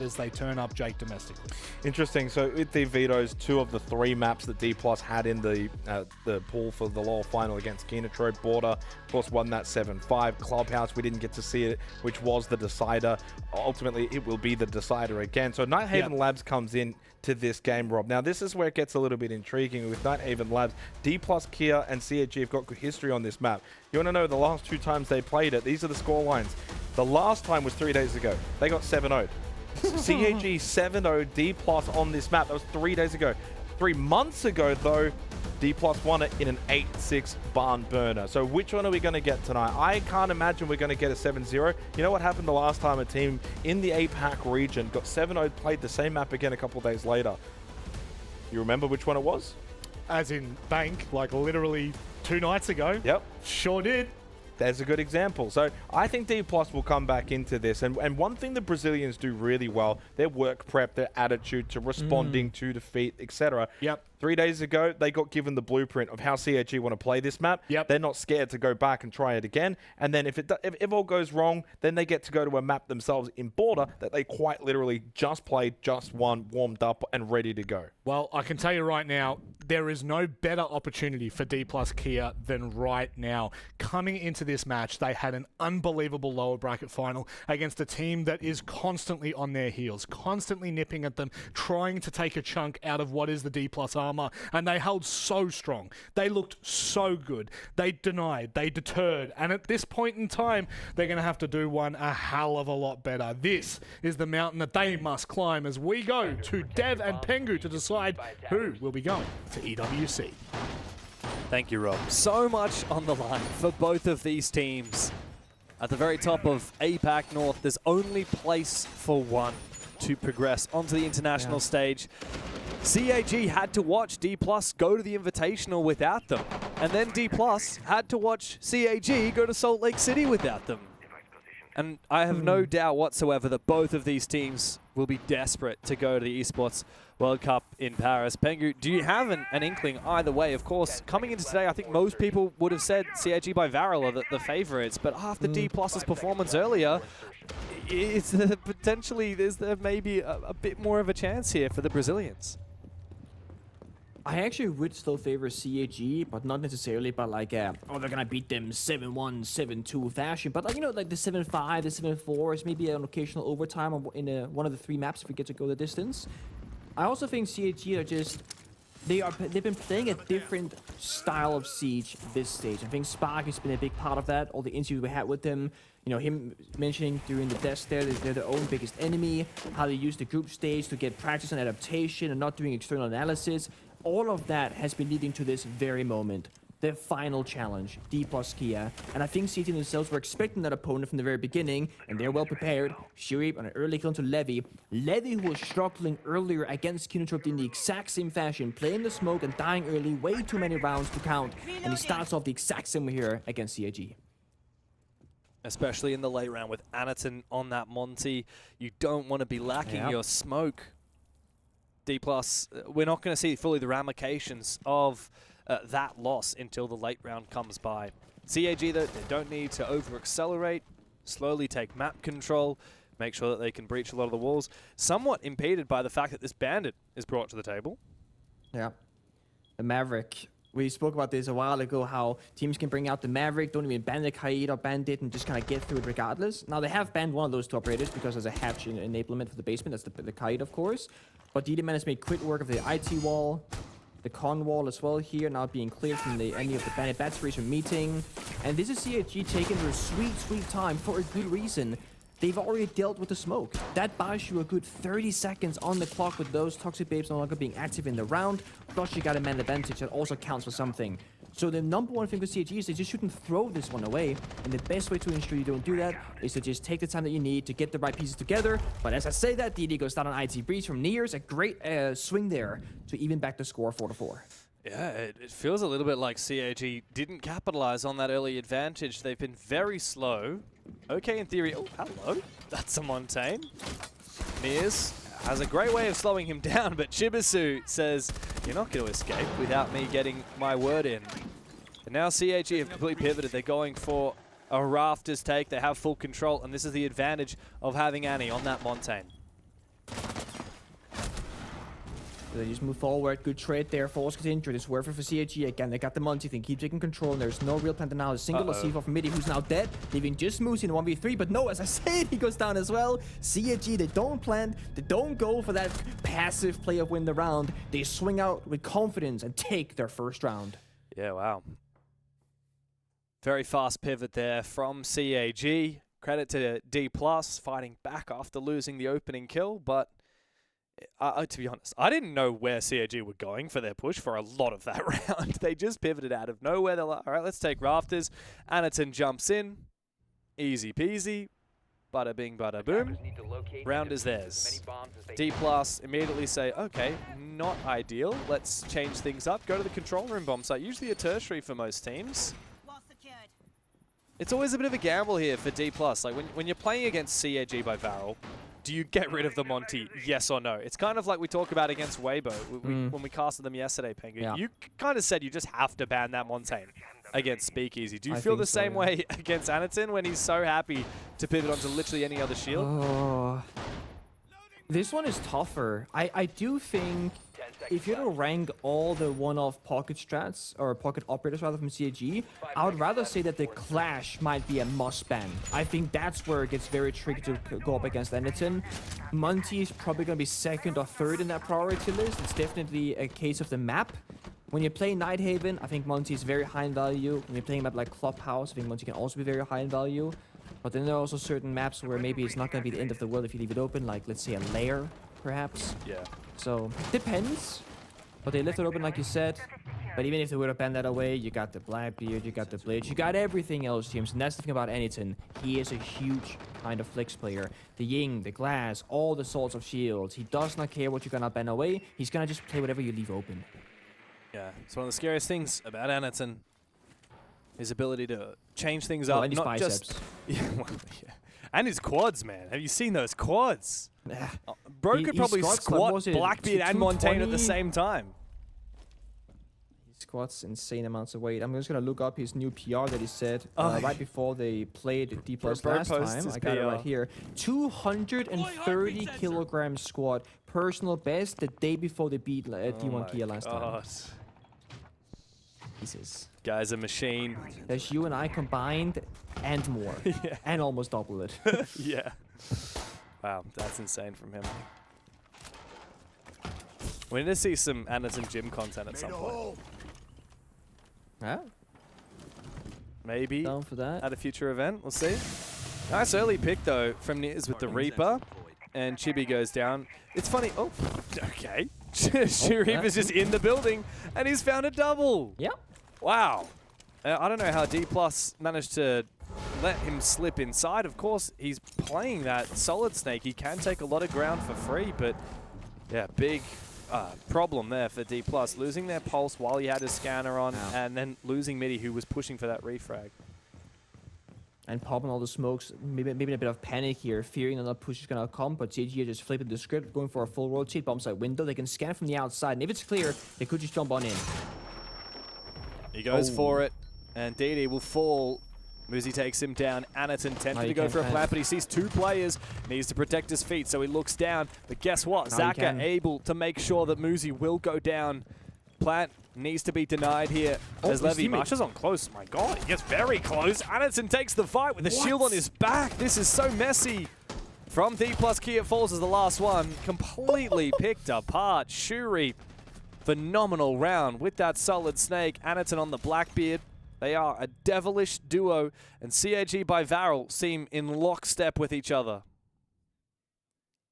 as they turn up Jake domestically. Interesting. So with the vetoes, 2 of the 3 maps that Dplus had in the pool for the lower final against Keenatrope, Border, of course, won that 7-5. Clubhouse, we didn't get to see it, which was the decider. Ultimately, it will be the decider again. So Nighthaven Labs comes in to this game, Rob. Now, this is where it gets a little bit intriguing with Nighthaven Labs. Dplus, Kia, and CAG have got good history on this map. You want to know the last 2 times they played it? These are the score lines. The last time was 3 days ago. They got 7-0'd. CAG 7-0 Dplus on this map. That was 3 days ago. 3 months ago, though, Dplus won it in an 8-6 barn burner. So which one are we going to get tonight? I can't imagine we're going to get a 7-0. You know what happened the last time a team in the APAC region got 7-0, played the same map again a couple days later? You remember which one it was? As in Bank, like literally 2 nights ago. Yep. Sure did. There's a good example. So I think Dplus will come back into this. And one thing the Brazilians do really well, their work prep, their attitude to responding to defeat, etc. Yep. 3 days ago, they got given the blueprint of how CAG want to play this map. Yep. They're not scared to go back and try it again. And then if all goes wrong, then they get to go to a map themselves in Border that they quite literally just played, just won, warmed up, and ready to go. Well, I can tell you right now, there is no better opportunity for Dplus Kia than right now. Coming into this match, they had an unbelievable lower bracket final against a team that is constantly on their heels, constantly nipping at them, trying to take a chunk out of what is the Dplus armor, and they held so strong. They looked so good. They denied, they deterred, and at this point in time, they're going to have to do one a hell of a lot better. This is the mountain that they must climb as we go to Dev and Pengu to decide who will be going to EWC. Thank you, Rob. So much on the line for both of these teams. At the very top of APAC North, there's only place for one to progress onto the international stage. CAG had to watch Dplus go to the Invitational without them. And then Dplus had to watch CAG go to Salt Lake City without them. And I have no doubt whatsoever that both of these teams will be desperate to go to the Esports World Cup in Paris. Pengu, do you have an inkling either way? Of course, coming into today, I think most people would have said CAG by VARREL are the favorites, but after Dplus's performance earlier, it's potentially, there maybe a bit more of a chance here for the Brazilians. I actually would still favor CAG, but not necessarily by like, oh, they're gonna beat them 7-1, 7-2 fashion. But like, you know, like the 7-5, the 7-4 is maybe an occasional overtime in one of the 3 maps if we get to go the distance. I also think CAG are just, they've been playing a different style of Siege this stage. I think Spark has been a big part of that. All the interviews we had with him, you know, him mentioning during the desk there that they're their own biggest enemy, how they use the group stage to get practice on adaptation and not doing external analysis. All of that has been leading to this very moment, their final challenge, Dplus Kia. And I think CT themselves were expecting that opponent from the very beginning, and they're well prepared. Shiri on an early kill to Levy. Levy, who was struggling earlier against Keenatrope in the exact same fashion, playing the smoke and dying early, way too many rounds to count. And he starts off the exact same way here against CAG. Especially in the late round with Anaton on that Monty. You don't want to be lacking your smoke. Dplus, we're not going to see fully the ramifications of that loss until the late round comes by. CAG, though, they don't need to over-accelerate, slowly take map control, make sure that they can breach a lot of the walls, somewhat impeded by the fact that this Bandit is brought to the table. Yeah. The Maverick. We spoke about this a while ago, how teams can bring out the Maverick, don't even ban the Kaid or Bandit, and just kind of get through it regardless. Now, they have banned one of those 2 operators because there's a hatch enablement for the basement. That's the Kaid, of course. But DDman has made quick work of the IT wall, the con wall as well here, now being cleared from any of the Bandit batteries from meeting. And this is CAG taking their sweet, sweet time for a good reason. They've already dealt with the smoke. That buys you a good 30 seconds on the clock with those Toxic Babes no longer being active in the round. Plus, you got a man advantage that also counts for something. So the number one thing with CAG is they just shouldn't throw this one away. And the best way to ensure you don't do that is to just take the time that you need to get the right pieces together. But as I say that, DD goes down on IT Breach from Nears. A great swing there to even back the score 4-4. Yeah, it feels a little bit like CAG didn't capitalize on that early advantage. They've been very slow. Okay, in theory. Oh, hello. That's a Montaigne. Nears has a great way of slowing him down, but Chibisu says, you're not going to escape without me getting my word in. And now CAG have completely pivoted. They're going for a Rafters take. They have full control, and this is the advantage of having Annie on that Montaigne. They just move forward. Good trade there. Force gets injured. It's worth it for CAG again. They got the Monty thing. Keep taking control. And there's no real plan to now. A single Lasif from Midi, who's now dead, leaving just Moose in 1v3. But no, as I said, he goes down as well. CAG, they don't plan. They don't go for that passive play of win the round. They swing out with confidence and take their first round. Yeah, wow. Very fast pivot there from CAG. Credit to Dplus fighting back after losing the opening kill, but to be honest, I didn't know where CAG were going for their push for a lot of that round. They just pivoted out of nowhere. They're like, all right, let's take Rafters. Anaton jumps in. Easy peasy. Bada bing, bada boom. Round is theirs. Dplus immediately say, okay, not ideal. Let's change things up. Go to the control room bomb site. Usually a tertiary for most teams. It's always a bit of a gamble here for Dplus. Like when you're playing against CAG by VARREL, do you get rid of the Monty? Yes or no? It's kind of like we talk about against Weibo when we casted them yesterday, Penguin. Yeah. You kind of said you just have to ban that Montaigne against Speakeasy. Do you feel the same way against Anaton when he's so happy to pivot onto literally any other shield? Oh. This one is tougher. I do think if you're to rank all the one-off pocket strats, or pocket operators rather, from CAG, I would rather say that the Clash might be a must ban. I think that's where it gets very tricky to go up against Anaton. Monty is probably going to be second or third in that priority list. It's definitely a case of the map. When you play Nighthaven, I think Monty is very high in value. When you're playing a map like Clubhouse, I think Monty can also be very high in value. But then there are also certain maps where maybe it's not going to be the end of the world if you leave it open, like, let's say, a lair, perhaps. Yeah. So, depends. But they left it open, like you said. But even if they would have banned that away, you got the Blackbeard, you got the Blitz, you got everything else, James. And that's the thing about Anaton. He is a huge kind of flex player. The Ying, the Glass, all the sorts of shields. He does not care what you're going to ban away. He's going to just play whatever you leave open. Yeah, it's one of the scariest things about Anaton. His ability to change things up, and his not biceps. just yeah. And his quads, man. Have you seen those quads? Bro could probably squat Blackbeard and Montaigne at the same time. He squats insane amounts of weight. I'm just gonna look up his new PR that he said right before they played Dplus last time. I got it right here. 230 kilogram squat, personal best the day before they beat D1 Kia last time. Jesus. Guy's a machine. That's you and I combined and more. Yeah. And almost double it. Yeah. Wow, that's insane from him. We need to see some Anaton gym content at some point. Yeah. Maybe Down for that. at a future event. We'll see. Nice early pick, though, from Niz with the Reaper. And Chibi goes down. It's funny. Oh, okay. Reaper's just in the building, and he's found a double. Yeah. Wow. I don't know how Dplus managed to let him slip inside. Of course, he's playing that Solid Snake. He can take a lot of ground for free, but yeah, big problem there for Dplus. Losing their pulse while he had his scanner on, and then losing Midi, who was pushing for that refrag. And popping all the smokes, maybe a bit of panic here, fearing that the push is going to come, but CG are just flipping the script, going for a full rotate bomb site window. They can scan from the outside, and if it's clear, they could just jump on in. He goes for it, and DD will fall. Muzi takes him down. Anaton tempted to go for a plant, but he sees two players. Needs to protect his feet, so he looks down. But guess what? Zaka able to make sure that Muzi will go down. Plant needs to be denied here as Levy marches on close. My God, he gets very close. Anaton takes the fight with the shield on his back. This is so messy. From Dplus, Kia falls as the last one. Completely picked apart. Shuri, phenomenal round with that Solid Snake. Anaton on the Blackbeard. They are a devilish duo, and CAG by VARREL seem in lockstep with each other.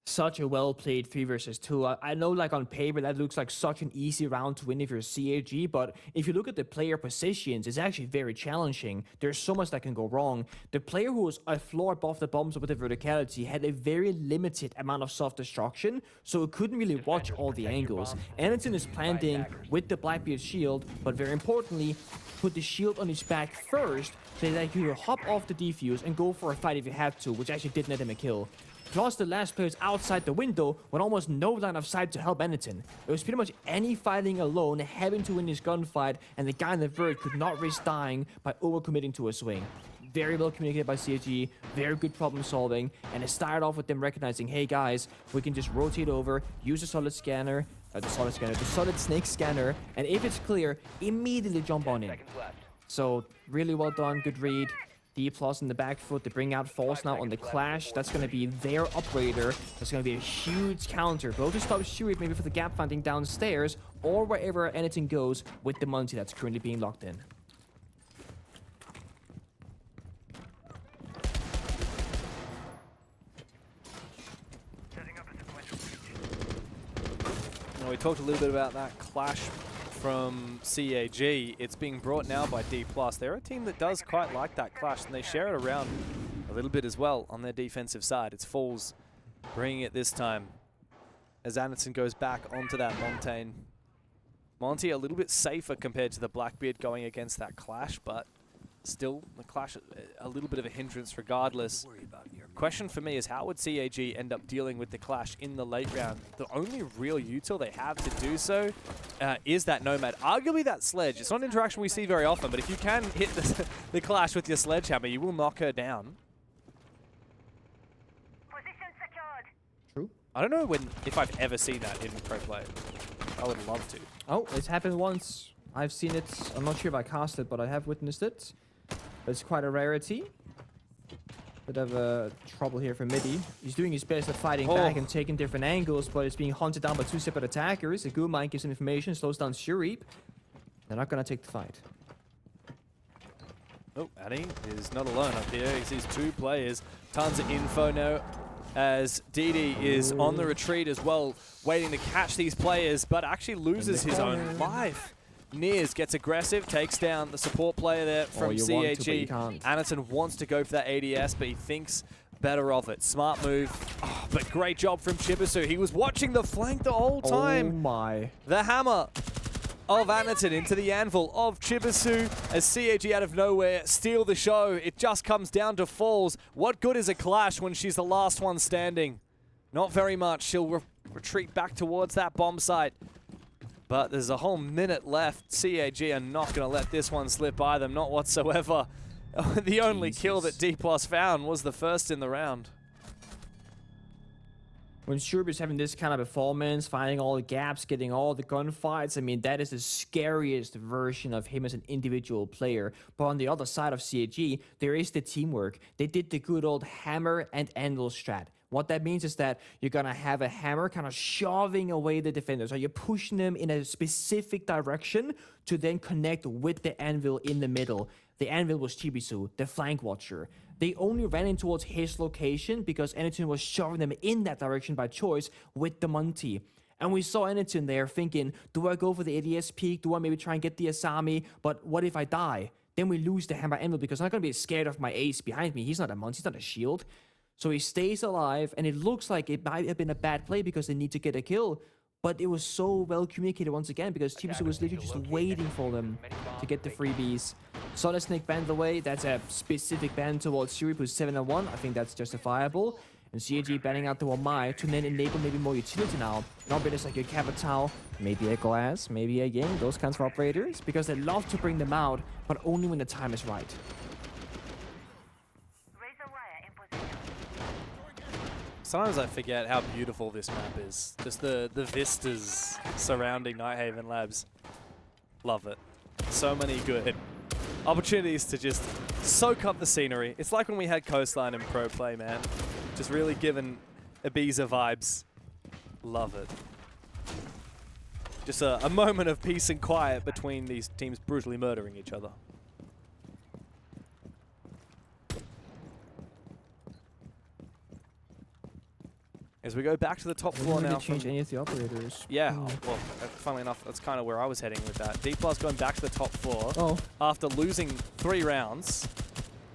Such a well-played 3 versus 2. I know, like, on paper, that looks like such an easy round to win if you're CAG, but if you look at the player positions, it's actually very challenging. There's so much that can go wrong. The player who was a floor above the bombs with the verticality had a very limited amount of soft destruction, so it couldn't really watch all the angles. Anaton is planting with the Blackbeard shield, but very importantly, put the shield on his back first, so that you can hop off the defuse and go for a fight if you have to, which actually did net him a kill. Plus, the last players outside the window with almost no line of sight to help Anaton. It was pretty much any fighting alone, having to win this gunfight, and the guy in the vert could not risk dying by overcommitting to a swing. very well communicated by CAG, very good problem solving, and it started off with them recognizing, hey guys, we can just rotate over, use the solid snake scanner, and if it's clear, immediately jump on in. So really well done, good read. Dplus in the back foot, they bring out False now on the Clash. That's going to be their operator. That's going to be a huge counter, both to stop Shuri maybe for the gap finding downstairs, or wherever anything goes with the Monty that's currently being locked in. Now, we talked a little bit about that Clash from CAG. It's being brought now by Dplus. They're a team that does quite like that Clash, and they share it around a little bit as well on their defensive side. It's Falls bringing it this time as Anderson goes back onto that Montaigne. Monty a little bit safer compared to the Blackbeard going against that Clash, but still the Clash a little bit of a hindrance regardless. Question for me is, how would CAG end up dealing with the Clash in the late round? The only real util they have to do so is that Nomad. Arguably that Sledge. It's not an interaction we see very often, but if you can hit the Clash with your Sledgehammer, you will knock her down. True. I don't know if I've ever seen that in pro play. I would love to. Oh, it's happened once. I've seen it. I'm not sure if I cast it, but I have witnessed it. It's quite a rarity. Bit of trouble here for Midi. He's doing his best at fighting back and taking different angles, but it's being hunted down by two separate attackers. A good mind gives him information, slows down Shuri. They're not going to take the fight. Oh, Addy is not alone up here. He sees two players. Tons of info now as DD is on the retreat as well, waiting to catch these players, but actually loses his own life. Nears gets aggressive, takes down the support player there from CAG. Anderson wants to go for that ADS, but he thinks better of it. Smart move, but great job from Chibisu. He was watching the flank the whole time. Oh my. The hammer of Anderson into the anvil of Chibisu as CAG out of nowhere steal the show. It just comes down to Falls. What good is a Clash when she's the last one standing? Not very much. She'll retreat back towards that bomb site. But there's a whole minute left. CAG are not going to let this one slip by them, not whatsoever. The only kill that Dplus found was the first in the round. When Shurb is having this kind of performance, finding all the gaps, getting all the gunfights, I mean, that is the scariest version of him as an individual player. But on the other side of CAG, there is the teamwork. They did the good old hammer and anvil strat. What that means is that you're going to have a hammer kind of shoving away the defenders, or you're pushing them in a specific direction to then connect with the anvil in the middle. The anvil was Chibisu, the flank watcher. They only ran in towards his location because Eniton was shoving them in that direction by choice with the Monty. And we saw Eniton there thinking, do I go for the ADS peak? Do I maybe try and get the Asami? But what if I die? Then we lose the hammer anvil because I'm not going to be scared of my ace behind me. He's not a Monty, he's not a shield. So he stays alive, and it looks like it might have been a bad play because they need to get a kill. But it was so well communicated once again because Chibisu was literally just waiting for them to get the freebies. Solid Snake banned away. That's a specific ban towards Shuri, who's 7-1. I think that's justifiable. And CAG banning out the Wamai to then enable maybe more utility now. Not just like a Capital, maybe a Glass, maybe a Ying, those kinds of operators. Because they love to bring them out, but only when the time is right. Sometimes I forget how beautiful this map is. Just the vistas surrounding Nighthaven Labs. Love it. So many good opportunities to just soak up the scenery. It's like when we had Coastline in Pro Play, man. Just really giving Ibiza vibes. Love it. Just a moment of peace and quiet between these teams brutally murdering each other. As we go back to the top floor now. Change any of the operators. Yeah, well, funnily enough, that's kind of where I was heading with that. Dplus going back to the top floor. Oh. After losing 3 rounds,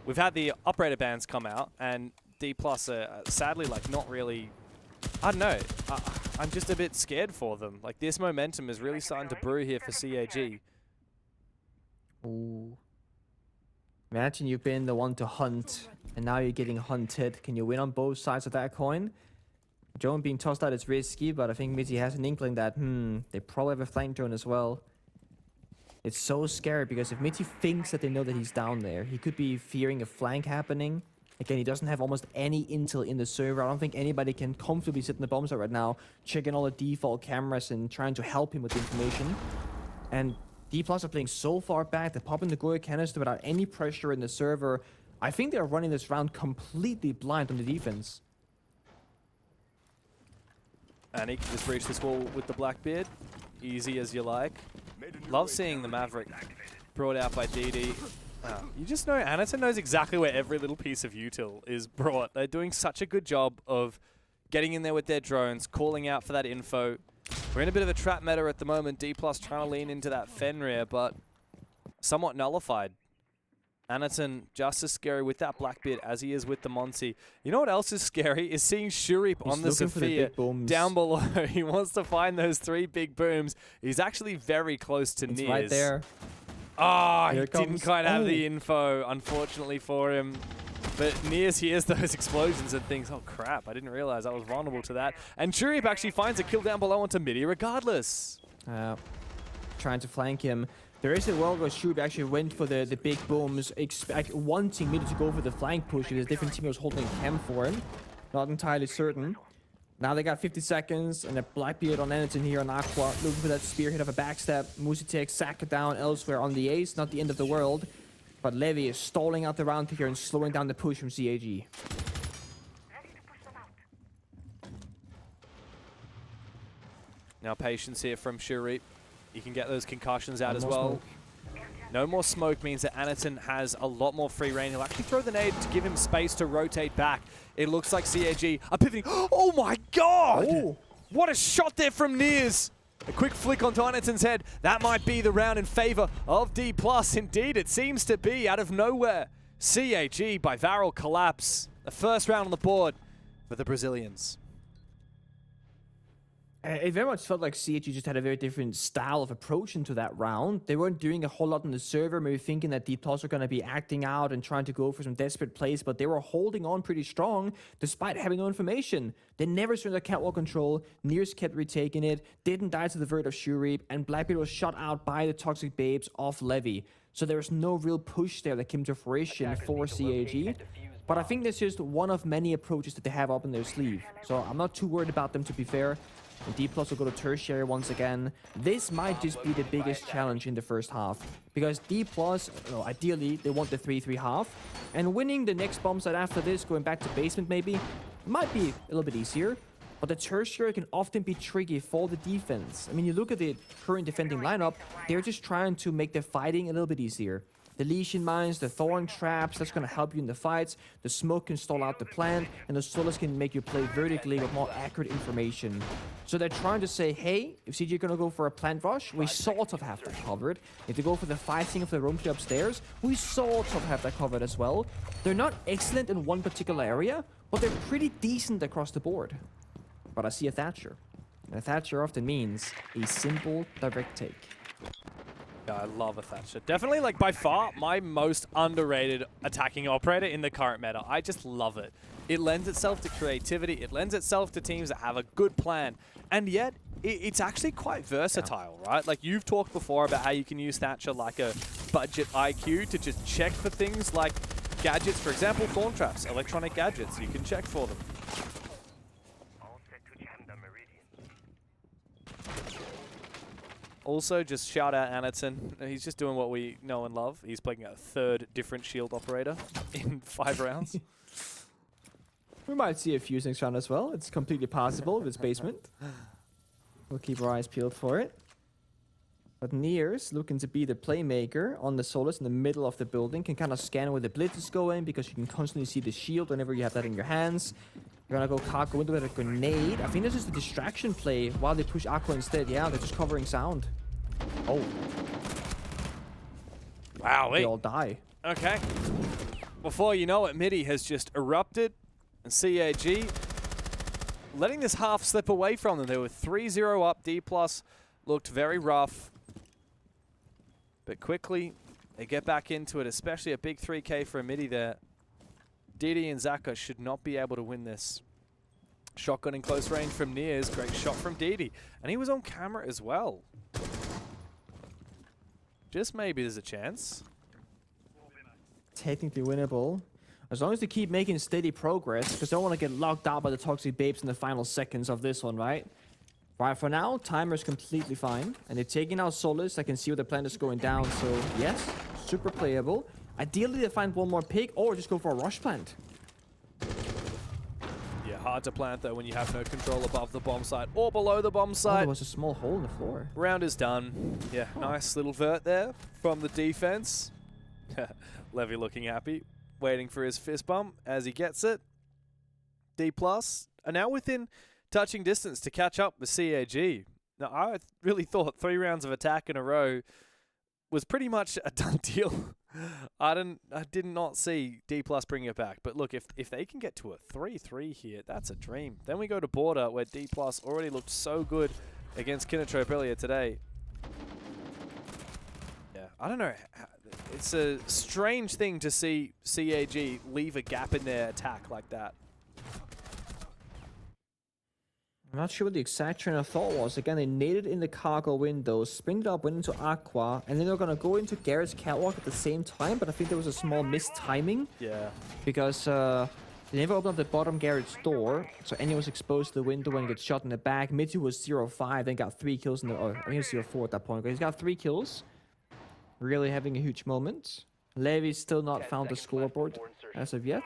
we've had the operator bans come out, and Dplus are sadly, like, not really... I don't know. I'm just a bit scared for them. Like, this momentum is really starting to brew here for CAG. Ooh. Imagine you've been the one to hunt, and now you're getting hunted. Can you win on both sides of that coin? Drone being tossed out is risky, but I think Mitzi has an inkling that, they probably have a flank drone as well. It's so scary because if Mitty thinks that they know that he's down there, he could be fearing a flank happening. Again, he doesn't have almost any intel in the server. I don't think anybody can comfortably sit in the bomb site right now, checking all the default cameras and trying to help him with the information. And Dplus are playing so far back, they're popping the Goya canister without any pressure in the server. I think they're running this round completely blind on the defense. And he can just breach this wall with the Blackbeard. Easy as you like. Love seeing the Maverick brought out by DD. You just know Anaton knows exactly where every little piece of util is brought. They're doing such a good job of getting in there with their drones, calling out for that info. We're in a bit of a trap meta at the moment. Dplus trying to lean into that Fenrir, but somewhat nullified. Anaton just as scary with that Blackbeard as he is with the Monty. You know what else is scary? Is seeing Shurip on the Sophia down below. He wants to find those 3 big booms. He's actually very close to Niers. Right there. Oh, he didn't quite have the info, unfortunately for him. But Niers hears those explosions and thinks, oh crap, I didn't realize I was vulnerable to that. And Shurip actually finds a kill down below onto Midi regardless. Trying to flank him. There is a world where Shurip actually went for the big booms, wanting Midi to go for the flank push because a different team was holding cam for him. Not entirely certain. Now they got 50 seconds and a Blackbeard on Anaton here on Aqua, looking for that spearhead of a backstab. Musitek Saka down elsewhere on the ace, not the end of the world. But Levy is stalling out the round here and slowing down the push from CAG. Now patience here from Shurip. You can get those concussions out as well. No more smoke means that Anaton has a lot more free reign. He'll actually throw the nade to give him space to rotate back. It looks like CAG are pivoting. Oh my god! Oh. What a shot there from Niers! A quick flick onto Anaton's head. That might be the round in favor of Dplus. Indeed, it seems to be out of nowhere. CAG by VARREL collapse. The first round on the board for the Brazilians. It very much felt like CAG just had a very different style of approach into that round. They weren't doing a whole lot on the server, maybe thinking that Dplus were going to be acting out and trying to go for some desperate plays, but they were holding on pretty strong despite having no information. They never surrendered catwalk control, Niers kept retaking it, didn't die to the vert of Shurip, and Blackbeard was shot out by the Toxic Babes off Levy. So there was no real push there that came to fruition for CAG. But I think that's just one of many approaches that they have up in their sleeve. So I'm not too worried about them, to be fair. And Dplus will go to tertiary once again. This might just be the biggest challenge in the first half. Because Dplus, ideally, they want the 3-3 half. And winning the next bomb site after this, going back to basement maybe, might be a little bit easier. But the tertiary can often be tricky for the defense. I mean, you look at the current defending lineup, they're just trying to make the fighting a little bit easier. The Lesion Mines, the Thorn Traps, that's going to help you in the fights. The Smoke can stall out the plant, and the Solas can make you play vertically with more accurate information. So they're trying to say, hey, if CG are going to go for a plant rush, we sort of have that covered. If they go for the fighting of the room play upstairs, we sort of have that covered as well. They're not excellent in one particular area, but they're pretty decent across the board. But I see a Thatcher. And a Thatcher often means a simple, direct take. Yeah, I love a Thatcher. Definitely, like, by far, my most underrated attacking operator in the current meta. I just love it. It lends itself to creativity. It lends itself to teams that have a good plan. And yet, it's actually quite versatile, right? Like, you've talked before about how you can use Thatcher like a budget IQ to just check for things like gadgets. For example, Thorn Traps, electronic gadgets. You can check for them. Also, just shout out Anaton. He's just doing what we know and love. He's playing a third different shield operator in 5 rounds. We might see a Fuse next round as well. It's completely possible with its basement. We'll keep our eyes peeled for it. But Niers, looking to be the playmaker on the Solus in the middle of the building, can kind of scan where the blitz is going because you can constantly see the shield whenever you have that in your hands. You're gonna go Kako into with a grenade. I think this is the distraction play while they push Aqua instead. Yeah, they're just covering sound. Oh. Wow, They all die. Okay. Before you know it, Midi has just erupted. And CAG letting this half slip away from them. They were 3-0 up. Dplus looked very rough. But quickly, they get back into it, especially a big 3K for a Midi there. DD and Zaka should not be able to win this. Shotgun in close range from Niers. Great shot from DD. And he was on camera as well. Just maybe there's a chance. Technically winnable. As long as they keep making steady progress, because they don't want to get locked out by the Toxic Babes in the final seconds of this one, right? Right, for now, timer's completely fine. And they're taking out Solus. I can see where the plant is going down, so yes, super playable. Ideally, they find one more pick or just go for a rush plant. Yeah, hard to plant though when you have no control above the bomb site or below the bomb Oh, site. there was a small hole in the floor. Round is done. Yeah, nice little vert there from the defense. Levy looking happy, waiting for his fist bump as he gets it. Dplus are now within touching distance to catch up with CAG. Now, I really thought 3 rounds of attack in a row was pretty much a done deal. I did not see Dplus bring it back. But look, if they can get to a 3-3 here, that's a dream. Then we go to Border, where Dplus already looked so good against Kinatrope earlier today. Yeah, I don't know. It's a strange thing to see CAG leave a gap in their attack like that. I'm not sure what the exact train of thought was. Again, they naded in the cargo window, sprinted up, went into Aqua, and then they're going to go into Garrett's catwalk at the same time, but I think there was a small mistiming. Yeah. Because they never opened up the bottom Garrett's door, so anyone was exposed to the window and gets shot in the back. Mitsu was 0-5, then got 3 kills in the... Or, I think it was 0-4 at that point, but he's got 3 kills. Really having a huge moment. Levy's still not found the scoreboard as of yet.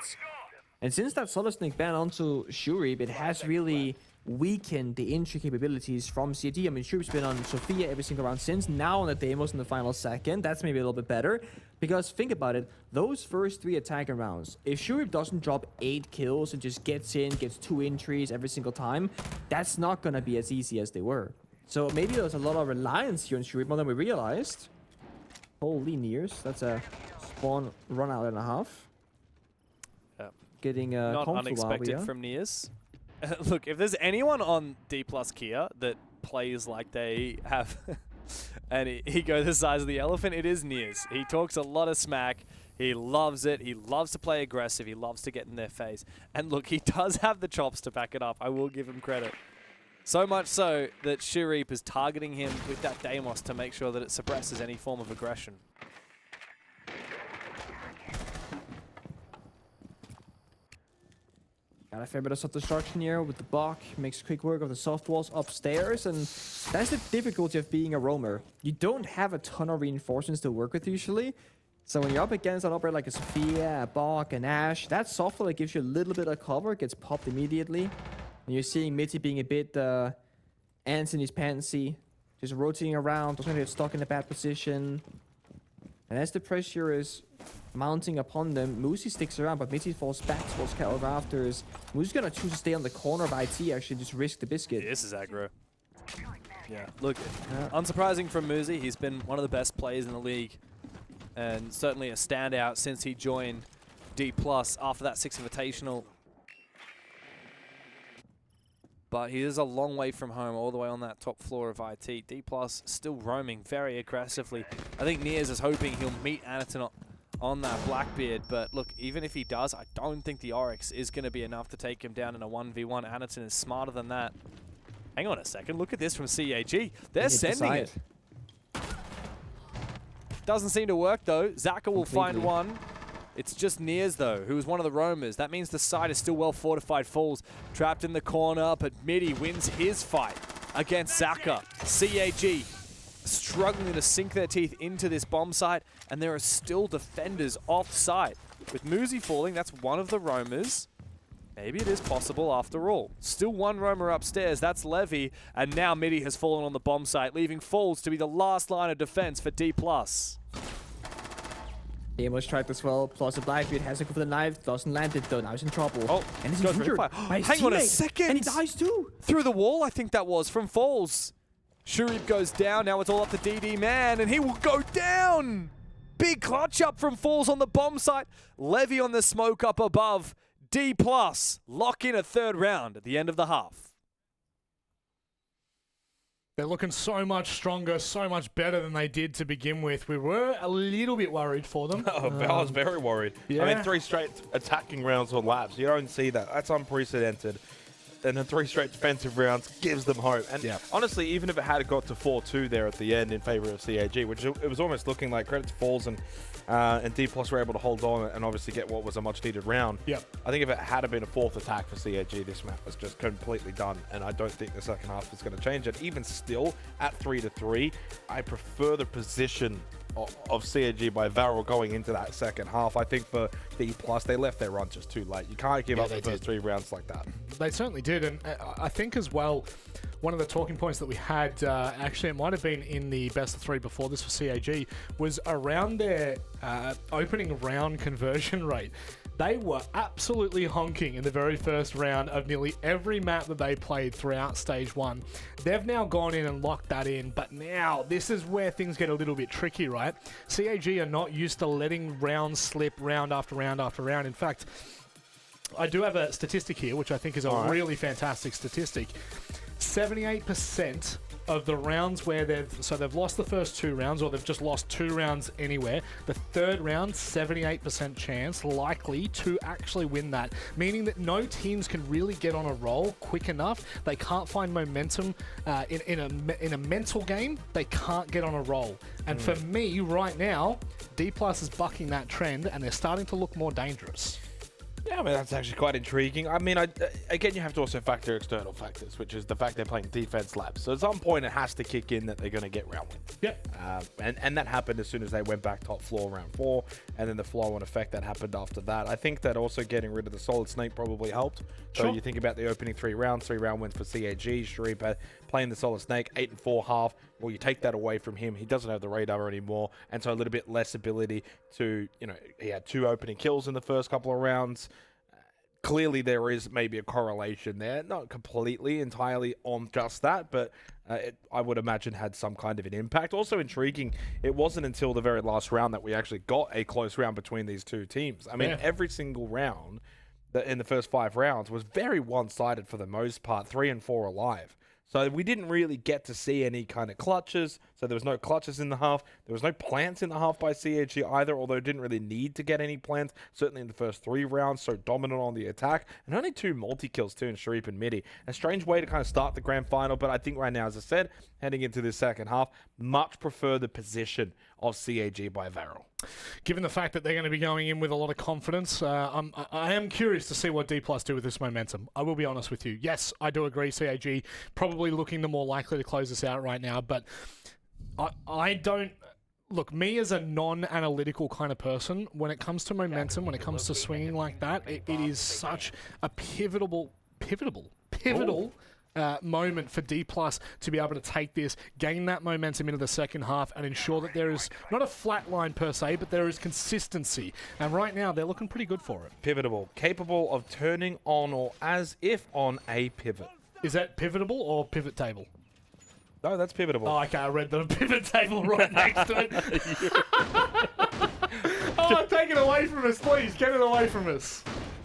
And since that Solid Snake ban onto Shurip, it has really weakened the entry capabilities from CAG. I mean, Shurip's been on Sophia every single round since. Now on the Deimos in the final second. That's maybe a little bit better. Because think about it, those first 3 attacking rounds, if Shurip doesn't drop 8 kills and just gets in, gets 2 entries every single time, that's not going to be as easy as they were. So maybe there's a lot of reliance here on Shurip more than we realized. Holy Nears, that's a spawn run out and a half. Yep. Getting Not unexpected from Nears. Look, if there's anyone on Dplus Kia that plays like they have an ego the size of the elephant, it is Nears. He talks a lot of smack. He loves it. He loves to play aggressive. He loves to get in their face. And look, he does have the chops to back it up. I will give him credit. So much so that Shurip is targeting him with that Deimos to make sure that it suppresses any form of aggression. Got a fair bit of self-destruction here with the Bach. Makes quick work of the soft walls upstairs. And that's the difficulty of being a roamer. You don't have a ton of reinforcements to work with usually. So when you're up against an operator like a Sophia, a Bach, an Ash, that soft wall that gives you a little bit of cover gets popped immediately. And you're seeing Mitty being a bit ants in his pantsy, just rotating around, doesn't get stuck in a bad position. And as the pressure is mounting upon them, Moosey sticks around, but Mitty falls back towards Cattle Rafters. Moosey's gonna choose to stay on the corner of IT, actually just risk the biscuit. Yeah, this is aggro. Yeah, look, unsurprising from Moosey, he's been one of the best players in the league. And certainly a standout since he joined Dplus after that 6 Invitational. But he is a long way from home, all the way on that top floor of IT. Dplus still roaming very aggressively. I think Nears is hoping he'll meet Anaton on that Blackbeard. But look, even if he does, I don't think the Oryx is going to be enough to take him down in a 1v1. Anaton is smarter than that. Hang on a second. Look at this from CAG. They're sending it. Doesn't seem to work, though. Zaka will find one. It's just Nears, though, who is one of the roamers. That means the side is still well fortified. Falls trapped in the corner, but Mitty wins his fight against Zaka. CAG struggling to sink their teeth into this bomb site, and there are still defenders off-site. With Moosey falling, that's one of the roamers. Maybe it is possible after all. Still one roamer upstairs, that's Levy, and now Mitty has fallen on the bomb site, leaving Falls to be the last line of defense for Dplus. He almost tried as well, plus a Blackbeard has to go for the knife, doesn't land it though, now he's in trouble. Oh, and he's goes injured for by his Hang on a teammate, second! and he dies too! Through the wall, I think that was, from Falls. Shurip goes down, now it's all up to DD Man, and he will go down! Big clutch up from Falls on the bomb site. Levy on the smoke up above. Dplus lock in a 3rd round at the end of the half. They're looking so much stronger, so much better than they did to begin with. We were a little bit worried for them. I was very worried. Yeah. I mean, 3 straight attacking rounds on laps. You don't see that. That's unprecedented. and then 3 straight defensive rounds gives them hope. And Yeah. honestly, even if it had got to 4-2 there at the end in favor of CAG, which it was almost looking like, credit to Falls and Dplus were able to hold on and obviously get what was a much needed round. Yep. I think if it had been a 4th attack for CAG, this map was just completely done, and I don't think the second half is going to change it. Even still, at 3-3, I prefer the position of CAG by VARREL going into that second half. I think for Dplus, they left their run just too late. You can't give up the first 3 rounds like that. They certainly did, and I think as well, one of the talking points that we had, actually it might have been in the best of 3 before this for CAG, was around their opening round conversion rate. They were absolutely honking in the very first round of nearly every map that they played throughout Stage 1. They've now gone in and locked that in, but now this is where things get a little bit tricky, right? CAG are not used to letting rounds slip round after round after round. In fact, I do have a statistic here, which I think is a really fantastic statistic. 78% of the rounds where they've lost the first 2 rounds, or they've just lost 2 rounds anywhere. The third round, 78% chance likely to actually win that, meaning that no teams can really get on a roll quick enough. They can't find momentum in a mental game. They can't get on a roll. And for me, right now, Dplus is bucking that trend, and they're starting to look more dangerous. Yeah, I mean, that's actually quite intriguing. I mean, again, you have to also factor external factors, which is the fact they're playing defense labs. So at some point, it has to kick in that they're going to get round win. Yep. And that happened as soon as they went back top floor round 4, and then the flow and effect that happened after that. I think that also getting rid of the solid snake probably helped. So Sure. you think about the opening 3 rounds, 3 round wins for CAG. Sharif playing the solid snake, 8-4 half. Well, you take that away from him. He doesn't have the radar anymore, and so a little bit less ability to, he had 2 opening kills in the first couple of rounds. Clearly, there is maybe a correlation there. Not completely, entirely on just that, but I would imagine had some kind of an impact. Also intriguing, it wasn't until the very last round that we actually got a close round between these 2 teams. I mean, every single round in the first 5 rounds was very one-sided for the most part, 3 and 4 alive. So we didn't really get to see any kind of clutches. So there was no clutches in the half. There was no plants in the half by CAG either, although it didn't really need to get any plants, certainly in the first 3 rounds, so dominant on the attack. And only 2 multi-kills too in Sharif and Midi. A strange way to kind of start the grand final, but I think right now, as I said, heading into this second half, much prefer the position of CAG by VARREL. Given the fact that they're going to be going in with a lot of confidence, I am curious to see what Dplus do with this momentum. I will be honest with you. Yes, I do agree CAG probably looking the more likely to close this out right now, but I don't... Look, me as a non-analytical kind of person, when it comes to momentum, when it comes to swinging like that, it is such a pivotal moment for Dplus to be able to take this, gain that momentum into the second half, and ensure that there is not a flat line per se, but there is consistency. And right now, they're looking pretty good for it. Pivotable, capable of turning on or as if on a pivot. Is that pivotable or pivot table? No, that's pivotable. Oh, okay, I read the pivot table right next to it. Oh, take it away from us, please. Get it away from us.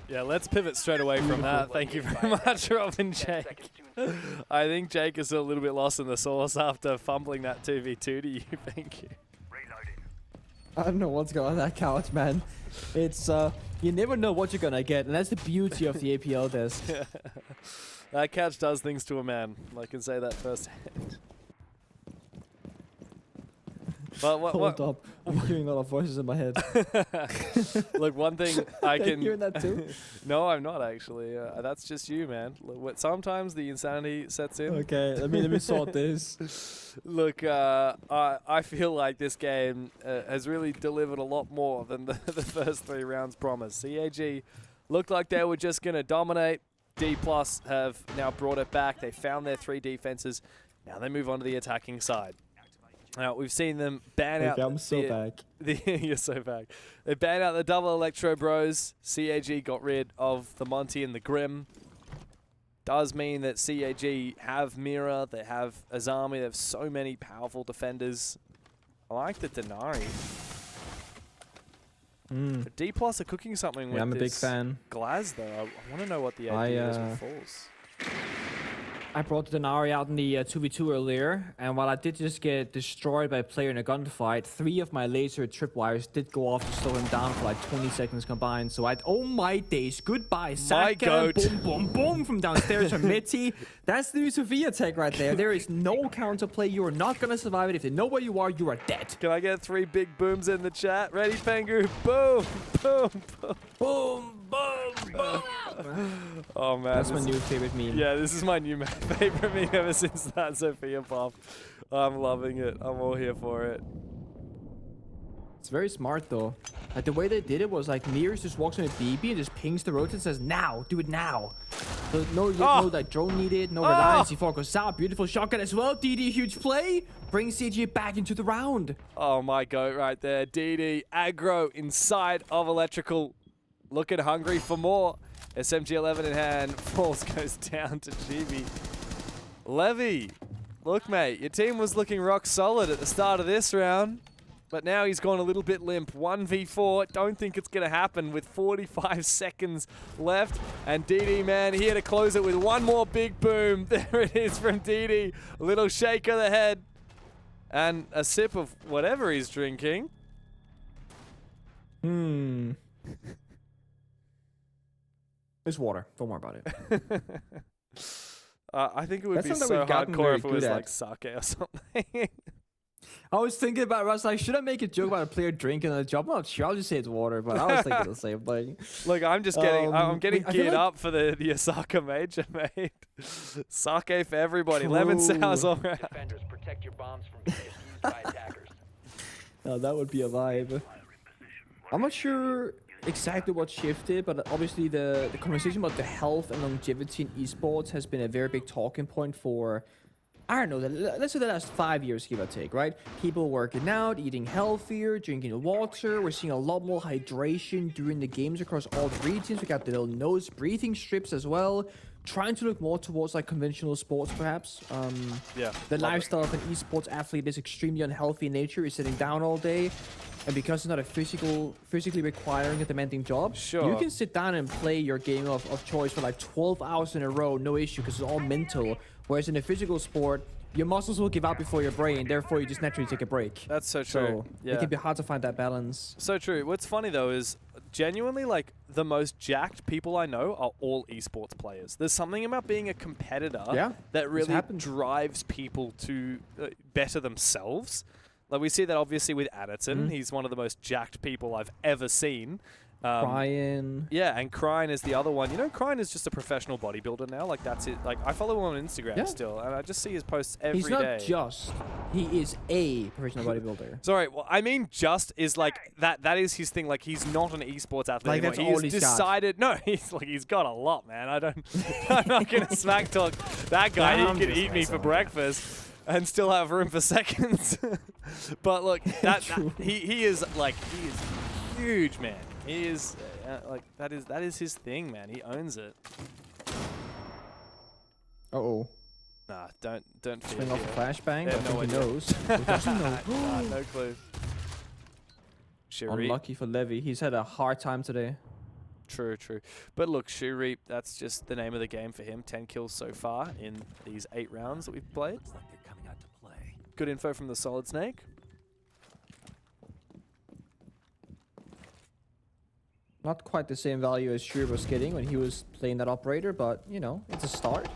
Yeah, let's pivot straight away from that. Thank you very much, Rob and Jake. I think Jake is a little bit lost in the sauce after fumbling that 2v2 to you. Thank you. I don't know what's going on that couch, man. It's, you never know what you're going to get, and that's the beauty of the APL desk. That couch does things to a man. I can say that firsthand. But Hold up. I'm hearing a lot of voices in my head. Look, one thing I can... Are you hearing that too? No, I'm not actually. That's just you, man. Look, sometimes the insanity sets in. Okay, let me sort this. Look, I feel like this game has really delivered a lot more than the first 3 rounds promised. CAG looked like they were just going to dominate. Dplus have now brought it back. They found their 3 defenses. Now they move on to the attacking side. Now, we've seen them ban out... I'm so back. You're so back. They banned out the double Electro Bros. CAG got rid of the Monty and the Grim. Does mean that CAG have Mira, they have Azami, they have so many powerful defenders. I like the Denari. But Dplus are cooking something with I'm a big this fan. Glaz, though. I want to know what the idea is with Falls. I brought the Denari out in the 2v2 earlier, and while I did just get destroyed by a player in a gunfight, 3 of my laser tripwires did go off to slow him down for like 20 seconds combined. So oh my days, goodbye, Saka, goat. boom, boom, boom, from downstairs from Mitty. That's the new Sophia tech right there. There is no counterplay. You are not going to survive it. If they know where you are dead. Can I get 3 big booms in the chat? Ready, Pengu? Boom, boom, boom. Boom, boom, boom. Oh, man. That's my new favorite meme. Yeah, this is my new favorite meme ever since that Sophia buff. I'm loving it. I'm all here for it. It's very smart though. Like the way they did it was like Nears just walks on a BB and just pings the rotate and says, now, do it now. So no like drone needed, no reliance. C4 goes out, beautiful shotgun as well. DD, huge play. Brings CG back into the round. Oh my goat right there. DD aggro inside of electrical. Looking hungry for more. SMG-11 in hand. Falls goes down to GB. Levy, look mate, your team was looking rock solid at the start of this round. But now he's gone a little bit limp. 1v4, don't think it's going to happen with 45 seconds left. And DD, man, here to close it with one more big boom. There it is from DD. A little shake of the head. And a sip of whatever he's drinking. It's water. Don't worry about it. I think it would That's be something so we've gotten hardcore very if it was good like at. sake or something. I was thinking about it. I was like, should I make a joke about a player drinking on a job? I'm not sure. I'll just say it's water, but I was thinking the same thing. Look, I'm just getting, I'm getting I feel geared like- up for the Osaka major, mate. Sake for everybody. True. Lemon sours all right. Defenders, protect your bombs from being used by attackers. No, that would be a vibe. I'm not sure exactly what shifted, but obviously the conversation about the health and longevity in esports has been a very big talking point for, I don't know, let's say the last 5 years, give or take, right? People working out, eating healthier, drinking water. We're seeing a lot more hydration during the games across all the regions. We got the little nose breathing strips as well. Trying to look more towards like conventional sports, perhaps. Yeah. The lifestyle of an esports athlete is extremely unhealthy in nature. You're sitting down all day. And because it's not a physically requiring a demanding job, Sure. you can sit down and play your game of choice for like 12 hours in a row, no issue, because it's all mental. Whereas in a physical sport, your muscles will give out before your brain, therefore you just naturally take a break. That's so So true. Yeah. it can be hard to find that balance. So true. What's funny though is genuinely like the most jacked people I know are all esports players. There's something about being a competitor that really happens. drives people to better themselves. Like we see that obviously with Addison. He's one of the most jacked people I've ever seen. Brian. Yeah, and Kryne is the other one. You know, Kryne is just a professional bodybuilder now. Like, that's it. Like, I follow him on Instagram still, and I just see his posts every day. He's not just. He is a professional bodybuilder. Sorry, well, I mean just is like, that is his thing. Like, he's not an esports athlete Like, anymore. that's all He's he's got. decided, no, he's got a lot, man. I'm not going to smack talk that guy. I'm He can just eat me messing for with breakfast and still have room for seconds. But look, he is huge, man. He is like that is his thing, man. He owns it. Uh-oh. Nah, don't fear. Swing off a flashbang. Yeah, I think no he idea. knows. He doesn't know. Nah, no clue. Shuri. Unlucky for Levy. He's had a hard time today. True. But look, Shuri, that's just the name of the game for him. 10 kills so far in these 8 rounds that we've played. Looks like they're coming out to play. Good info from the Solid Snake. Not quite the same value as Shuri was getting when he was playing that operator, but, you know, it's a start.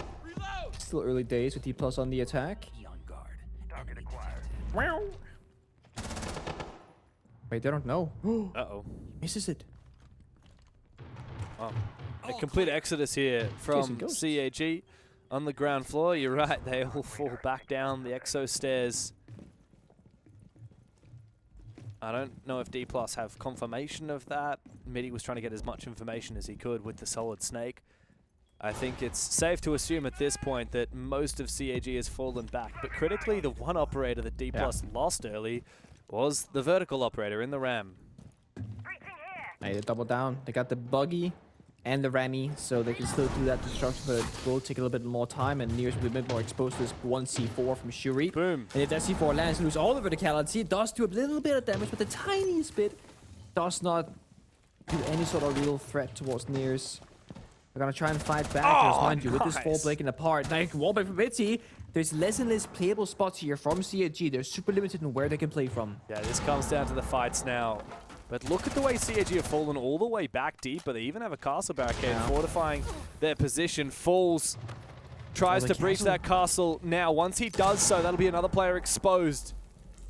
Still early days with Dplus on the attack. Be on guard. Target acquired. Wait, they don't know. Uh-oh. Misses it. Oh. A complete exodus here from ghosts. CAG on the ground floor. You're right, they all fall back down the exo stairs. I don't know if Dplus have confirmation of that. Mitty was trying to get as much information as he could with the Solid Snake. I think it's safe to assume at this point that most of CAG has fallen back. But critically, the one operator that Dplus lost early was the vertical operator in the Ram. Hey, they double down. They got the buggy and the Rammy, so they can still do that destruction, but it will take a little bit more time, and Nears will be a bit more exposed to this 1C4 from Shuri. Boom. And if that C4 lands, lose all the verticality, it does do a little bit of damage, but the tiniest bit does not do any sort of real threat towards Nears. We're gonna try and fight back. Oh, Mind you, with this nice. fall breaking apart, like wall break from Mitty, there's less and less playable spots here from CAG. They're super limited in where they can play from. Yeah, this comes down to the fights now. But look at the way CAG have fallen all the way back deep, but they even have a castle barricade fortifying their position. Falls, tries to breach that castle now. Once he does so, that'll be another player exposed.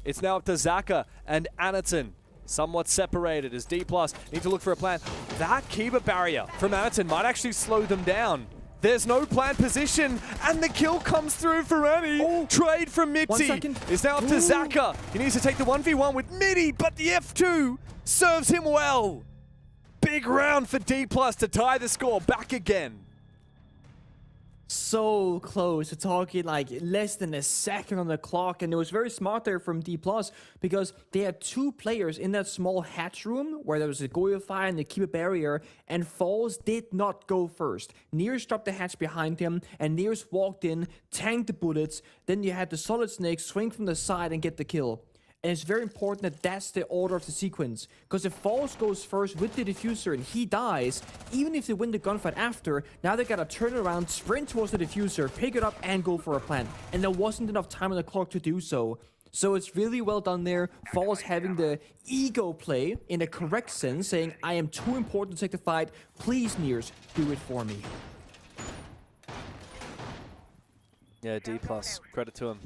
It's now up to Zaka and Anaton. Somewhat separated as Dplus need to look for a plan. That Kiba barrier from Anaton might actually slow them down. There's no planned position, and the kill comes through for Annie. Oh. Trade from Mitty. It's now up to Zaka. He needs to take the 1v1 with Mitty, but the F2 serves him well. Big round for Dplus to tie the score back again. So close to talking like less than a second on the clock, and it was very smart there from Dplus because they had two players in that small hatch room where there was a Goyo fire and the keep a barrier, and Falls did not go first. Nears dropped the hatch behind him, and Nears walked in, tanked the bullets. Then you had the Solid Snake swing from the side and get the kill. And it's very important that that's the order of the sequence. Because if Falls goes first with the diffuser and he dies, even if they win the gunfight after, now they gotta turn around, sprint towards the diffuser, pick it up, and go for a plant. And there wasn't enough time on the clock to do so. So it's really well done there. Falls having the ego play in a correct sense, saying, I am too important to take the fight. Please, Nears, do it for me. Yeah, Dplus, credit to him.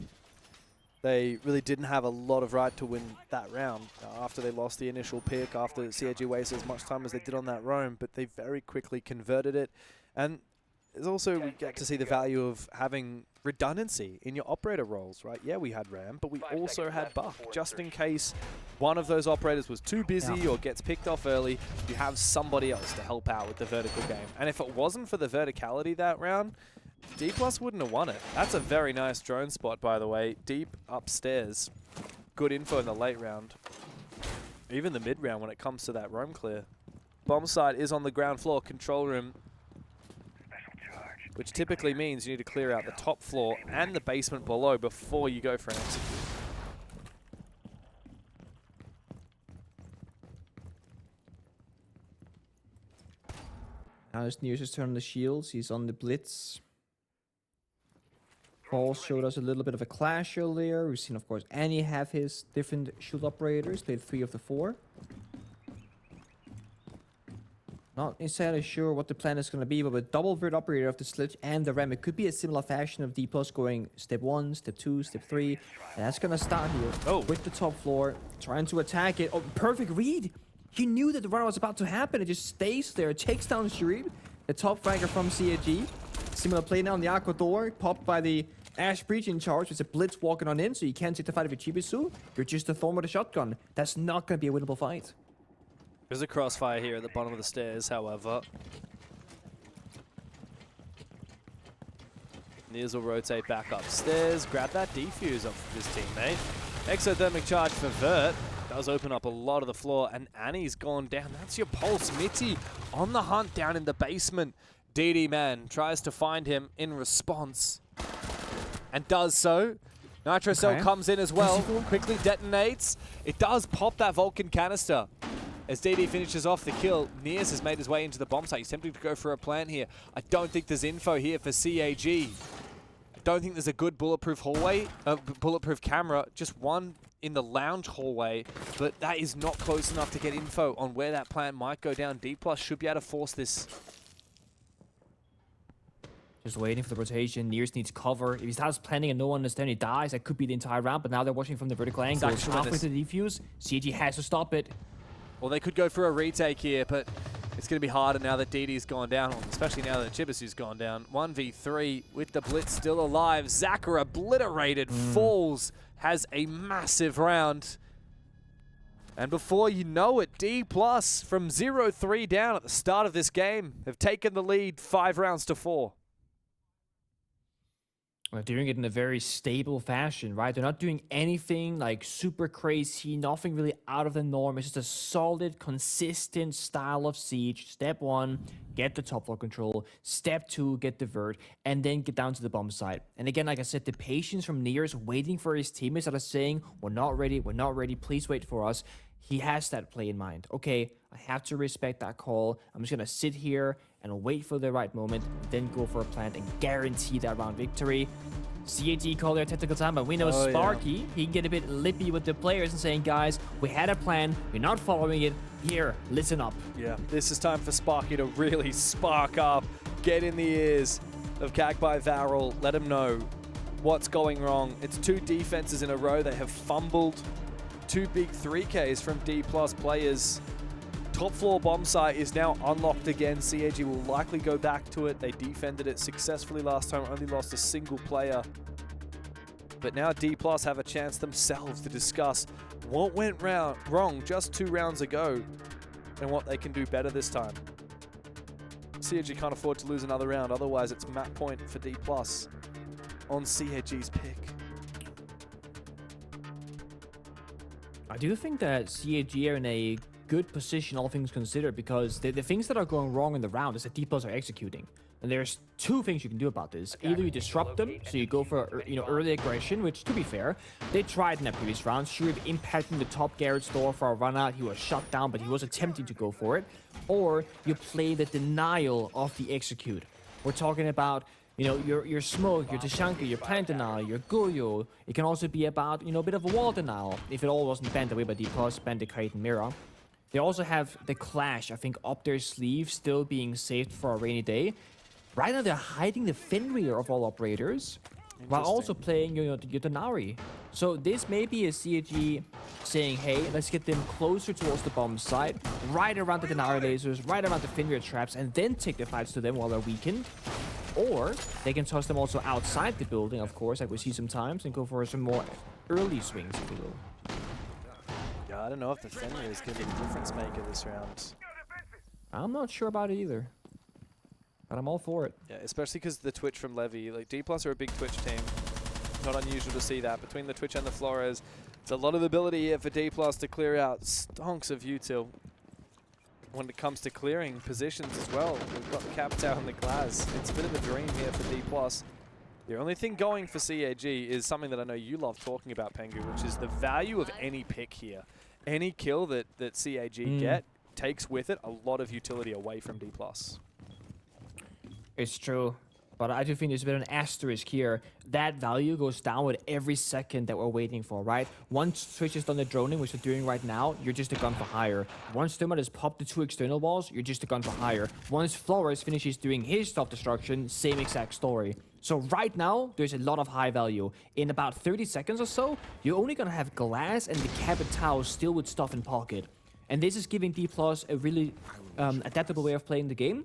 They really didn't have a lot of right to win that round after they lost the initial pick, after CAG wasted as much time as they did on that roam, but they very quickly converted it. And there's also, we get to see the value of having redundancy in your operator roles, right? Yeah, we had Ram, but we also had Buck, just in case one of those operators was too busy or gets picked off early, you have somebody else to help out with the vertical game. And if it wasn't for the verticality that round, Dplus wouldn't have won it. That's a very nice drone spot, by the way. Deep upstairs. Good info in the late round. Even the mid round when it comes to that roam clear. Bomb site is on the ground floor, control room. Which typically means you need to clear out the top floor and the basement below before you go for an execute. Now it's Nears' turn on the shields. He's on the blitz. Paul showed us a little bit of a clash earlier. We've seen, of course, Annie have his different shield operators. Played 3 of the 4. Not entirely sure what the plan is going to be, but with double vert operator of the Sledge and the Ram, it could be a similar fashion of Dplus going step 1, step 2, step 3. And that's going to start here with the top floor, trying to attack it. Oh, perfect read! He knew that the run was about to happen. It just stays there, takes down Sharib, the top fragger from CAG. Similar play now on the Aqua door, popped by the Ash Breach in charge. There's a Blitz walking on in, so you can't take the fight with Chibisu. You're just a Thorn with a shotgun. That's not going to be a winnable fight. There's a crossfire here at the bottom of the stairs, however. Nears will rotate back upstairs, grab that defuse off of his teammate. Exothermic charge for Vert. Does open up a lot of the floor, and Annie's gone down. That's your Pulse. Mitty on the hunt down in the basement. DD Man tries to find him in response, and does so. Nitro Cell comes in as well, quickly detonates. It does pop that Vulcan canister. As DD finishes off the kill, Nears has made his way into the bomb site. He's tempting to go for a plant here. I don't think there's info here for CAG. I don't think there's a good bulletproof hallway, bulletproof camera, just one in the lounge hallway, but that is not close enough to get info on where that plant might go down. Dplus should be able to force this. Just waiting for the rotation. Nears needs cover. If he starts planning and no one understands, he dies. That could be the entire round, but now they're watching from the vertical angle. Halfway to the defuse. CAG has to stop it. Well, they could go for a retake here, but it's going to be harder now that DD's gone down, especially now that Chibisu's gone down. 1v3 with the Blitz still alive. Zaka obliterated. Falls has a massive round. And before you know it, Dplus from 0-3 down at the start of this game have taken the lead 5 rounds to 4. They're doing it in a very stable fashion, right? They're not doing anything like super crazy, nothing really out of the norm. It's just a solid, consistent style of Siege. Step 1, get the top floor control. Step 2, get the vert, and then get down to the bomb site. And again, like I said, the patience from Nears waiting for his teammates that are saying, we're not ready, please wait for us. He has that play in mind. Okay, I have to respect that call. I'm just going to sit here and wait for the right moment, then go for a plant and guarantee that round victory. CAG call their tactical time, but we know Sparky, he can get a bit lippy with the players and saying, guys, we had a plan, we're not following it. Here, listen up. Yeah, this is time for Sparky to really spark up, get in the ears of CAG by VARREL, let him know what's going wrong. It's 2 defenses in a row. They have fumbled 2 big 3Ks from Dplus players. Top floor bomb site is now unlocked again. CAG will likely go back to it. They defended it successfully last time, only lost a single player. But now Dplus have a chance themselves to discuss what went wrong just 2 rounds ago and what they can do better this time. CAG can't afford to lose another round, otherwise it's map point for Dplus on CAG's pick. I do think that CAG are in a good position, all things considered, because the things that are going wrong in the round is that Dplus are executing. And there's 2 things you can do about this. Either you disrupt them, so you go for early aggression, which, to be fair, they tried in that previous round. Sure, impacting the top Garrett's door for a run out. He was shut down, but he was attempting to go for it. Or you play the denial of the execute. We're talking about your smoke, your Tashanka, your plant denial, your Goyo. It can also be about, a bit of a wall denial, if it all wasn't banned away by Dplus, banned the Kite and Mirror. They also have the Clash, I think, up their sleeve, still being saved for a rainy day. Right now, they're hiding the Fenrir of all operators, while also playing your Denari. So this may be a CAG saying, hey, let's get them closer towards the bomb site, right around the Denari lasers, right around the Fenrir traps, and then take the fights to them while they're weakened. Or they can toss them also outside the building, of course, like we see sometimes, and go for some more early swings, if you will. Yeah, I don't know if the Fenrir is going to be the difference maker this round. I'm not sure about it either. But I'm all for it. Yeah, especially because the Twitch from Levy. Like, Dplus are a big Twitch team. Not unusual to see that. Between the Twitch and the Flores, it's a lot of ability here for Dplus to clear out stonks of util. When it comes to clearing positions as well, we've got the Capitao and the Glaz. It's a bit of a dream here for Dplus. The only thing going for CAG is something that I know you love talking about, Pengu, which is the value of any pick here. Any kill that CAG get takes with it a lot of utility away from Dplus. It's true, but I do think there's a bit of an asterisk here. That value goes down with every second that we're waiting for, right? Once Twitch has done the droning, which they're doing right now, you're just a gun for hire. Once Sturmat has popped the 2 external walls, you're just a gun for hire. Once Flores finishes doing his self-destruction, same exact story. So right now, there's a lot of high value. In about 30 seconds or so, you're only gonna have Glass and the Capitao still with stuff in pocket. And this is giving Dplus a really adaptable way of playing the game.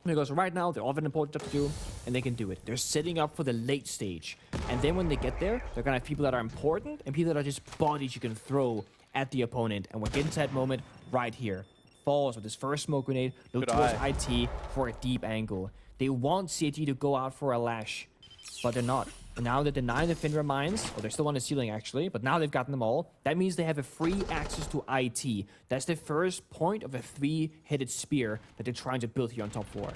Because right now, they all have an important job to do, and they can do it. They're setting up for the late stage. And then when they get there, they're going to have people that are important and people that are just bodies you can throw at the opponent. And we're getting to that moment right here. Falls with his first smoke grenade, look towards IT for a deep angle. They want CAG to go out for a lash, but they're not. Now they're denying the Fenrir mines, or they're still on the ceiling actually, but now they've gotten them all. That means they have a free access to IT. That's the first point of a 3-headed spear that they're trying to build here on top floor.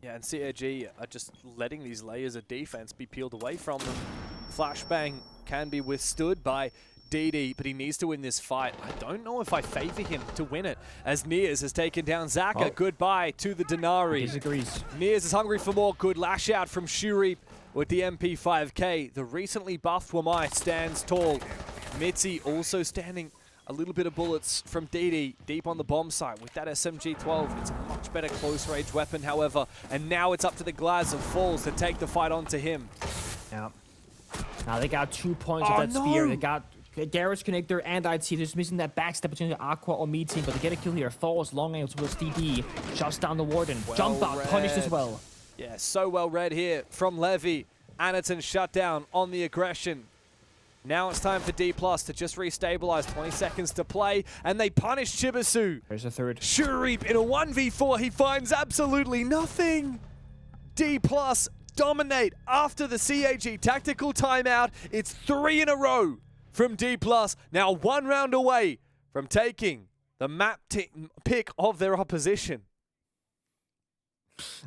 Yeah, and CAG are just letting these layers of defense be peeled away from them. Flashbang can be withstood by DD, but he needs to win this fight. I don't know if I favor him to win it, as Niers has taken down Zaka. Oh. Goodbye to the Denari. Disagrees. Niers is hungry for more. Good lash out from Shuri with the MP5K. The recently buffed Wamai stands tall. Mitzi also standing a little bit of bullets from DD deep on the bomb site with that SMG-12. It's a much better close-range weapon, however, and now it's up to the Glaz of Falls to take the fight onto him. Yeah. Now they got 2 points of that spear. They got Garrett's connector and IT. They're just missing that backstep between the Aqua or me team, but they get a kill here. Falls long angle towards DD. Shuts down the Warden. Jump out, punished as well. Yeah, so well read here from Levy. Anaton shut down on the aggression. Now it's time for Dplus to just restabilize. 20 seconds to play, and they punish Chibisu. There's a third. Shurip in a 1v4, he finds absolutely nothing. Dplus dominate after the CAG tactical timeout. It's 3 in a row from Dplus. Now 1 round away from taking the map pick of their opposition.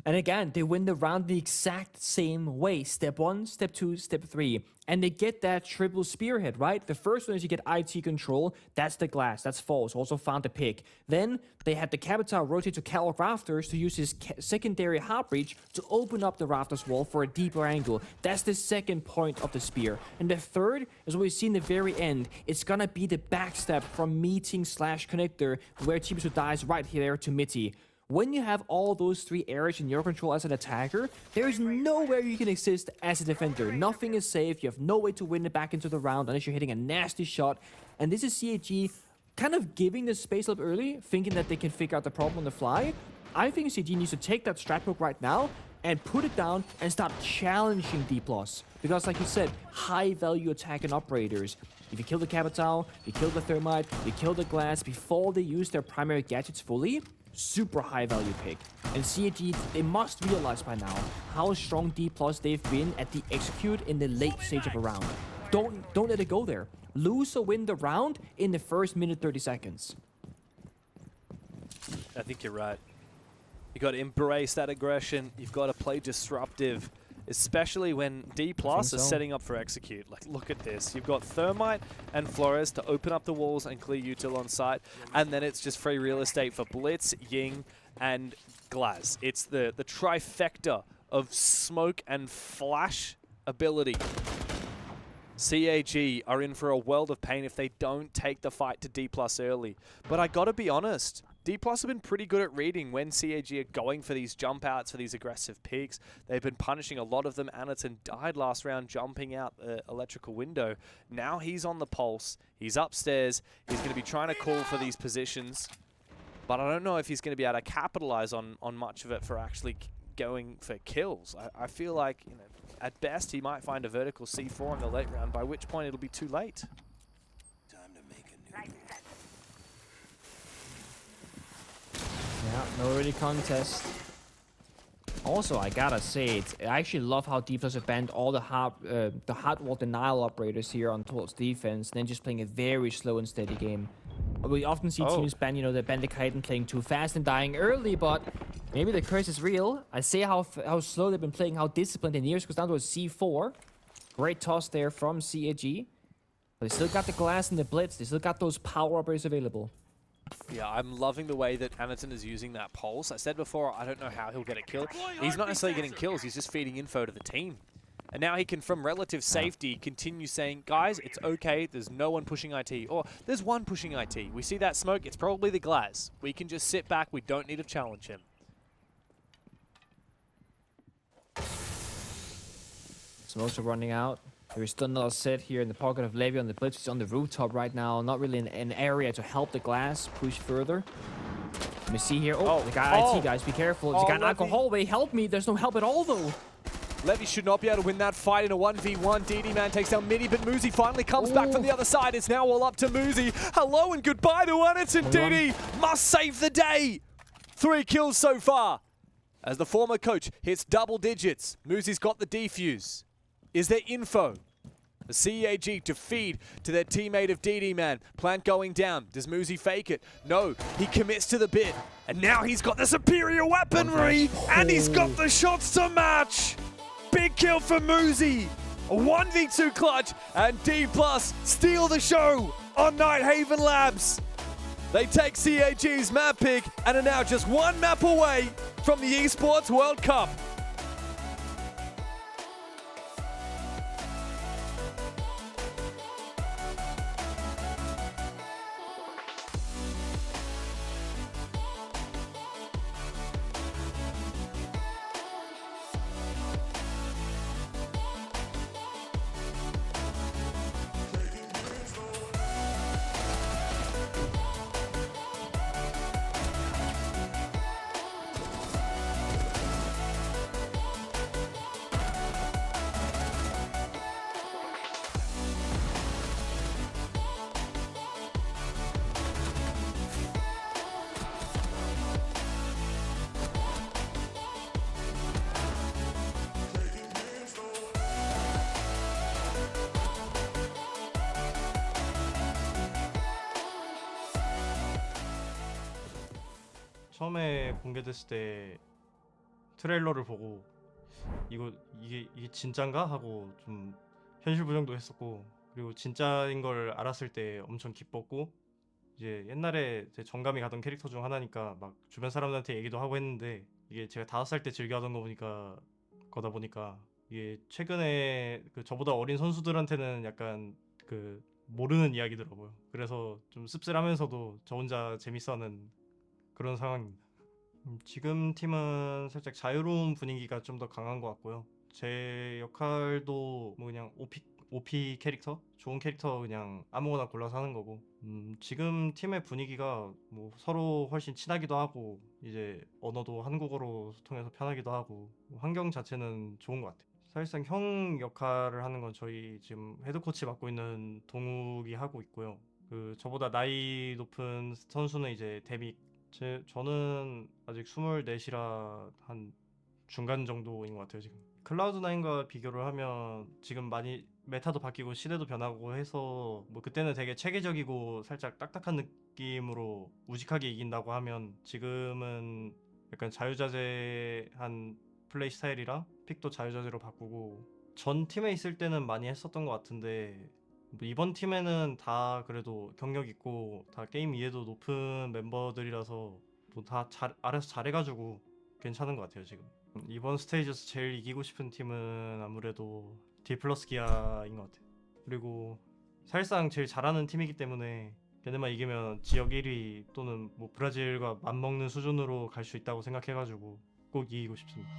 And again, they win the round the exact same way. Step 1, step 2, step 3. And they get that triple spearhead, right? The first one is you get IT control. That's the glass. That's false. Also found the pick. Then they had the Capitao rotate to Cal Rafters to use his secondary heart breach to open up the Rafters wall for a deeper angle. That's the second point of the spear. And the third is what we see in the very end. It's gonna be the backstab from meeting / connector where Dplus dies right here to Mitty. When you have all those 3 areas in your control as an attacker, there is nowhere you can exist as a defender. Nothing is safe. You have no way to win it back into the round unless you're hitting a nasty shot. And this is CAG kind of giving the space up early, thinking that they can figure out the problem on the fly. I think CAG needs to take that strat book right now and put it down and start challenging Dplus. Because like you said, high value attack and operators. If you kill the Capitao, you kill the Thermite, you kill the glass before they use their primary gadgets fully, super high value pick. And CAG, they must realize by now how strong Dplus they've been at the execute in the late stage of a round. Don't let it go there. Lose or win the round in the first minute 30 seconds. I think you're right. You got to embrace that aggression. You've got to play disruptive, especially when Dplus is setting up for execute. Like, look at this. You've got Thermite and Flores to open up the walls and clear util on site, and then it's just free real estate for Blitz, Ying, and Glaz. It's the trifecta of smoke and flash ability. CAG are in for a world of pain if they don't take the fight to Dplus early. But I gotta be honest, Dplus have been pretty good at reading when CAG are going for these jump outs, for these aggressive peaks. They've been punishing a lot of them. Anderton died last round jumping out the electrical window. Now he's on the pulse. He's upstairs. He's going to be trying to call for these positions. But I don't know if he's going to be able to capitalize on much of it for actually going for kills. I feel like, you know, at best he might find a vertical C4 in the late round, by which point it'll be too late. Time to make a new Yeah, no really contest. Also, I gotta say, I actually love how Dplus have banned all the hard wall denial operators here on towards defense, and then just playing a very slow and steady game. We often see teams ban, you know, they ban the kite and playing too fast and dying early, but maybe the curse is real. I say how slow they've been playing, how disciplined, and Nears goes down to a C4. Great toss there from CAG. But they still got the glass and the blitz. They still got those power operators available. Yeah, I'm loving the way that Anderton is using that pulse. I said before, I don't know how he'll get a kill. He's not necessarily getting kills, he's just feeding info to the team. And now he can, from relative safety, continue saying, guys, it's okay, there's no one pushing IT. Or, there's one pushing IT. We see that smoke, it's probably the Glaz. We can just sit back, we don't need to challenge him. Smokes are running out. There is still another set here in the pocket of Levi on the blitz. He's on the rooftop right now. Not really in an area to help the glass push further. Let me see here. Oh, the guy IT, guys, be careful. The guy in Alcohol hallway, help me. There's no help at all, though. Levy should not be able to win that fight in a 1v1. DD Man takes down Midi, but Muzi finally comes back from the other side. It's now all up to Muzi. Hello and goodbye to Anderton. DD must save the day. 3 kills so far. As the former coach hits double digits, Muzi's got the defuse. Is there info? The CAG to feed to their teammate of DD Man. Plant going down. Does Muzi fake it? No. He commits to the bit. And now he's got the superior weaponry. And he's got the shots to match. Big kill for Muzi. A 1v2 clutch. And Dplus steal the show on Nighthaven Labs. They take CAG's map pick and are now just 1 map away from the Esports World Cup. 처음에 공개됐을 때 트레일러를 보고 이게 진짠가 하고 좀 현실 부정도 했었고, 그리고 진짜인 걸 알았을 때 엄청 기뻤고, 이제 옛날에 제 정감이 가던 캐릭터 중 하나니까 막 주변 사람들한테 얘기도 하고 했는데, 이게 제가 5살 때 즐겨 하던 거다 보니까 이게 최근에 그 저보다 어린 선수들한테는 약간 그 모르는 이야기더라고요. 그래서 좀 씁쓸하면서도 저 혼자 재밌어하는 그런 상황입니다. 지금 팀은 살짝 자유로운 분위기가 좀 더 강한 것 같고요. 제 역할도 뭐 그냥 OP 캐릭터? 좋은 캐릭터 그냥 아무거나 골라서 하는 거고, 지금 팀의 분위기가 뭐 서로 훨씬 친하기도 하고, 이제 언어도 한국어로 소통해서 편하기도 하고, 환경 자체는 좋은 것 같아요. 사실상 형 역할을 하는 건 저희 지금 헤드코치 맡고 있는 동욱이 하고 있고요. 그 저보다 나이 높은 선수는 이제 데믹, 저는 아직 24이라 한 중간 정도인 것 같아요 지금. 클라우드9과 비교를 하면 지금 많이 메타도 바뀌고 시대도 변하고 해서 뭐 그때는 되게 체계적이고 살짝 딱딱한 느낌으로 우직하게 이긴다고 하면, 지금은 약간 자유자재한 플레이 스타일이라 픽도 자유자재로 바꾸고, 전 팀에 있을 때는 많이 했었던 것 같은데 뭐 이번 팀에는 다 그래도 경력 있고 다 게임 이해도 높은 멤버들이라서 뭐 다 알아서 잘해가지고 괜찮은 것 같아요 지금. 이번 스테이지에서 제일 이기고 싶은 팀은 아무래도 Dplus 기아인 것 같아요. 그리고 사실상 제일 잘하는 팀이기 때문에 걔네만 이기면 지역 1위 또는 뭐 브라질과 맞먹는 수준으로 갈 수 있다고 생각해가지고 꼭 이기고 싶습니다.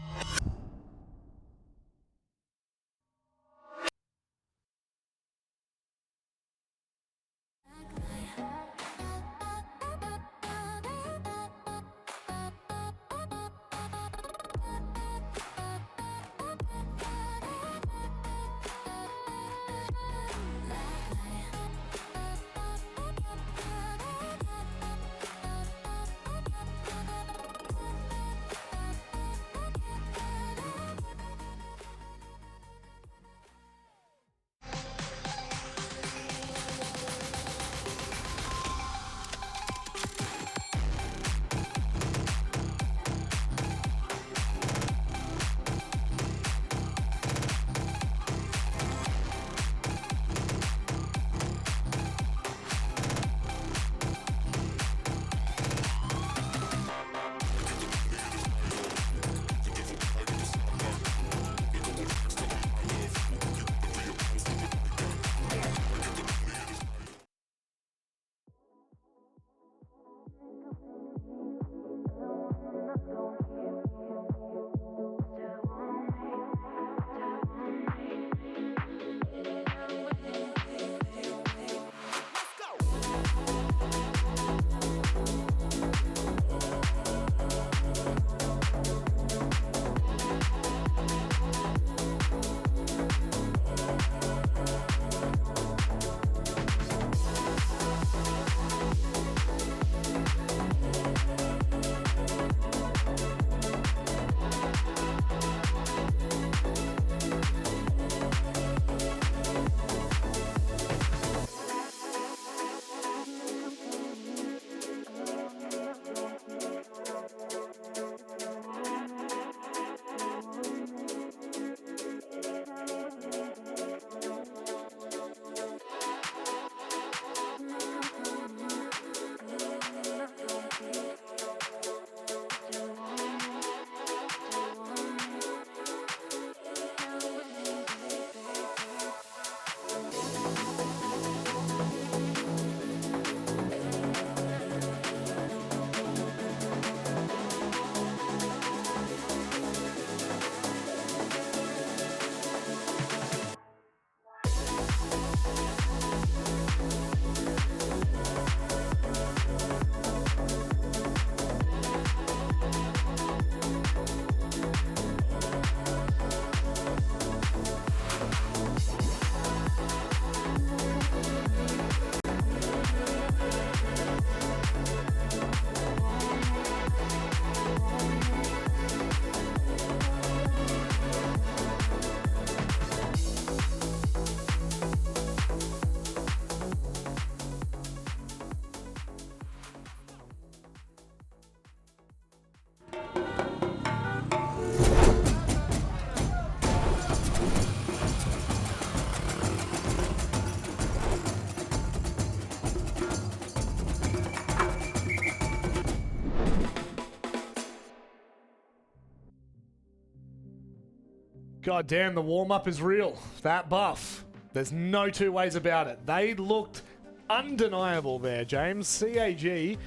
God damn, the warm-up is real. That buff. There's no two ways about it. They looked undeniable there, James. CAG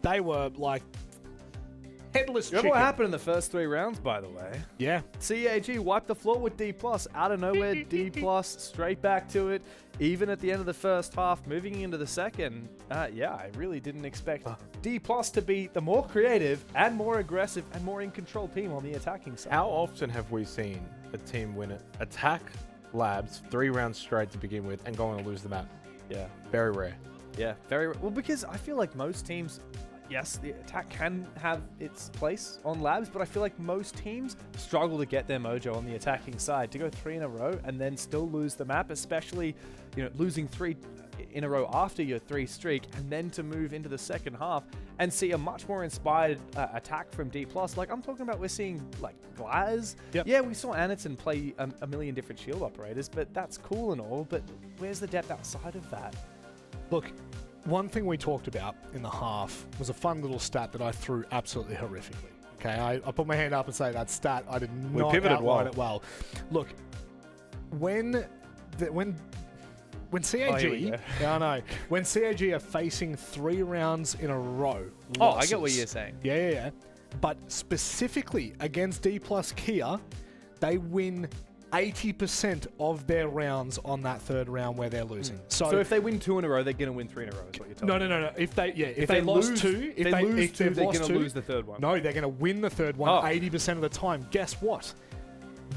they were like headless Remember chicken. what happened in the first 3 rounds, by the way? Yeah. CAG wiped the floor with Dplus. Out of nowhere, Dplus straight back to it. Even at the end of the first half, moving into the second, yeah, I really didn't expect Dplus to be the more creative and more aggressive and more in control team on the attacking side. How often have we seen a team win it? Attack Labs 3 rounds straight to begin with and go on to lose the map? Yeah. Very rare. Yeah, well, because I feel like most teams, yes, the attack can have its place on Labs, but I feel like most teams struggle to get their mojo on the attacking side. To go 3 in a row and then still lose the map, especially, losing 3 in a row after your 3 streak, and then to move into the second half and see a much more inspired attack from Dplus. Like, I'm talking about, we're seeing like Glaz. Yep. Yeah, we saw Aniton play a million different shield operators, but that's cool and all, but where's the depth outside of that? Look, one thing we talked about in the half was a fun little stat that I threw absolutely horrifically. Okay, I put my hand up and say that stat, I did not pivoted outline well. it well. Look, when CAG, I know, when CAG are facing 3 rounds in a row, Oh, I losses, get what you're saying. Yeah. But specifically against Dplus Kia, they win 80% of their rounds on that 3rd round where they're losing. So if they win 2 in a row, they're going to win 3 in a row, is what you're telling me. No. If they lost 2, if they lose 2, they're going to lose the 3rd one. No, they're going to win the 3rd one 80% of the time. Guess what?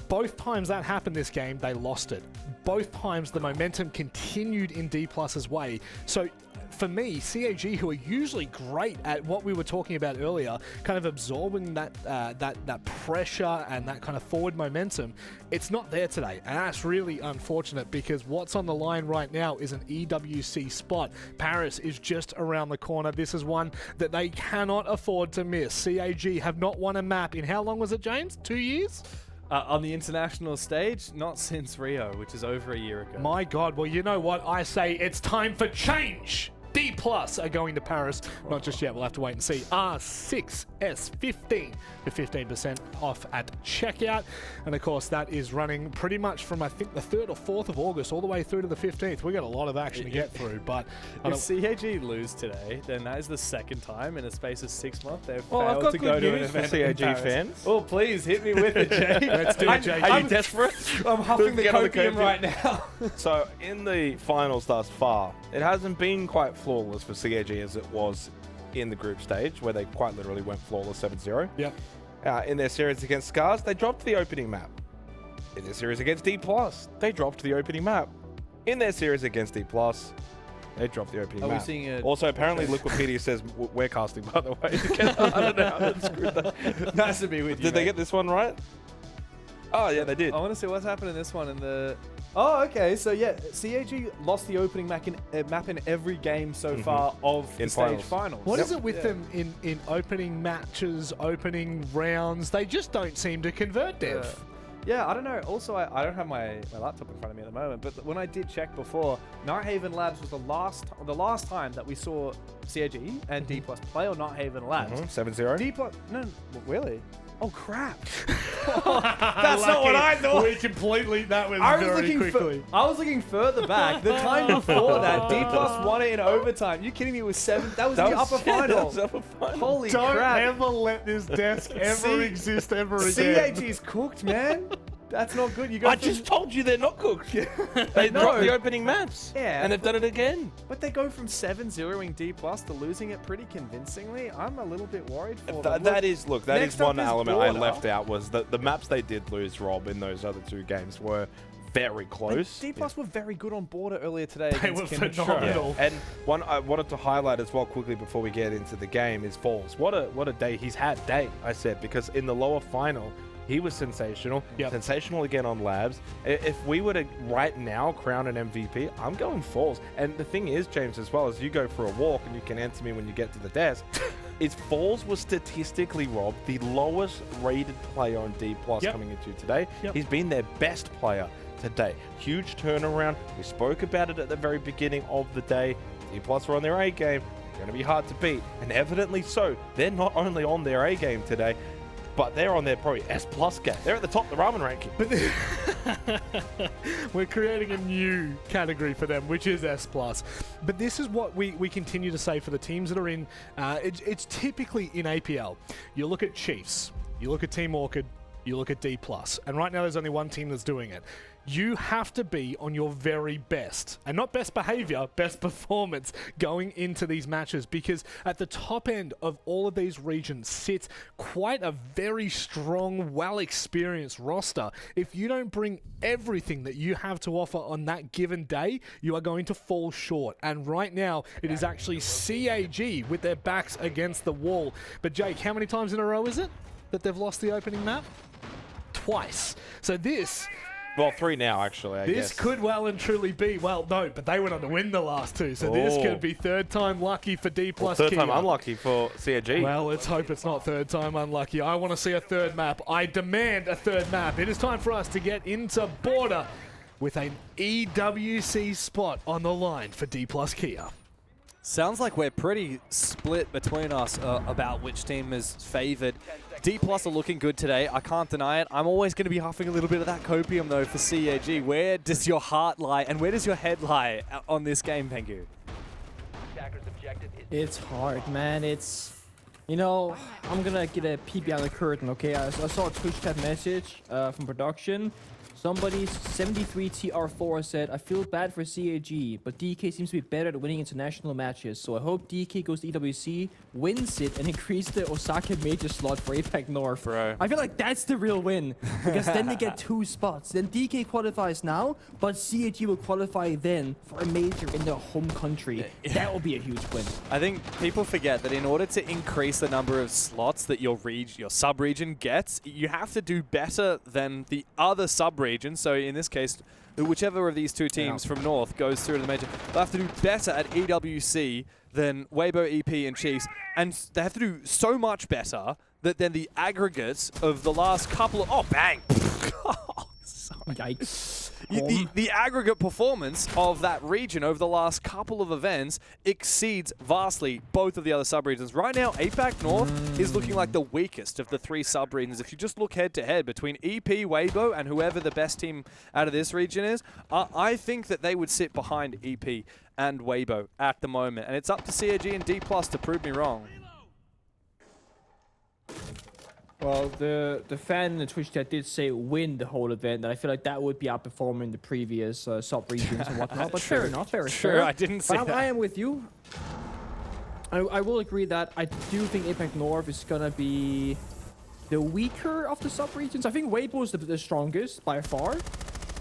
Both times that happened this game, they lost it. Both times the momentum continued in Dplus's way. So for me, CAG, who are usually great at what we were talking about earlier, kind of absorbing that pressure and that kind of forward momentum, it's not there today. And that's really unfortunate, because what's on the line right now is an EWC spot. Paris is just around the corner. This is one that they cannot afford to miss. CAG have not won a map in, how long was it, James? 2 years? On the international stage, not since Rio, which is over a year ago. My God. Well, you know what? I say it's time for change. Dplus are going to Paris. Not just yet. We'll have to wait and see. R6S15 to 15% off at checkout. And of course, that is running pretty much from, I think, the 3rd or 4th of August all the way through to the 15th. We got a lot of action to get through. But if CAG lose today, then that is the 2nd time in a space of 6 months they've I've failed got to good go to an news for event in CAG Paris. fans. Oh, please hit me with it, Jay. let's do it, Jay. Are you desperate? I'm huffing the Get on the copium copium. right now. So in the finals thus far, it hasn't been quite flawless for CAG as it was in the group stage, where they quite literally went flawless 7-0. Yep. In their series against Scars, they dropped the opening map. In their series against Dplus, they dropped the opening map. In their series against Dplus, they dropped the opening Are we map. seeing a- Also, apparently, Liquipedia says we're casting, by the way. I don't know how to screw that. Nice to be with you. Did they mate. get this one right? Oh, yeah, they did. I want to see what's happened in this one in the... Oh, okay. So, yeah, CAG lost the opening map in every game so far of the In stage finals. finals. What is it with them in opening matches, opening rounds? They just don't seem to convert, Dev. Yeah, I don't know. Also, I don't have my laptop in front of me at the moment, but when I did check before, Nighthaven Labs was the last time that we saw CAG and Dplus play on Nighthaven Labs. 7-0. Dplus, no, really? Oh crap! That's not what I thought. We completely, that was I was very looking quickly. I was looking further back. The time before that, Dplus won it in overtime. You kidding me? It was 7. That was the upper final. That was upper final. Holy Don't crap! ever let this desk ever exist ever again. CAG's cooked, man. That's not good. You go. I just told you they're not cooked. They No. dropped the opening maps. Yeah, And they've done it again. But they go from 7-0ing Dplus to losing it pretty convincingly. I'm a little bit worried for them. That is next one up is element I Border. left out, was that the maps they did lose, Rob, in those other 2 games were very close. Dplus were very good on border earlier today. They against were Kindred. phenomenal. And one I wanted to highlight as well quickly before we get into the game is Falls. What a day he's had, I said, because in the lower final, he was sensational. Yep. Sensational again on Labs. If we were to right now crown an MVP, I'm going Falls. And the thing is, James, as well, as you go for a walk, and you can answer me when you get to the desk, is Falls was statistically, Rob, the lowest rated player on Dplus coming into today. Yep. He's been their best player today. Huge turnaround. We spoke about it at the very beginning of the day. Dplus were on their A game. They're going to be hard to beat. And evidently so. They're not only on their A game today, but they're on their probably S+ game. They're at the top of the ramen ranking. We're creating a new category for them, which is S+. But this is what we continue to say for the teams that are in, it's typically in APL. You look at Chiefs, you look at Team Orchid, you look at Dplus, and right now there's only one team that's doing it. You have to be on your very best, and not best behavior, best performance going into these matches, because at the top end of all of these regions sits quite a very strong, well-experienced roster. If you don't bring everything that you have to offer on that given day, you are going to fall short. And right now, it is actually CAG with their backs against the wall. But Jake, how many times in a row is it that they've lost the opening map? Twice. So this... Well, 3 now, actually, I guess. This could well and truly be, well, no, but they went on to win the last 2, so this could be third time lucky for Dplus. Well, third time unlucky for CAG. Well, let's hope it's not third time unlucky. I want to see a third map. I demand a third map. It is time for us to get into Border with an EWC spot on the line for Dplus Kia. Sounds like we're pretty split between us about which team is favored. Dplus are looking good today. I can't deny it. I'm always going to be huffing a little bit of that copium, though, for CAG. Where does your heart lie, and where does your head lie on this game, Pengu? It's hard, man. It's, you know, I'm gonna get a peek behind the curtain, okay? I saw a Twitch chat message from production. Somebody, 73TR4, said, I feel bad for CAG, but DK seems to be better at winning international matches, so I hope DK goes to EWC, wins it, and increase the Osaka major slot for APAC North. Bro. I feel like that's the real win, because then they get 2 spots. Then DK qualifies now, but CAG will qualify then for a major in their home country. That will be a huge win. I think people forget that in order to increase the number of slots that your sub-region gets, you have to do better than the other sub-region. So in this case, whichever of these 2 teams from North goes through to the major, they'll have to do better at EWC than Weibo, EP, and Chiefs. And they have to do so much better that then the aggregates of the last couple of... Oh, bang! Oh, sorry. Yikes. The aggregate performance of that region over the last couple of events exceeds vastly both of the other sub-regions. Right now, APAC North is looking like the weakest of the 3 sub-regions. If you just look head-to-head between EP, Weibo, and whoever the best team out of this region is, I think that they would sit behind EP and Weibo at the moment. And it's up to CAG and Dplus to prove me wrong. Well, the fan in the Twitch chat did say win the whole event, and I feel like that would be outperforming the previous sub-regions and whatnot, but fair enough, fair Sure, I didn't say that. I am with you. I will agree that I do think APAC North is going to be the weaker of the sub-regions. I think Weibo is the strongest by far,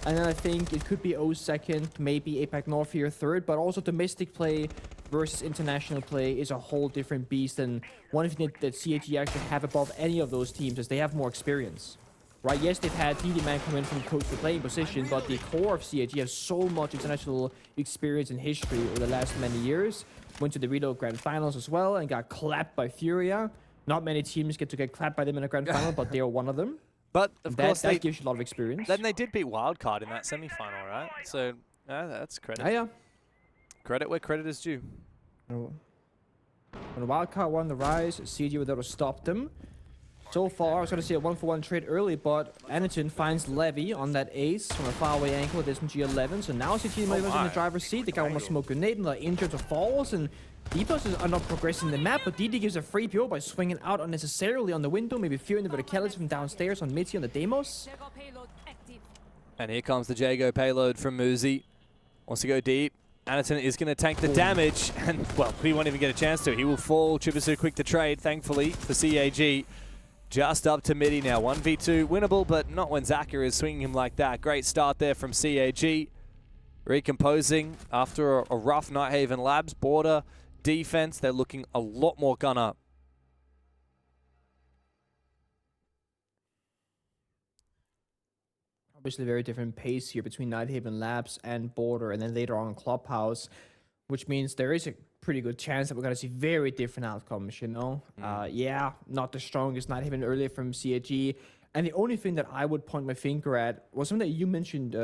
and then I think it could be O second, maybe APAC North here third, but also domestic play versus international play is a whole different beast, and one thing that CAG actually have above any of those teams is they have more experience. Right, yes, they've had DD Man come in from coach to playing position, but the core of CAG has so much international experience and history over the last many years. Went to the Reload Grand Finals as well and got clapped by Furia. Not many teams get to get clapped by them in a Grand Final, but they are one of them. But, of course, that gives you a lot of experience. Then they did beat Wildcard in that semi-final, right? So, that's credit. Yeah. Credit where credit is due. When Wildcard won the Rise, CAG were there to stop them. So far, I was going to say a 1-for-1 trade early, but Anaton finds Levy on that ace from a faraway angle with SMG11. So now CAG is in the driver's seat. They got one more smoke grenade and they're injured to falls. And Dplus are not progressing the map, but DD gives a free PO by swinging out unnecessarily on the window, maybe fearing the verticality from downstairs on Mitzi on the Demos. And here comes the Jago payload from Muzi. Wants to go deep. Anaton is going to tank the damage, and, well, he won't even get a chance to. He will fall. Chibisu quick to trade, thankfully, for CAG. Just up to midi now. 1v2 winnable, but not when Zaka is swinging him like that. Great start there from CAG. Recomposing after a rough Nighthaven Labs. Border defense, they're looking a lot more gun up. Obviously, very different pace here between Nighthaven Labs and Border, and then later on Clubhouse, which means there is a pretty good chance that we're going to see very different outcomes, you know? Yeah, not the strongest Nighthaven earlier from CAG. And the only thing that I would point my finger at was something that you mentioned,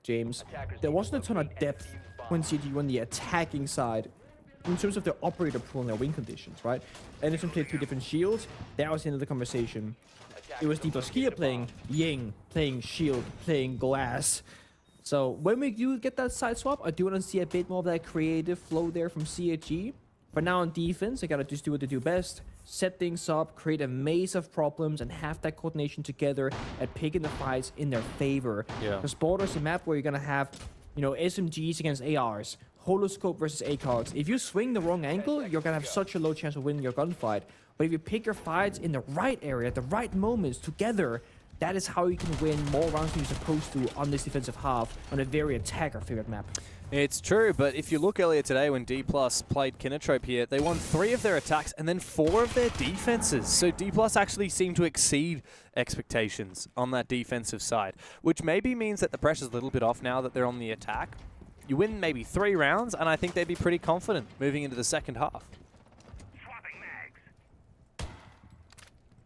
James. There wasn't a ton of depth when CAG won the attacking side in terms of their operator pool and their win conditions, right? Anderson played 2 different shields. That was the end of the conversation. it was Dplus Kia playing Ying, playing Shield, playing Glass. So when we do get that side swap, I do want to see a bit more of that creative flow there from CAG. But now on defense, they gotta just do what they do best. Set things up, create a maze of problems, and have that coordination together at picking the fights in their favor. Yeah. Because Border's a map where you're gonna have, you know, SMGs against ARs, Holoscope versus ACOGs. If you swing the wrong angle, you're gonna have such a low chance of winning your gunfight. But if you pick your fights in the right area, at the right moments, together, that is how you can win more rounds than you're supposed to on this defensive half on a very attacker-favored map. It's true, but if you look earlier today when Dplus played Kinatrope here, they won 3 of their attacks and then 4 of their defenses. So Dplus actually seemed to exceed expectations on that defensive side, which maybe means that the pressure's a little bit off now that they're on the attack. You win maybe 3 rounds, and I think they'd be pretty confident moving into the second half.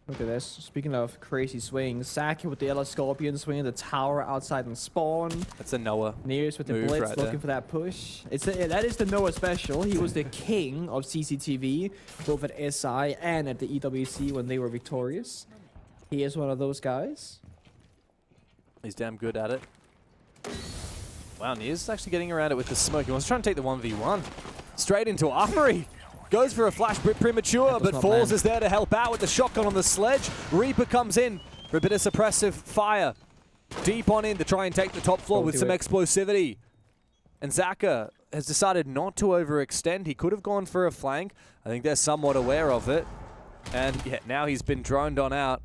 Look at this. Speaking of crazy swings, Zach with the LS Scorpion swinging the tower outside and spawn. That's a Noah. Nears with the move blitz right looking there. for that push. That is the Noah special. He was the king of CCTV, both at SI and at the EWC when they were victorious. He is one of those guys. He's damn good at it. Wow, Nears is actually getting around it with the smoke. He wants to try and take the 1v1. Straight into Armory. Goes for a flash bit premature, but Falls is there to help out with the shotgun on the sledge. Reaper comes in for a bit of suppressive fire. Deep on in to try and take the top floor with some explosivity. And Zaka has decided not to overextend. He could have gone for a flank. I think they're somewhat aware of it. And yeah, now he's been droned on out.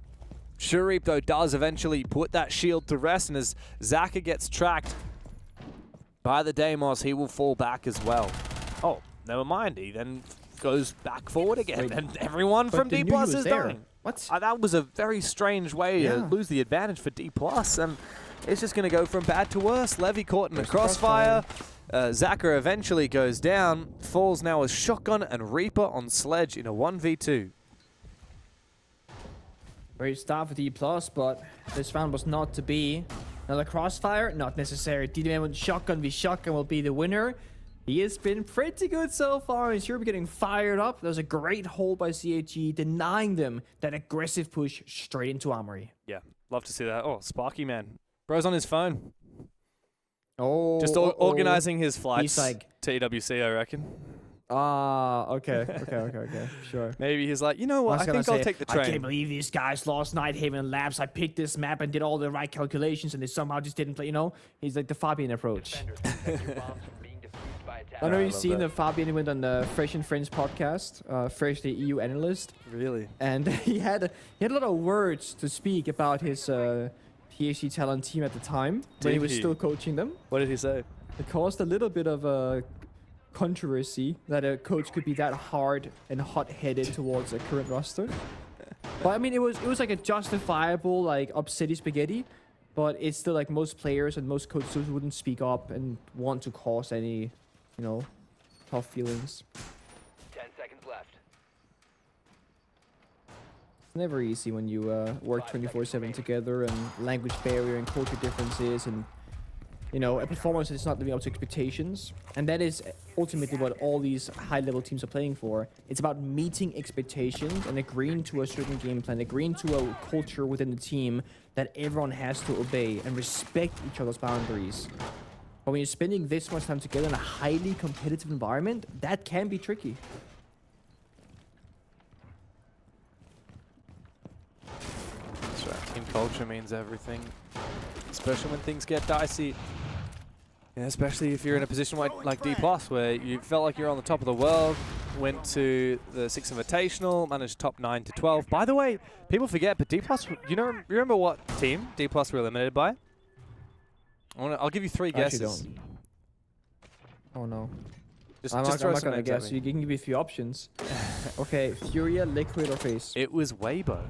Shurip, though, does eventually put that shield to rest, and as Zaka gets tracked by the Deimos, he will fall back as well. Oh, never mind. He then goes back forward again, Wait, and everyone from Dplus is dying. What? That was a very strange way to lose the advantage for Dplus, and it's just going to go from bad to worse. Levy caught in a crossfire. Zaka eventually goes down. Falls now with shotgun and Reaper on sledge in a 1v2. Great start for Dplus, but this round was not to be. Another crossfire, not necessary. DDM with shotgun v shotgun will be the winner. He has been pretty good so far. He's sure getting fired up. There was a great hold by CAG, denying them that aggressive push straight into Armory. Yeah, love to see that. Oh, Sparky, man. Bro's on his phone. Oh, Just organizing his flights like, to EWC, I reckon. Okay, sure. Maybe he's like, you know what, I think I'll take the train. I can't believe these guys lost Nighthaven Labs. I picked this map and did all the right calculations, and they somehow just didn't play, you know? He's like the Fabian approach. I know you've seen the Fabian went on the Fresh and Friends podcast, Fresh, the EU analyst. Really? And he had a lot of words to speak about his PhD talent team at the time, when he was still coaching them. What did he say? It caused a little bit of a controversy that a coach could be that hard and hot-headed towards a current roster. But I mean, it was like a justifiable like upsetty spaghetti, but it's still like most players and most coaches wouldn't speak up and want to cause any, you know, tough feelings. 10 seconds left. It's never easy when you work 24/7 together, and language barrier and culture differences, and you know, a performance that's not living up to expectations. And that is ultimately what all these high-level teams are playing for. It's about meeting expectations and agreeing to a certain game plan, agreeing to a culture within the team that everyone has to obey and respect each other's boundaries. But when you're spending this much time together in a highly competitive environment, that can be tricky. That's right. Team culture means everything, especially when things get dicey. Yeah, especially if you're in a position like Dplus, where you felt like you're on the top of the world, went to the 6 Invitational, managed top 9 to 12. By the way, people forget, but Dplus, you remember what team Dplus were eliminated by? I'll give you 3 guesses. I actually don't. Oh no. I'm not gonna guess. You can give me a few options. Okay, Furia, Liquid, or Face. It was Weibo.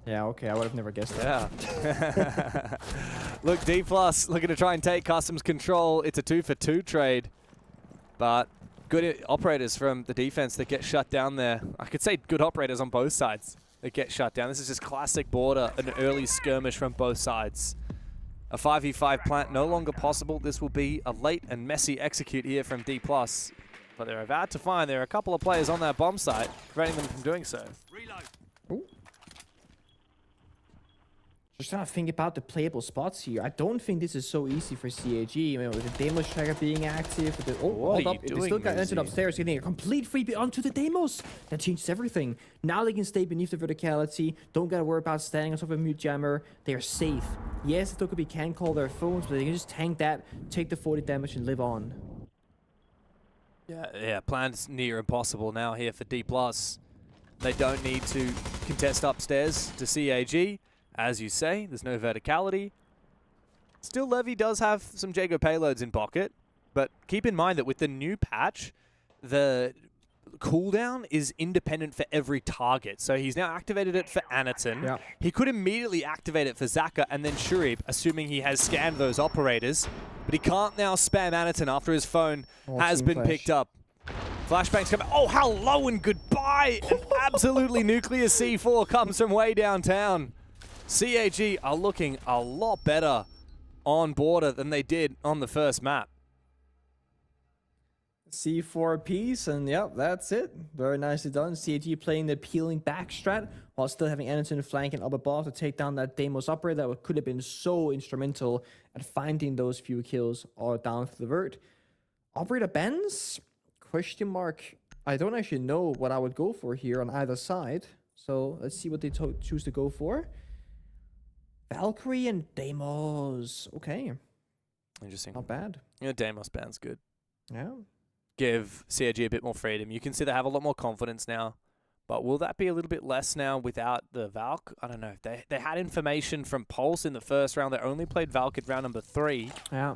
Yeah, okay, I would have never guessed that. Yeah. Look, Dplus looking to try and take Customs control. It's a 2-for-2 trade. But good operators from the defense that get shut down there. I could say good operators on both sides that get shut down. This is just classic border, an early skirmish from both sides. A 5v5 plant no longer possible. This will be a late and messy execute here from Dplus. But they're about to find there are a couple of players on that bomb site, preventing them from doing so. Ooh. Just trying to think about the playable spots here. I don't think this is so easy for CAG. You know, with the Demos tracker being active. With the, oh, What hold are up. you They still doing, got entered Muzi? upstairs, getting a complete freebie onto the Demos. That changes everything. Now they can stay beneath the verticality. Don't gotta worry about standing on top of a mute jammer. They are safe. Yes, they could be can call their phones, but they can just tank that, take the 40 damage, and live on. Yeah, plan's near impossible now here for Dplus. They don't need to contest upstairs to CAG. As you say, there's no verticality. Still, Levy does have some Jago payloads in pocket, but keep in mind that with the new patch, the cooldown is independent for every target. So he's now activated it for Anaton. Yeah. He could immediately activate it for Zaka and then Shurib, assuming he has scanned those operators. But he can't now spam Anaton after his phone has team been flash. picked up. Flashbang's coming. Oh, hello and goodbye! An absolutely nuclear C4 comes from way downtown. CAG are looking a lot better on border than they did on the first map. C4 piece, and yep, that's it. Very nicely done. CAG playing the peeling back strat while still having Anderson flanking up above to take down that Demos operator that could have been so instrumental at finding those few kills all down to the vert. Operator bends? Question mark. I don't actually know what I would go for here on either side. So let's see what they choose to go for. Valkyrie and Demos. Okay, Interesting. not bad. Yeah, Damos band's good. Yeah. Give CAG a bit more freedom. You can see they have a lot more confidence now. But will that be a little bit less now without the Valk? I don't know. They had information from Pulse in the first round. They only played Valk at round number 3. Yeah.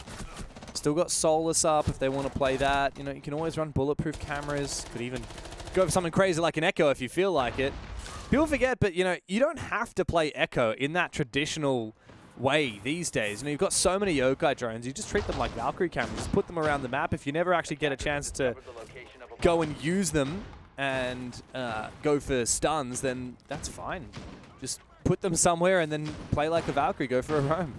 Still got Solus up if they want to play that. You know, you can always run bulletproof cameras. Could even go for something crazy like an Echo if you feel like it. People forget, but, you know, you don't have to play Echo in that traditional way these days. You know, you've got so many Yokai drones. You just treat them like Valkyrie cameras. Put them around the map. If you never actually get a chance to go and use them and go for stuns, then that's fine. Just put them somewhere and then play like a Valkyrie. Go for a roam.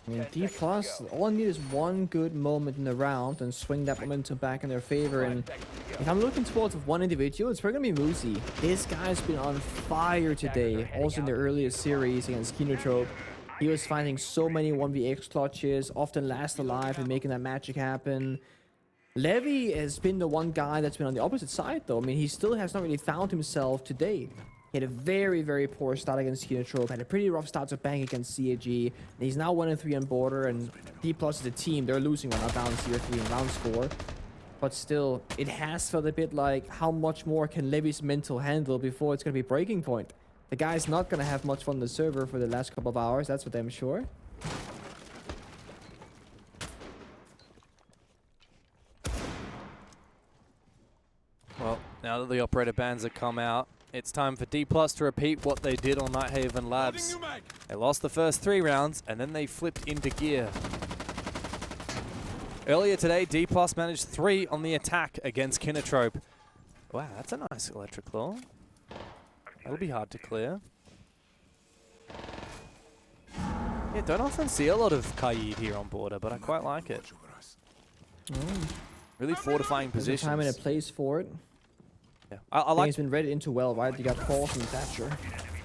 I mean, Dplus, all I need is one good moment in the round and swing that momentum back in their favor. And if I'm looking towards one individual, it's probably going to be Muzi. This guy's been on fire today, also in the earliest series against Kinotrope. He was finding so many 1vx clutches, often last alive and making that magic happen. Levy has been the one guy that's been on the opposite side, though. I mean, he still has not really found himself today. He had a very, very poor start against Kinotrope, had a pretty rough start to bank against CAG, and he's now 1-3 on border, and Dplus is a team. They're losing right now, down 0-3 in round score. But still, it has felt a bit like how much more can Levy's mental handle before it's going to be breaking point. The guy's not going to have much fun on the server for the last couple of hours, that's for damn sure. Well, now that the operator bans have come out, it's time for Dplus to repeat what they did on Nighthaven Labs. They lost the first 3 rounds, and then they flipped into gear. Earlier today, Dplus managed 3 on the attack against Kinotrope. Wow, that's a nice electric claw. That'll be hard to clear. Yeah, don't often see a lot of Kaid here on border, but I quite like it. Really fortifying There's a positions. time and a place for it. Yeah. I I think like it's been read into well, right? You got Falls and Thatcher.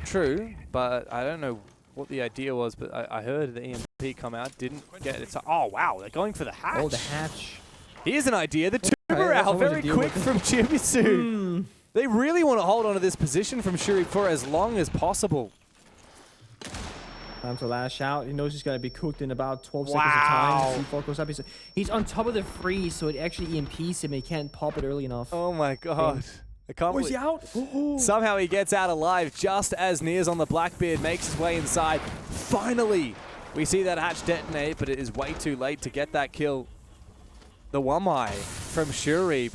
True, but I don't know what the idea was, but I heard the EMP come out, didn't get it. Oh, wow, they're going for the hatch. Oh, the hatch. Here's an idea. The tuber that's out always a very deal quick with from Chibisu. They really want to hold on to this position from Shuri for as long as possible. Time to lash out. He knows he's going to be cooked in about 12 Wow. seconds of time. C4 goes up. He's on top of the freeze, so it actually EMPs him. He can't pop it early enough. Oh my god. I can't Oh, is he believe out? somehow he gets out alive just as Nears on the Blackbeard makes his way inside. Finally, we see that hatch detonate, but it is way too late to get that kill. The Wamai from Shuri,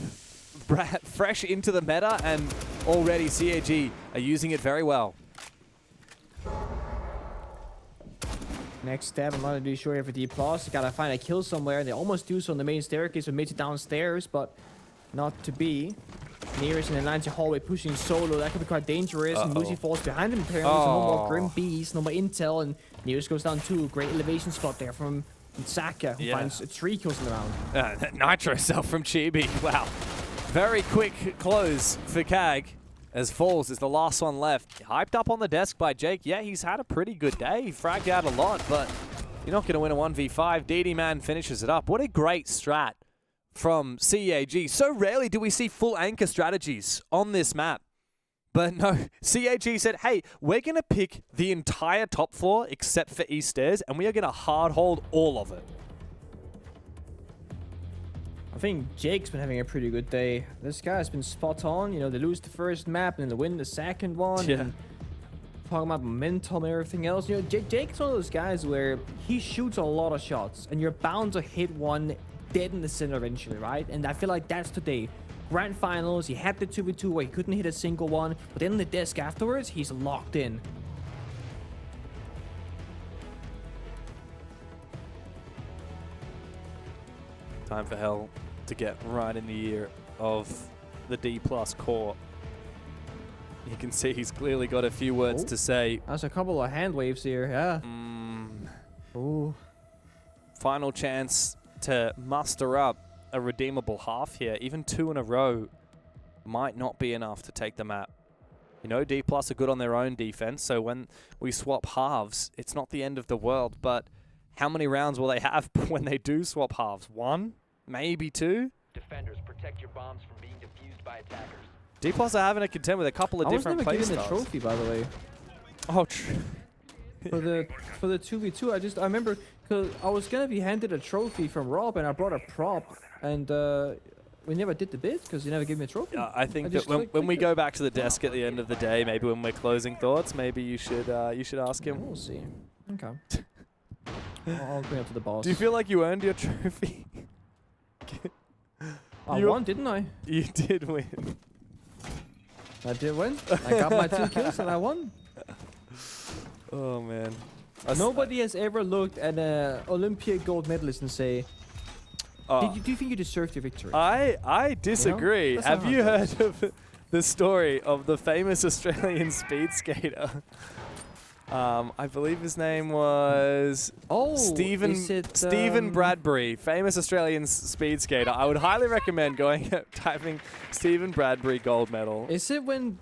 fresh into the meta, and already CAG are using it very well. Next step, I'm not really sure here for Dplus. You gotta find a kill somewhere. They almost do so on the main staircase, so makes it downstairs, but not to be. Nearest in the 90 hallway pushing solo. That could be quite dangerous. And Lucy falls behind him apparently. So no more Grim Beast, no more intel, and Nearest goes down too. Great elevation spot there from Saka, who Yeah. finds 3 kills in the round. That Nitro self from Chibi. Wow. Very quick close for CAG as Falls is the last one left. Hyped up on the desk by Jake. Yeah, he's had a pretty good day. He fragged out a lot, but you're not going to win a 1v5. DD Man finishes it up. What a great strat from CAG. So rarely do we see full anchor strategies on this map. But no, CAG said, hey, we're going to pick the entire top floor except for East Stairs, and we are going to hard hold all of it. I think Jake's been having a pretty good day. This guy's been spot on. You know, they lose the first map and then they win the second one. Yeah. And talking about momentum and everything else. You know, Jake's one of those guys where he shoots a lot of shots and you're bound to hit one dead in the center eventually, right? And I feel like that's today. Grand finals, he had the 2v2 where he couldn't hit a single one, but then on the desk afterwards, he's locked in. Time for Hell to get right in the ear of the Dplus core. You can see he's clearly got a few words to say. That's a couple of hand waves here, yeah. Ooh. Final chance to muster up a redeemable half here. Even 2 in a row might not be enough to take the map. You know, Dplus are good on their own defense, so when we swap halves, it's not the end of the world, but how many rounds will they have when they do swap halves? 1? Maybe 2? Defenders, protect your bombs from being defused by attackers. Dplus are having to contend with a couple of I was different never play given the styles. trophy, by the way. Oh, true. For the 2v2, I remember because I was gonna be handed a trophy from Rob and I brought a prop and we never did the bid because you never gave me a trophy. Yeah, I think that just when we clicked go it. back to the desk at the end of the day, maybe when we're closing thoughts, maybe you should ask him. We'll see. Okay. I'll bring it to the boss. Do you feel like you earned your trophy? I you- won, didn't I? You did win. I did win. I got my 2 kills and I won. Oh man. Nobody has ever looked at an Olympic gold medalist and say, do you think you deserved your victory? I disagree. That's not Have you how it heard of the story of the famous Australian speed skater? I believe his name was Stephen is it, Bradbury, famous Australian speed skater. I would highly recommend going typing Stephen Bradbury gold medal. Is it when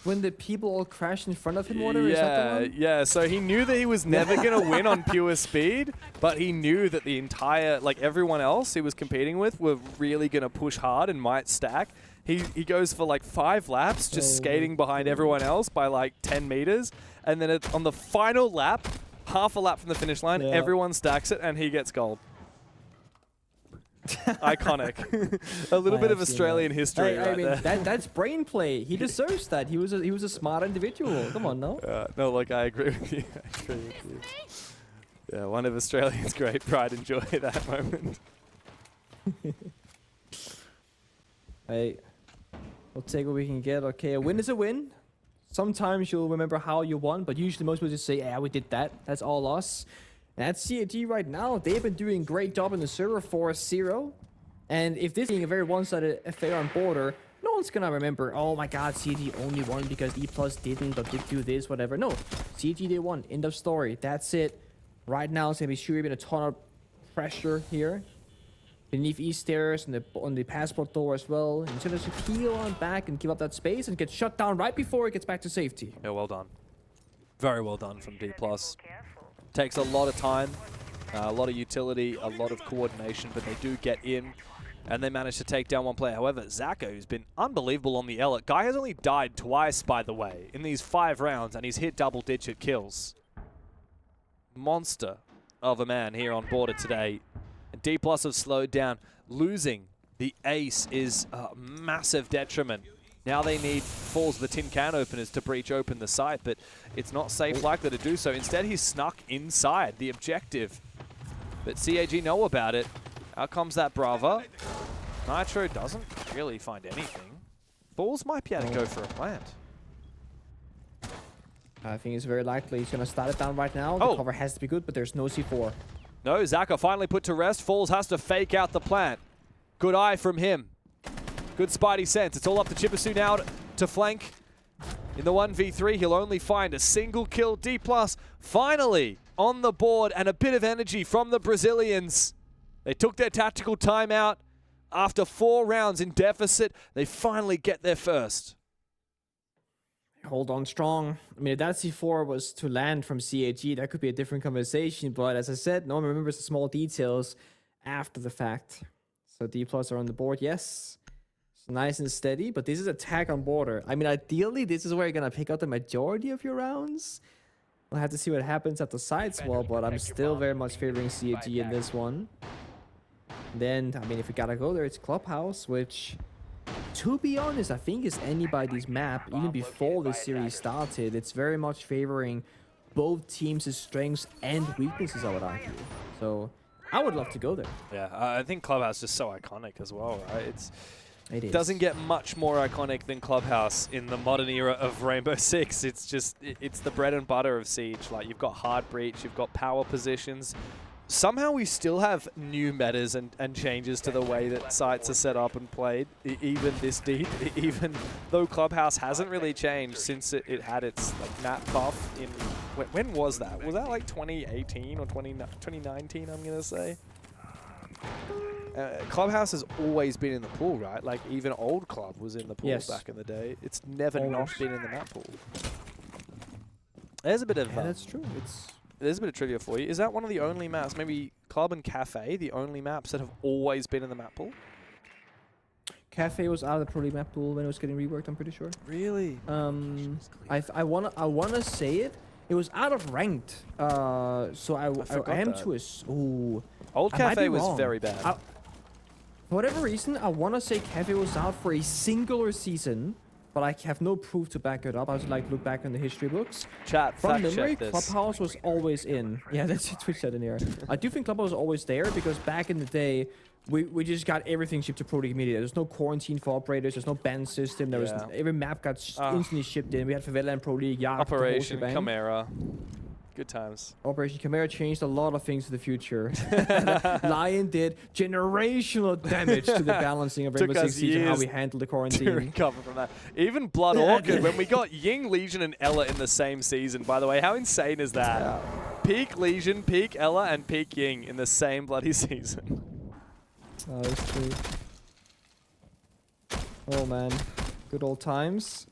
the people all crashed in front of him? Whatever, is that the one? Yeah. So he knew that he was never gonna win on pure speed, but he knew that the entire, like everyone else he was competing with, were really gonna push hard and might stack. He goes for like 5 laps, just skating behind everyone else by like 10 meters, and then on the final lap, half a lap from the finish line, everyone stacks it, and he gets gold. Iconic. A little bit of Australian history I right mean, there. that's brain play. He deserves that. He was a smart individual. Come on, no. No, like I agree with you. Yeah, one of Australia's great pride and joy that moment. Hey, we'll take what we can get. Okay, a win is a win. Sometimes you'll remember how you won, but usually most people just say, yeah, we did that. That's all us. And at CAG right now, they've been doing a great job in the server 4-0. And if this being a very one-sided affair on border, no one's gonna remember, oh my god, CAG only won because Dplus didn't or did do this, whatever. No, CAG they won. End of story. That's it. Right now, it's gonna be sure been a ton of pressure here. Beneath East Stairs and on the passport door as well. And he's gonna just peel on back and give up that space and get shut down right before it gets back to safety. Yeah, well done. Very well done from Dplus. Takes a lot of time, a lot of utility, a lot of coordination, but they do get in, and they manage to take down one player. However, Zaka, who's been unbelievable on the Elliot. Guy has only died twice, by the way, in these 5 rounds, and he's hit double-digit kills. Monster of a man here on border today. And Dplus have slowed down. Losing the ace is a massive detriment. Now they need Falls the tin can openers to breach open the site, but it's not safe likely to do so. Instead, he's snuck inside the objective. But CAG know about it. Out comes that Brava. Nitro doesn't really find anything. Falls might be able to go for a plant. I think it's very likely he's going to start it down right now. The cover has to be good, but there's no C4. No, Zaka finally put to rest. Falls has to fake out the plant. Good eye from him. Good spidey sense. It's all up to Chipasu now to flank. In the 1v3, he'll only find a single kill. Dplus finally on the board and a bit of energy from the Brazilians. They took their tactical timeout. After 4 rounds in deficit, they finally get their first. Hold on strong. I mean, if that C4 was to land from CAG, that could be a different conversation. But as I said, no one remembers the small details after the fact. So Dplus are on the board, yes. It's nice and steady, but this is attack on border. I mean, ideally, this is where you're going to pick up the majority of your rounds. We'll have to see what happens at the side swell, but I'm still very much favoring CAG in this one. Then, I mean, if we gotta go there, it's Clubhouse, which, to be honest, I think is anybody's map. Even before the series started, it's very much favoring both teams' strengths and weaknesses, I would argue. So, I would love to go there. Yeah, I think Clubhouse is so iconic as well, right? It is. Doesn't get much more iconic than Clubhouse in the modern era of Rainbow Six. It's just, it's the bread and butter of Siege. Like, you've got hard breach, you've got power positions. Somehow we still have new metas and changes to the way that sites are set up and played, even this deep, even though Clubhouse hasn't really changed since it had its like, map buff in, when was that? Was that like 2018 or 2019, I'm going to say? Clubhouse has always been in the pool, right? Like even old Club was in the pool back in the day. It's never not been in the map pool. There's a bit of... Yeah, that's true. There's a bit of trivia for you. Is that one of the only maps, maybe Club and Cafe, the only maps that have always been in the map pool? Cafe was out of the Pro League map pool when it was getting reworked, I'm pretty sure. Really? I wanna say it. It was out of ranked. So I am to ooh. Old Cafe was very bad. For whatever reason, I wanna say Cafe was out for a singular season. But I have no proof to back it up. I was like, look back in the history books. Chat, from fact memory, check this. Clubhouse was always in. Yeah, that's Twitch chat in here. I do think Clubhouse was always there because back in the day, we just got everything shipped to Pro League immediately. There's no quarantine for operators. There's no ban system. There was every map got instantly shipped in. We had Favela and Pro League. Yeah, Operation Chimera. Good times. Operation Chimera changed a lot of things for the future. Lion did generational damage to the balancing of Rainbow Six Siege and how we handled the quarantine. To recover from that. Even Blood Orchid, when we got Ying, Legion, and Ella in the same season, by the way, how insane is that? Yeah. Peak Legion, peak Ella, and peak Ying in the same bloody season. Oh, that's true. Oh, man. Good old times.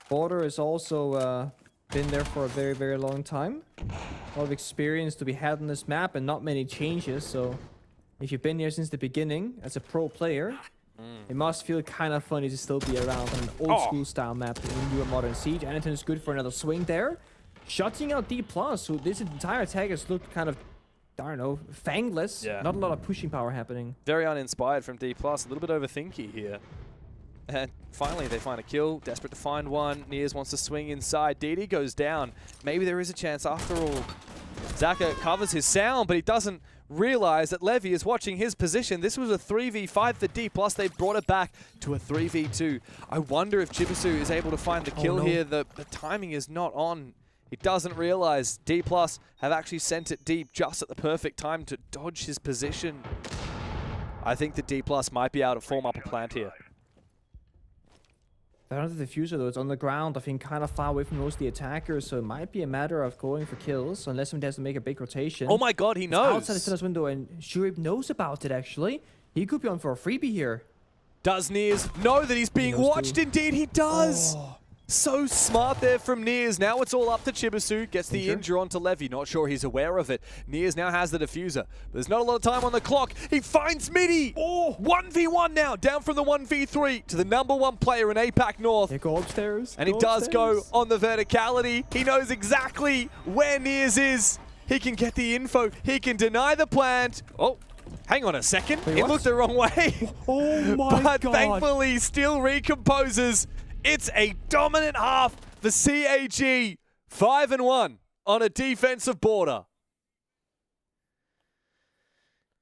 Border is also... been there for a very, very long time. A lot of experience to be had on this map and not many changes. So if you've been here since the beginning as a pro player, it must feel kind of funny to still be around on an old school style map in newer modern Siege. Anything is good for another swing there. Shutting out Dplus, who this entire attack has looked kind of, I don't know, fangless. Yeah. Not a lot of pushing power happening. Very uninspired from Dplus. A little bit overthinky here. And finally, they find a kill. Desperate to find one. Nears wants to swing inside. DD goes down. Maybe there is a chance after all. Zaka covers his sound, but he doesn't realize that Levy is watching his position. This was a 3v5 for Dplus. They brought it back to a 3v2. I wonder if Chibisu is able to find the kill here. The timing is not on. He doesn't realize Dplus have actually sent it deep just at the perfect time to dodge his position. I think the Dplus might be able to form up a plant here. They're under the diffuser though, it's on the ground, I think kind of far away from most of the attackers, so it might be a matter of going for kills, unless somebody has to make a big rotation. Oh my god, he knows! Outside the Sinner's window, and Shurib knows about it actually. He could be on for a freebie here. Does Nears know that he's being watched? Indeed he does! Oh. So smart there from Nears. Now it's all up to Chibisu. Gets the injure onto Levy. Not sure he's aware of it. Nears now has the diffuser. But there's not a lot of time on the clock. He finds Midi. Oh, 1v1 now. Down from the 1v3 to the #1 player in APAC North. They go upstairs. And he does go on the verticality. He knows exactly where Nears is. He can get the info. He can deny the plant. Oh. Hang on a second. Wait, it looked the wrong way. Oh my god. But thankfully still recomposes. It's a dominant half for CAG. 5-1 on a defensive border.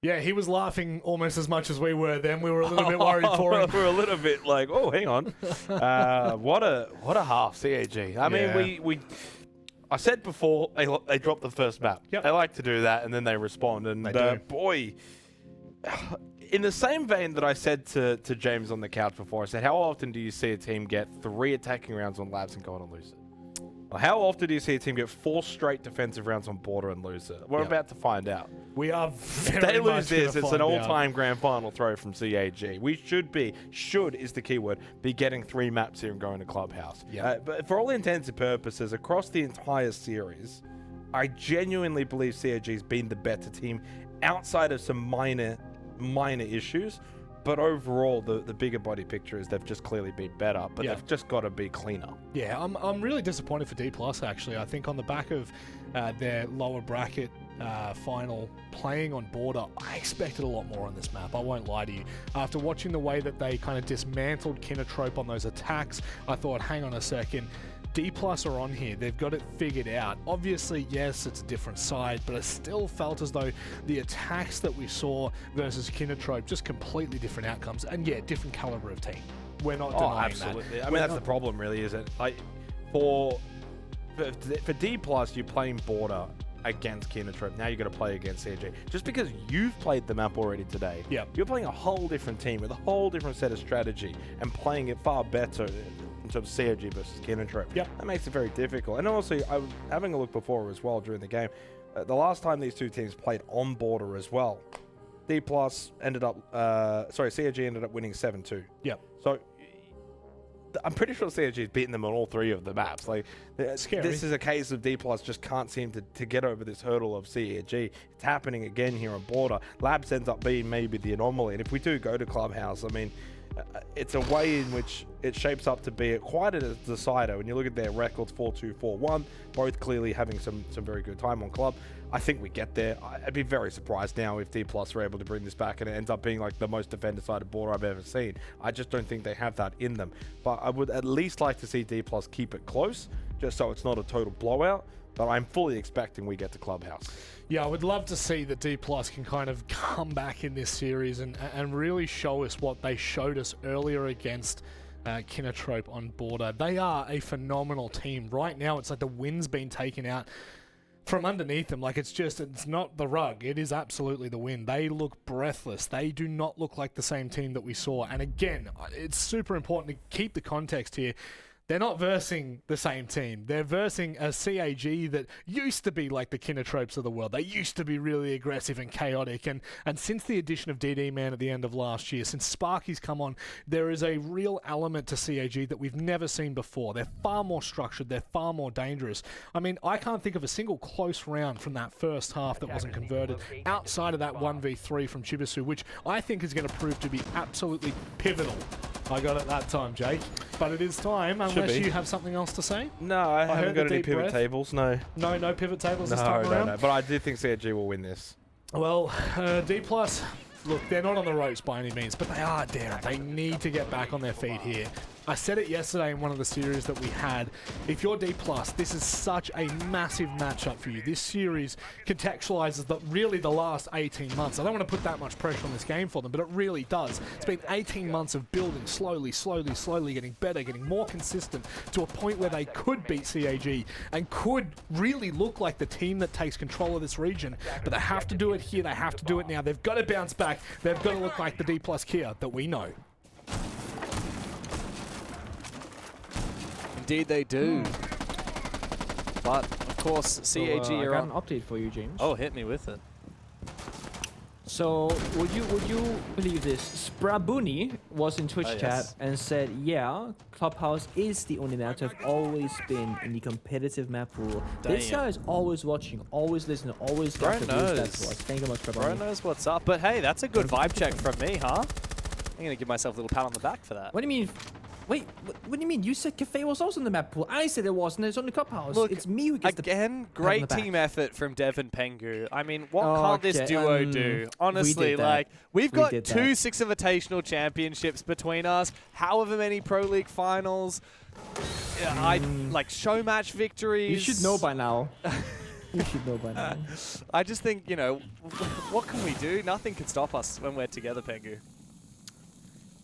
Yeah, he was laughing almost as much as we were then. We were a little bit worried for him. We were a little bit like, oh, hang on. What a half, CAG. I mean, I said before, they dropped the first map. Yep. They like to do that, and then they respond. And boy, in the same vein that I said to James on the couch before, I said, how often do you see a team get 3 attacking rounds on labs and go on and lose it? How often do you see a team get 4 straight defensive rounds on border and lose it? We're about to find out. We are If very they much lose this, gonna it's an find out. all-time grand final throw from CAG. We should is the key word, be getting 3 maps here and going to Clubhouse. Yeah. But for all intents and purposes, across the entire series, I genuinely believe CAG's been the better team outside of some minor issues. But overall, the bigger body picture is they've just clearly been better, but they've just got to be cleaner. Yeah, I'm really disappointed for Dplus, actually. I think on the back of their lower bracket final playing on border, I expected a lot more on this map. I won't lie to you. After watching the way that they kind of dismantled Kinotrope on those attacks, I thought, hang on a second. Dplus are on here. They've got it figured out. Obviously, yes, it's a different side, but it still felt as though the attacks that we saw versus Kinotrope, just completely different outcomes. And yeah, different caliber of team. We're not denying absolutely. that. I mean, that's the problem, really, is it? Like, for Dplus, you're playing border against Kinotrope. Now you're going to play against CAG. Just because you've played the map already today, you're playing a whole different team with a whole different set of strategy and playing it far better in terms of CAG versus Kinotrope. That makes it very difficult. And also, I was having a look before as well during the game. The last time these two teams played on border as well, Dplus ended up, CAG ended up winning 7-2. So I'm pretty sure CAG has beaten them on all 3 of the maps. Like, Scary. this is a case of Dplus just can't seem to get over this hurdle of CAG. It's happening again here on border. Labs ends up being maybe the anomaly. And if we do go to Clubhouse, I mean, it's a way in which it shapes up to be quite a decider. When you look at their records, 4-2, 4-1, both clearly having some very good time on club. I think we get there. I'd be very surprised now if Dplus are able to bring this back and it ends up being like the most defender-sided border I've ever seen. I just don't think they have that in them. But I would at least like to see Dplus keep it close, just so it's not a total blowout. But I'm fully expecting we get to Clubhouse. Yeah, I would love to see that Dplus can kind of come back in this series and really show us what they showed us earlier against Kinotrope on border. They are a phenomenal team. Right now, it's like the wind's been taken out from underneath them. Like, it's not the rug. It is absolutely the wind. They look breathless. They do not look like the same team that we saw. And again, it's super important to keep the context here. They're not versing the same team. They're versing a CAG that used to be like the Kinotropes of the world. They used to be really aggressive and chaotic. And since the addition of DD Man at the end of last year, since Sparky's come on, there is a real element to CAG that we've never seen before. They're far more structured. They're far more dangerous. I mean, I can't think of a single close round from that first half that wasn't converted outside of that 1v3 from Chibisu, which I think is going to prove to be absolutely pivotal. I got it that time, Jake. But it is time, unless you have something else to say. No, I haven't got any pivot tables, no. No pivot tables this time around? No. But I do think CAG will win this. Well, Dplus, look, they're not on the ropes by any means, but they are down. They need to get back on their feet here. I said it yesterday in one of the series that we had. If you're Dplus, this is such a massive matchup for you. This series contextualizes really the last 18 months. I don't want to put that much pressure on this game for them, but it really does. It's been 18 months of building slowly, getting better, getting more consistent to a point where they could beat CAG and could really look like the team that takes control of this region. But they have to do it here. They have to do it now. They've got to bounce back. They've got to look like the Dplus Kia that we know. Indeed they do. But, of course, CAG I are got on. an update for you, James. Oh, hit me with it. So, would you believe this? Sprabuni was in Twitch chat and said, yeah, Clubhouse is the only map to have always been in the competitive map pool. This guy is always watching, always listening, always got the views that to us. Thank you so much, Sprabuni. Bro knows what's up. But hey, that's a good vibe check from me, huh? I'm going to give myself a little pat on the back for that. What do you mean? Wait, what do you mean? You said Cafe was also in the map pool. I said it wasn't. It's on the Clubhouse. Look, it's me who gets again, great team effort from Dev and Pengu. I mean, what Oh, can't this okay, duo do? Honestly, like, we've got did two that. Six Invitational championships between us, however many Pro League finals, like show match victories. You should know by now. You should know by now. I just think, you know, what can we do? Nothing can stop us when we're together, Pengu.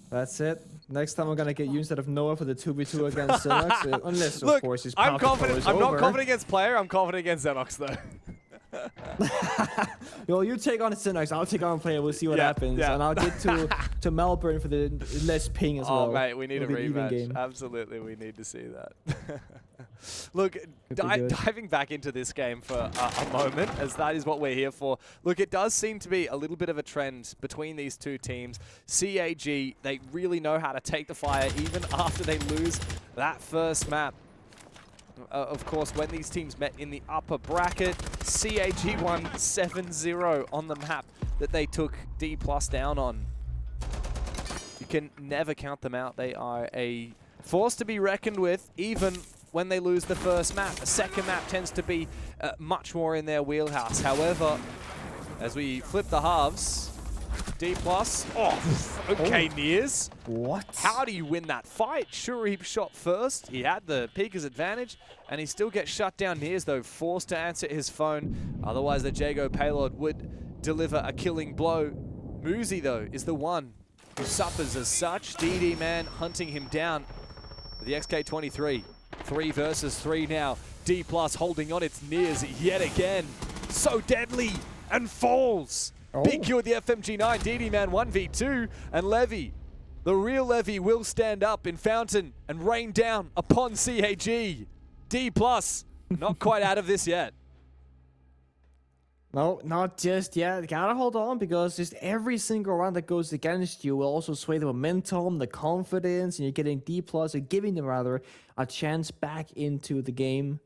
That's it. Next time I'm gonna get you instead of Noah for the 2v2 against Xenox. Unless, Look, of course, his I'm power control confident. is I'm not over. confident against player. I'm confident against Xenox, though. Yo, you take on Xenox, I'll take on player. We'll see what happens. yeah. And I'll get to Melbourne for the less ping as well. Oh, mate, we need a It'll be an even rematch. game. Absolutely, we need to see that. Look, good. diving back into this game for a moment, as that is what we're here for. Look, it does seem to be a little bit of a trend between these two teams. CAG, they really know how to take the fire even after they lose that first map. Of course, when these teams met in the upper bracket, CAG won 7-0 on the map that they took Dplus down on. You can never count them out. They are a force to be reckoned with, even when they lose the first map. The second map tends to be much more in their wheelhouse. However, as we flip the halves, Dplus, okay, Nears. What? How do you win that fight? Shurip shot first. He had the Peeker's advantage, and he still gets shut down. Nears, though, forced to answer his phone. Otherwise, the Jago payload would deliver a killing blow. Muzi, though, is the one who suffers as such. DD man hunting him down. The XK23. 3 versus 3 now. Dplus holding on its Nears yet again. So deadly and falls. Big Q with the FMG9. DD man 1v2. And Levy, the real Levy, will stand up in Fountain and rain down upon CAG. Dplus not quite out of this yet. No, not just yet. Gotta hold on, because just every single round that goes against you will also sway the momentum, the confidence, and you're getting Dplus, or giving them rather, a chance back into the game.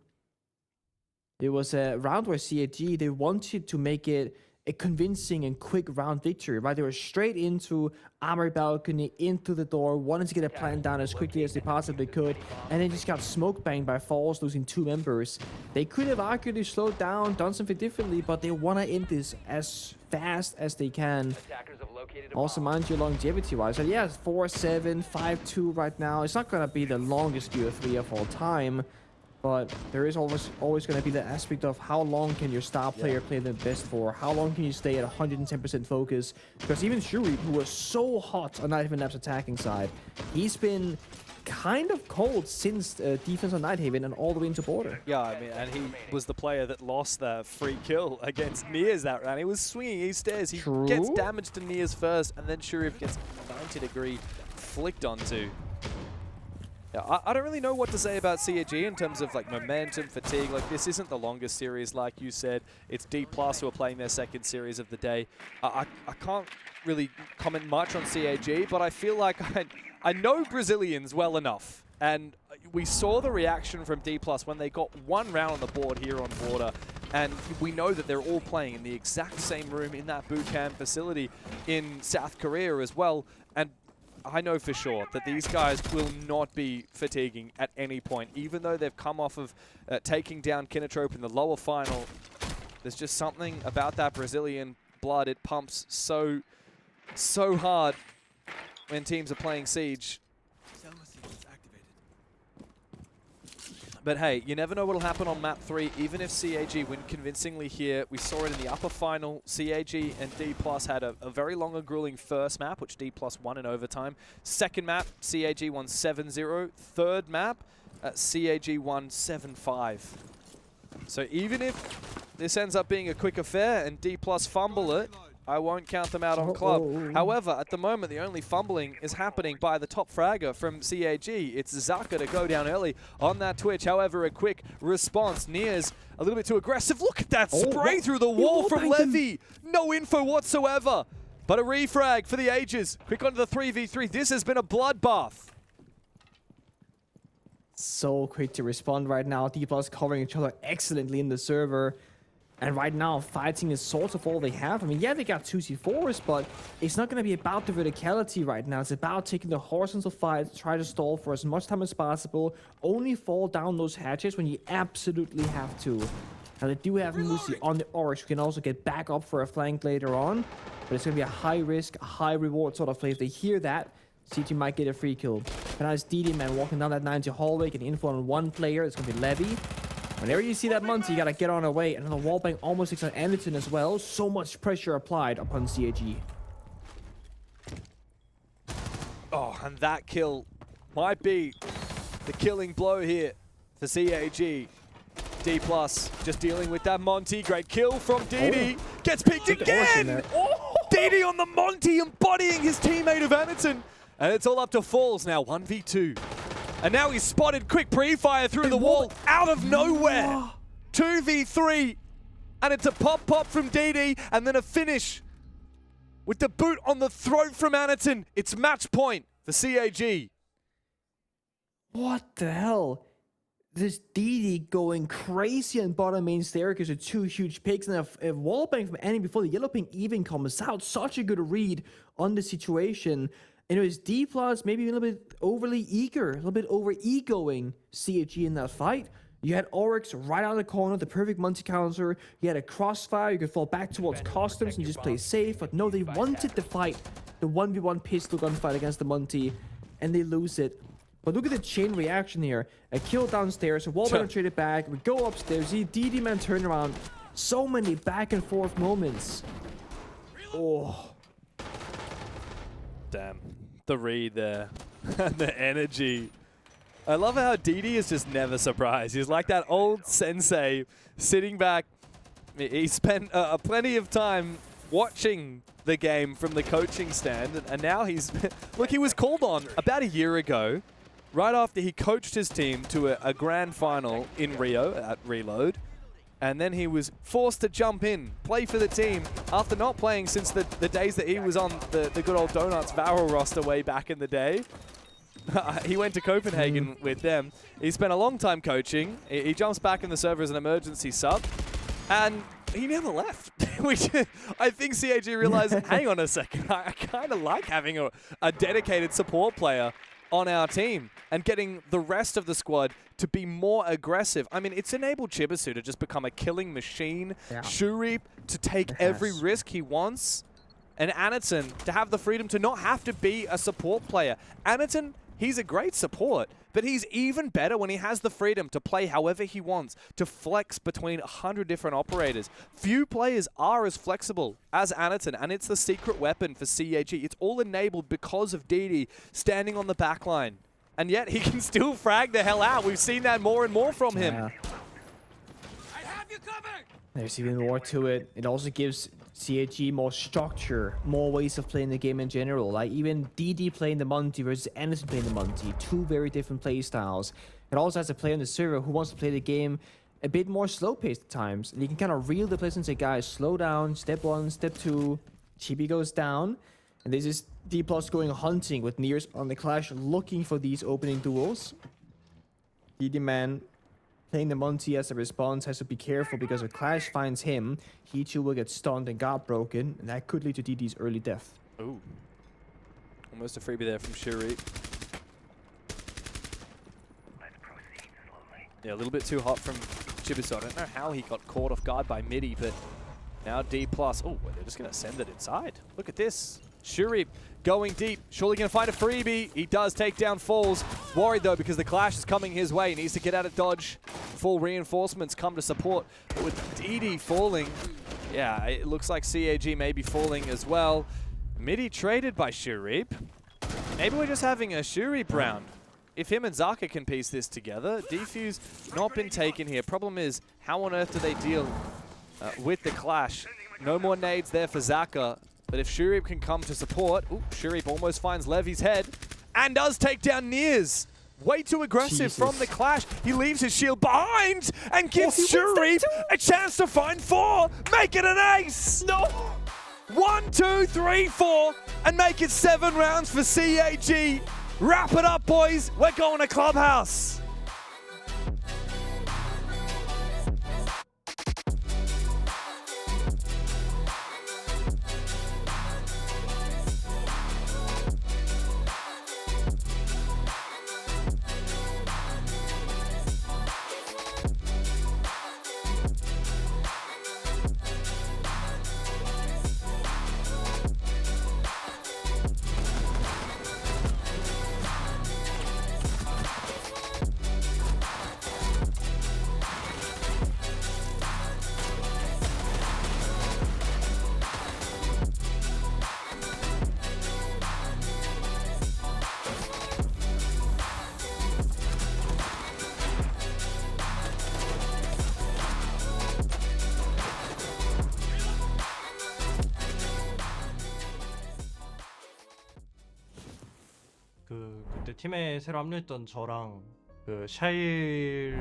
There was a round where CAG, they wanted to make it a convincing and quick round victory, right? They were straight into armory balcony, into the door, wanted to get a plan down as quickly as they possibly could, and then just got smoke banged by Falls, losing 2 members. They could have arguably slowed down, done something differently, but they want to end this as fast as they can. Also, mind you, longevity-wise, so yeah, 4-7, 5-2 right now. It's not going to be the longest UF3 of all time, but there is always going to be the aspect of how long can your star player play the best for? How long can you stay at 110% focus? Because even Shuri, who was so hot on Nighthaven Lab's attacking side, he's been kind of cold since defense on Nighthaven and all the way into border. Yeah, I mean, and he was the player that lost the free kill against Nears that round. He was swinging his stairs. He gets damage to Nears first, and then Shurif gets 90-degree flicked onto. Yeah, I don't really know what to say about CAG in terms of like momentum, fatigue. Like, this isn't the longest series, like you said. It's Dplus who are playing their second series of the day. I can't really comment much on CAG, but I feel like I know Brazilians well enough. And we saw the reaction from Dplus when they got 1 round on the board here on Border. And we know that they're all playing in the exact same room in that boot camp facility in South Korea as well. And I know for sure that these guys will not be fatiguing at any point, even though they've come off of taking down Kinatrope in the lower final. There's just something about that Brazilian blood. It pumps so hard when teams are playing Siege. But hey, you never know what'll happen on map 3, even if CAG win convincingly here. We saw it in the upper final. CAG and Dplus had a very long and grueling first map, which Dplus won in overtime. Second map, CAG won 7-0. Third map, CAG won 7-5. So even if this ends up being a quick affair and Dplus fumble it, I won't count them out on club. However, at the moment, the only fumbling is happening by the top fragger from CAG. It's Zaka to go down early on that Twitch. However, a quick response. Nears a little bit too aggressive. Look at that spray through the wall from Levy. No info whatsoever. But a refrag for the ages. Quick onto the 3v3. This has been a bloodbath. So quick to respond right now. Dplus covering each other excellently in the server. And right now, fighting is sort of all they have. I mean, yeah, they got 2 C4s, but it's not going to be about the verticality right now. It's about taking the horizontal fight, try to stall for as much time as possible, only fall down those hatches when you absolutely have to. Now, they do have Musi on the Orange, who can also get back up for a flank later on, but it's going to be a high risk, high reward sort of play. If they hear that, CT might get a free kill. But now it's DD man walking down that 90 hallway, getting info on 1 player. It's going to be Levy. Whenever you see that Monty, you gotta get on her way. And then the wallbang almost takes on Anderson as well. So much pressure applied upon CAG. Oh, and that kill might be the killing blow here for CAG. Dplus just dealing with that Monty. Great kill from DD. Gets picked again! DD on the Monty, embodying his teammate of Anderson. And it's all up to Falls now, 1v2. And now he's spotted. Quick pre-fire through the wall out of nowhere. 2v3. And it's a pop from DD and then a finish with the boot on the throat from Anaton. It's match point for CAG. What the hell? This DD going crazy on bottom main staircase with 2 huge picks and a wallbang from enemy before the yellow ping even comes out. Such a good read on the situation. And it was Dplus maybe a little bit overly eager, a little bit over-egoing CAG in that fight. You had Oryx right out of the corner, the perfect multi-counter. You had a crossfire, you could fall back towards Customs and just play safe. But no, they wanted to fight the 1v1 pistol gunfight against the Monty, and they lose it. But look at the chain reaction here. A kill downstairs, a wall penetrated back, we go upstairs, see DD man turn around. So many back and forth moments. Oh. Damn. The read there. And the energy. I love how DD is just never surprised. He's like that old sensei sitting back. He spent plenty of time watching the game from the coaching stand. And now he's... Look, he was called on about a year ago, right after he coached his team to a grand final in Rio at Reload. And then he was forced to jump in, play for the team, after not playing since the days that he was on the good old Donuts VARREL roster way back in the day. He went to Copenhagen with them. He spent a long time coaching. He jumps back in the server as an emergency sub. And he never left. Which I think CAG realized, hang on a second, I kind of like having a dedicated support player on our team and getting the rest of the squad to be more aggressive. I mean, it's enabled Chibisu to just become a killing machine. Yeah. Shuri to take every risk he wants. And Anaton to have the freedom to not have to be a support player. Anaton, he's a great support, but he's even better when he has the freedom to play however he wants, to flex between 100 different operators. Few players are as flexible as Anaton, and it's the secret weapon for CAG. It's all enabled because of DD standing on the back line. And yet he can still frag the hell out. We've seen that more and more from him. I have you covered. There's even more to it. It also gives CAG more structure, more ways of playing the game in general. Like even DD playing the Monty versus Anaton playing the Monty. 2 very different play styles. It also has a player on the server who wants to play the game a bit more slow-paced at times. And you can kind of reel the players and say, guys, slow down, step 1, step 2. Chibi goes down. And this is Dplus going hunting with Nears on the Clash, looking for these opening duels. DD man playing the Monty as a response has to be careful because if Clash finds him, he too will get stunned and guard broken, and that could lead to DD's early death. Ooh. Almost a freebie there from Shuri. Yeah, a little bit too hot from Chibisu. I don't know how he got caught off guard by Midi, but now Dplus. Oh, they're just going to send it inside. Look at this. Shuri going deep. Surely going to find a freebie. He does take down Falls. Worried, though, because the Clash is coming his way. He needs to get out of dodge. Full reinforcements come to support. But with DD falling, yeah, it looks like CAG may be falling as well. Midi traded by Shuri. Maybe we're just having a Shuri round. If him and Zaka can piece this together, Defuse not been taken here. Problem is, how on earth do they deal with the Clash? No more nades there for Zaka. But if Shurip can come to support, ooh, Shurip almost finds Levy's head and does take down Nears. Way too aggressive from the Clash. He leaves his shield behind and gives Shurip a chance to find 4. Make it an ace. No. 1, 2, 3, 4, and make it 7 rounds for CAG. Wrap it up, boys. We're going to Clubhouse. 그때 팀에 새로 합류했던 저랑 그 샤일이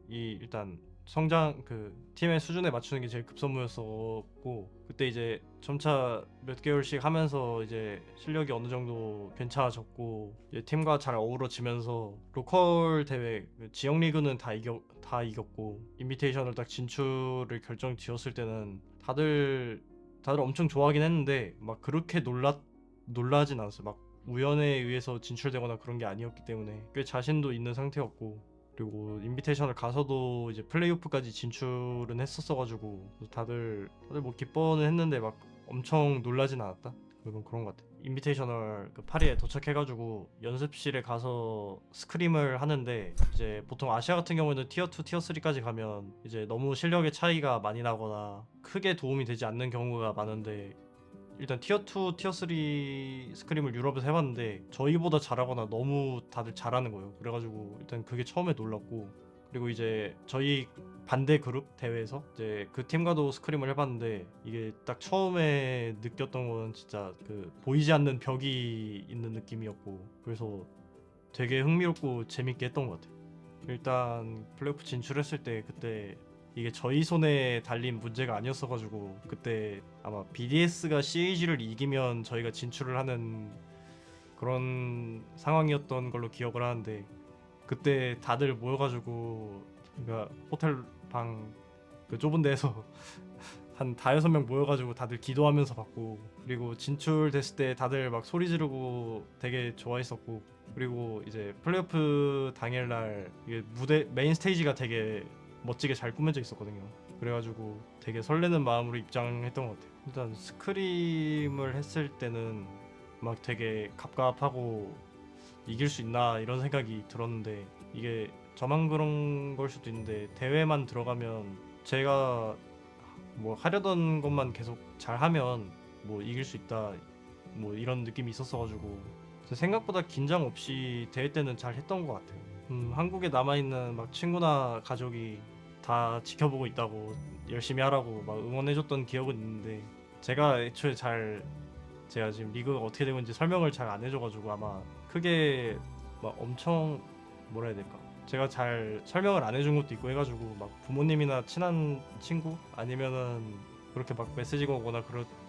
일단 성장 그 팀의 수준에 맞추는 게 제일 급선무였었고 그때 이제 점차 몇 개월씩 하면서 이제 실력이 어느 정도 괜찮아졌고 이제 팀과 잘 어우러지면서 로컬 대회 지역 리그는 다 이겼고 인비테이셔널 딱 진출을 결정 지었을 때는 다들 엄청 좋아하긴 했는데 막 그렇게 놀라진 않았어요. 막 우연에 의해서 진출되거나 그런 게 아니었기 때문에 꽤 자신도 있는 상태였고 그리고 인비테이셔널 가서도 이제 플레이오프까지 진출은 했었어가지고 다들 뭐 기뻐는 했는데 막 엄청 놀라진 않았다. 그런 것 같아. 인비테이셔널 그 파리에 도착해가지고 연습실에 가서 스크림을 하는데 이제 보통 아시아 같은 경우에는 티어 2, 티어 3까지 가면 이제 너무 실력의 차이가 많이 나거나 크게 도움이 되지 않는 경우가 많은데 일단 티어 2, 티어 3 스크림을 유럽에서 해봤는데 저희보다 잘하거나 너무 다들 잘하는 거예요. 그래가지고 일단 그게 처음에 놀랐고 그리고 이제 저희 반대 그룹 대회에서 이제 그 팀과도 스크림을 해봤는데 이게 딱 처음에 느꼈던 건 진짜 그 보이지 않는 벽이 있는 느낌이었고 그래서 되게 흥미롭고 재밌게 했던 것 같아요. 일단 플레이오프 진출했을 때 그때 이게 저희 손에 달린 문제가 아니었어가지고 그때 아마 BDS가 CAG를 이기면 저희가 진출을 하는 그런 상황이었던 걸로 기억을 하는데 그때 다들 모여가지고 그러니까 호텔 방 그 좁은 데에서 한 5-6명 모여가지고 다들 기도하면서 봤고 그리고 진출됐을 때 다들 막 소리 지르고 되게 좋아했었고 그리고 이제 플레이오프 당일날 이게 무대 메인 스테이지가 되게 멋지게 잘 꾸며져 있었거든요. 그래가지고 되게 설레는 마음으로 입장했던 것 같아요. 일단 스크림을 했을 때는 막 되게 갑갑하고 이길 수 있나 이런 생각이 들었는데 이게 저만 그런 걸 수도 있는데 대회만 들어가면 제가 뭐 하려던 것만 계속 잘하면 뭐 이길 수 있다 뭐 이런 느낌이 있었어가지고 생각보다 긴장 없이 대회 때는 잘 했던 것 같아요. 한국에 남아있는 막 친구나 가족이 다 지켜보고 있다고 열심히 하라고 막 응원해줬던 기억은 있는데 제가 애초에 제가 지금 리그가 어떻게 되고 있는지 설명을 잘 안 해줘가지고 아마 크게 막 엄청 뭐라 해야 될까 제가 잘 설명을 안 해준 것도 있고 해가지고 막 부모님이나 친한 친구 아니면은 그렇게 막 메시지가 오거나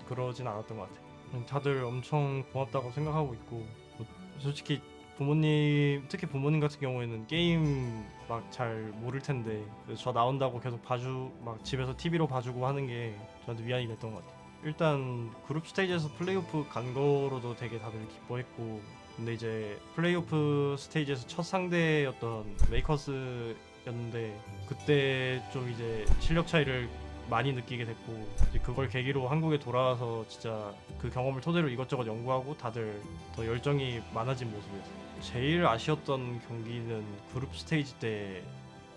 그러진 않았던 것 같아요. 다들 엄청 고맙다고 생각하고 있고 뭐 솔직히 부모님 특히 부모님 같은 경우에는 게임 막 잘 모를 텐데 저 나온다고 계속 막 집에서 TV로 봐주고 하는 게 저한테 위안이 됐던 것 같아요. 일단 그룹 스테이지에서 플레이오프 간 거로도 되게 다들 기뻐했고 근데 이제 플레이오프 스테이지에서 첫 상대였던 메이커스였는데 그때 좀 이제 실력 차이를 많이 느끼게 됐고 이제 그걸 계기로 한국에 돌아와서 진짜 그 경험을 토대로 이것저것 연구하고 다들 더 열정이 많아진 모습이었어요. 제일 아쉬웠던 경기는 그룹 스테이지 때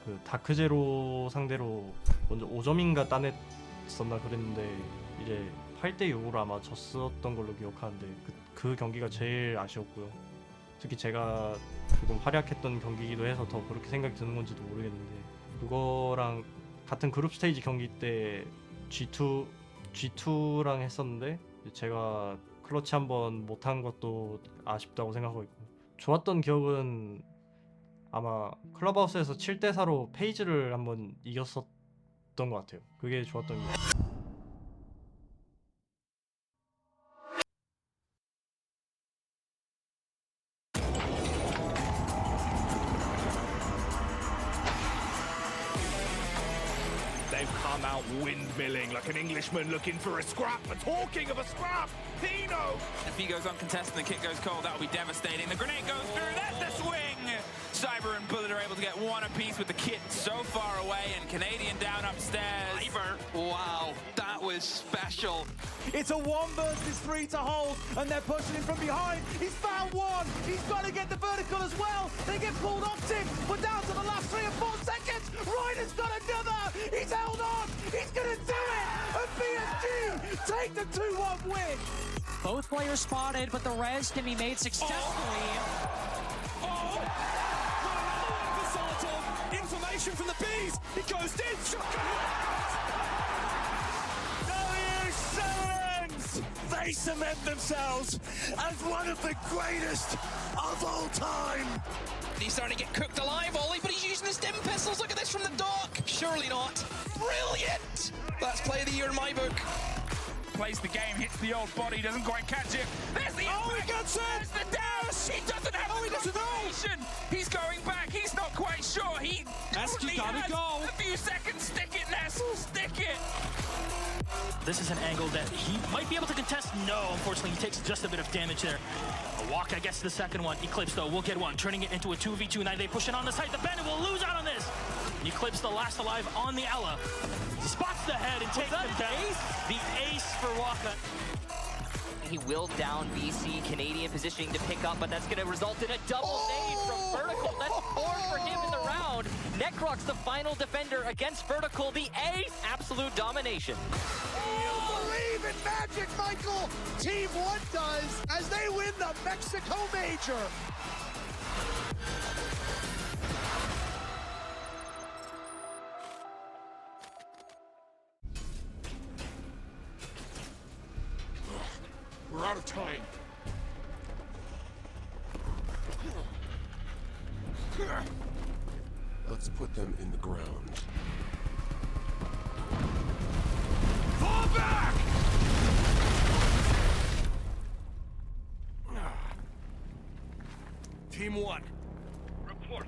그 다크제로 상대로 먼저 5점인가 따냈었나 그랬는데 이제 8대6으로 아마 졌었던 걸로 기억하는데 그 경기가 제일 아쉬웠고요. 특히 제가 조금 활약했던 경기이기도 해서 더 그렇게 생각이 드는 건지도 모르겠는데 그거랑 같은 그룹 스테이지 경기 때 G2랑 했었는데 제가 클러치 한번 못한 것도 아쉽다고 생각하고 있고 좋았던 기억은 아마 클럽하우스에서 7대4로 페이지를 한번 이겼었던 것 같아요. 그게 좋았던 기억. They've come out windmilling like an Englishman looking for a scrap. But talking of a scrap, Pino! If he goes uncontested and the kick goes cold, that will be devastating. The grenade goes through, that's the swing! Cyber and Bullet are able to get one apiece with the kit so far away, and Canadian down upstairs. Cyber. Wow, that was special. It's a 1 versus 3 to hold, and they're pushing him from behind. He's found one. He's got to get the vertical as well. They get pulled off Tim. We're down to the last 3 or 4 seconds. Ryder's got another. He's held on. He's going to do it. And PSG take the 2-1 win. Both players spotted, but the res can be made successfully. Information from the bees. He goes in. W7s. they cement themselves as one of the greatest of all time. He's starting to get cooked alive, Ollie, but he's using the stim pistols. Look at this from the dock. Surely not. Brilliant! That's play of the year in my book. Plays the game, hits the old body, doesn't quite catch it. There's the he gets it! There's the dash! He doesn't have the he doesn't know! confirmation. He's going back, he's not quite sure. He Nesk, you only gotta has go. a few seconds. Stick it, Nesk, stick it! This is an angle that he might be able to contest. No, unfortunately, he takes just a bit of damage there. A walk, I guess, the second one. Eclipse, though, will get one, turning it into a 2v2. Now they push it on the side. The Bandit will lose out on this. Eclipse, the last alive on the Ella. Spots the head and takes him down. The ace for Waka. He will down VC. Canadian positioning to pick up, but that's going to result in a double nade from Vertical. That's 4 for him in the round. Necrox, the final defender against Vertical. The ace, absolute domination. Believe in magic, Michael! Team 1 does as they win the Mexico Major! We're out of time. Let's put them in the ground. Fall back! Team 1. Report.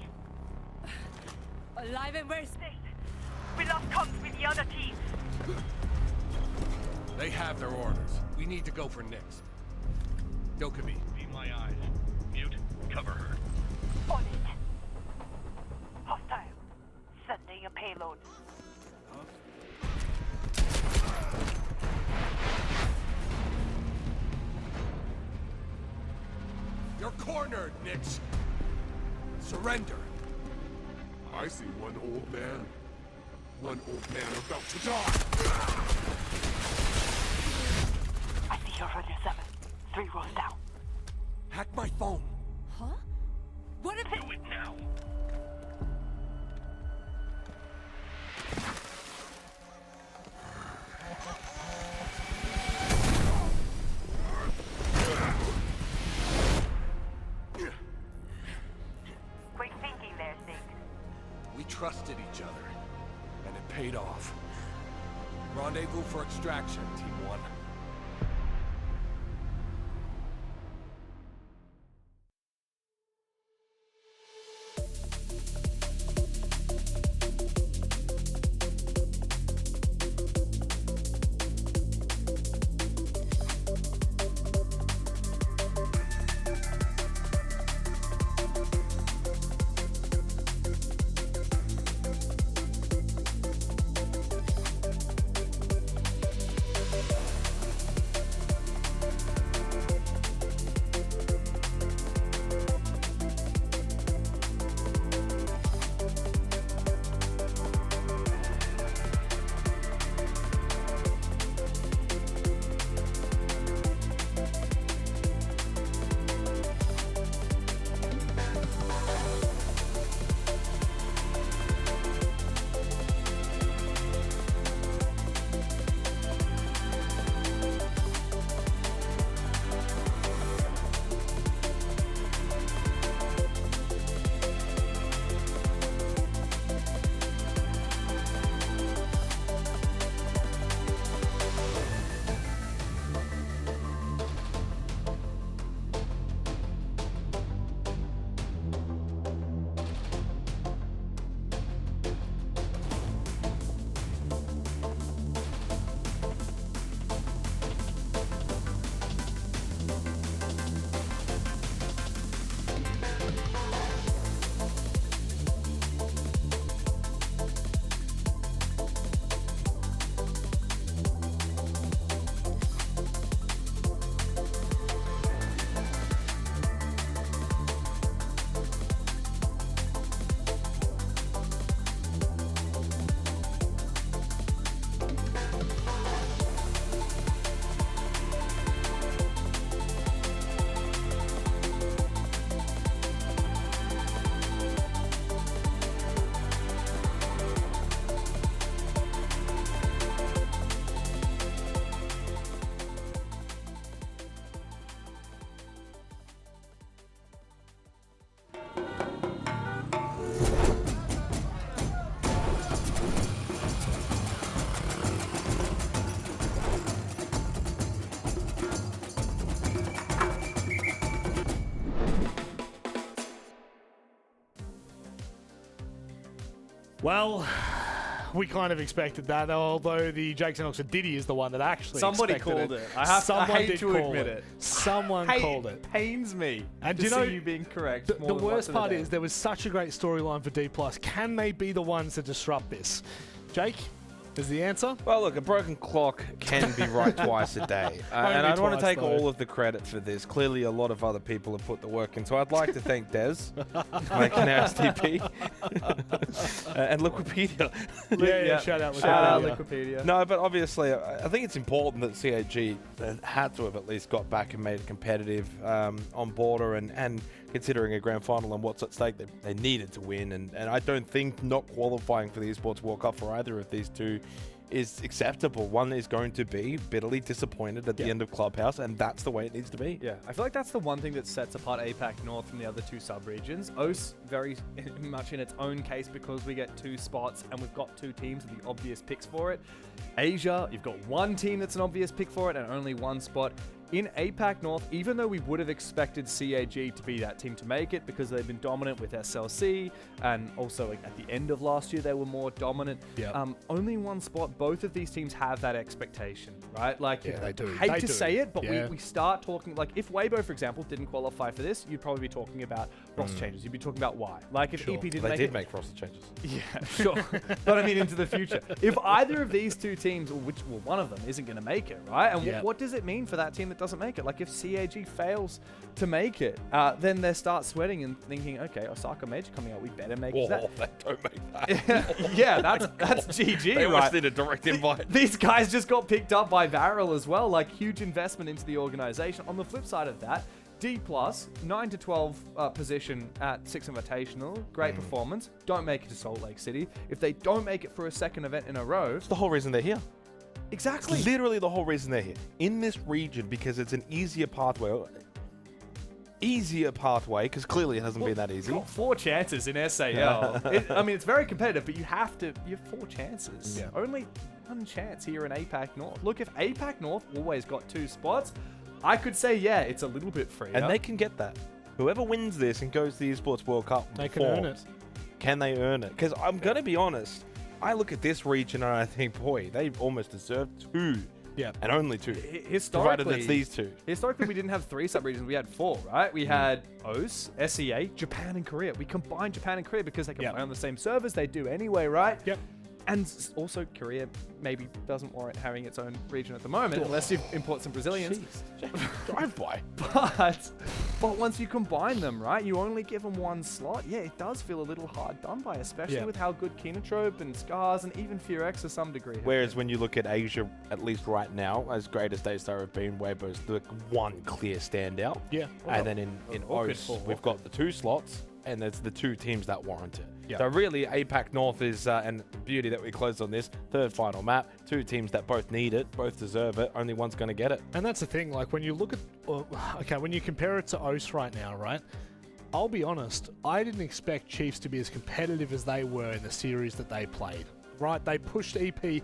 Alive and well stayed. We lost comms with the other team. They have their orders. We need to go for Nyx. Dokkaebi, be my eyes. Mute, cover her. On it. Hostile. Sending a payload. You're cornered, Nyx. Surrender. I see one old man. One old man about to die. I see you're running 7. 3 rows down. Hack my phone. Huh? What if Do it now. Quick thinking there, Stig. We trusted each other, and it paid off. Rendezvous for extraction, Team 1. Well, we kind of expected that, although the Jakes and Oxford Diddy is the one that actually Somebody expected called it. I hate to admit it. Someone called it. Pains me and to you know, see you being correct. The worst part is there was such a great storyline for Dplus. Can they be the ones to disrupt this? Jake? Is the answer? Well, look, a broken clock can be right twice a day. And I don't want to take all of the credit for this. Clearly, a lot of other people have put the work in. So I'd like to thank Des, making our STP, and Liquipedia. Yeah, shout out Liquipedia. No, but obviously, I think it's important that CAG had to have at least got back and made it competitive on border and considering a grand final and what's at stake, they needed to win. And I don't think not qualifying for the Esports World Cup for either of these two is acceptable. One is going to be bitterly disappointed at the end of Clubhouse, and that's the way it needs to be. Yeah, I feel like that's the one thing that sets apart APAC North from the other two sub-regions. OS very much in its own case because we get 2 spots and we've got 2 teams with the obvious picks for it. Asia, you've got 1 team that's an obvious pick for it and only 1 spot. In APAC North, even though we would have expected CAG to be that team to make it because they've been dominant with SLC, and also like, at the end of last year they were more dominant. Only 1 spot. Both of these teams have that expectation, right? Like, they do. Hate to say it, but we start talking like if Weibo, for example, didn't qualify for this, you'd probably be talking about roster changes. You'd be talking about why. Like if EP didn't make roster changes. Yeah, sure. But I mean, into the future, if either of these 2 teams, or one of them, isn't going to make it, right? And what does it mean for that team that doesn't make it? Like if CAG fails to make it, then they start sweating and thinking, okay, Osaka Major coming out, we better make it. They don't make that. Yeah, that's GG, they right? almost did a direct invite. These guys just got picked up by VARREL as well, like huge investment into the organization. On the flip side of that, Dplus, 9-12 position at 6 Invitational, great performance. Don't make it to Salt Lake City. If they don't make it for a second event in a row, it's the whole reason they're here. Exactly. It's literally the whole reason they're here. In this region, because it's an easier pathway. Because clearly it hasn't been that easy. Got 4 chances in SAL. I mean, it's very competitive, but you have 4 chances. Yeah. Only 1 chance here in APAC North. Look, if APAC North always got 2 spots, I could say, yeah, it's a little bit freer. And they can get that. Whoever wins this and goes to the Esports World Cup, they can earn it. Can they earn it? Because I'm going to be honest, I look at this region and I think, boy, they almost deserve 2. Yeah. And only 2. Historically, provided it's these 2. Historically, we didn't have 3 sub-regions. We had 4, right? We had OS, SEA, Japan, and Korea. We combined Japan and Korea because they can play on the same servers. They do anyway, right? Yep. And also, Korea maybe doesn't warrant having its own region at the moment, unless you import some Brazilians. Drive by. But once you combine them, right, you only give them 1 slot. Yeah, it does feel a little hard done by, especially with how good Kinotrope and Scars and even Furex to some degree. Whereas when you look at Asia, at least right now, as great as Daystar have been, Weibo's the 1 clear standout. Yeah. And then in OS, we've got the 2 slots, and there's the 2 teams that warrant it. Yeah. So really, APAC North is, and the beauty that we closed on this, 3rd final map, 2 teams that both need it, both deserve it, only one's going to get it. And that's the thing, like when you look at, when you compare it to OS right now, right? I'll be honest, I didn't expect Chiefs to be as competitive as they were in the series that they played. Right, they pushed EP, they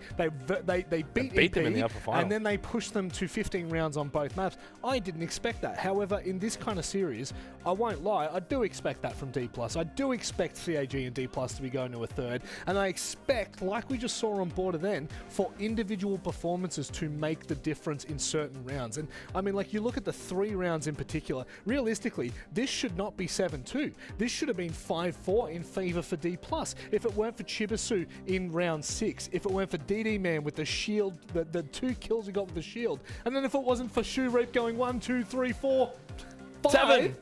beat EP, them in the upper final. And then they pushed them to 15 rounds on both maps. I didn't expect that. However, in this kind of series, I won't lie, I do expect that from Dplus. I do expect CAG and Dplus to be going to a 3rd, and I expect, like we just saw on Border then, for individual performances to make the difference in certain rounds. And I mean, like you look at the 3 rounds in particular, realistically, this should not be 7-2. This should have been 5-4 in favor for Dplus. If it weren't for Chibisu in round 6, if it weren't for DD Man with the shield, the 2 kills he got with the shield, and then if it wasn't for Shoe Reap going 1, 2, 3, 4, 5. 7.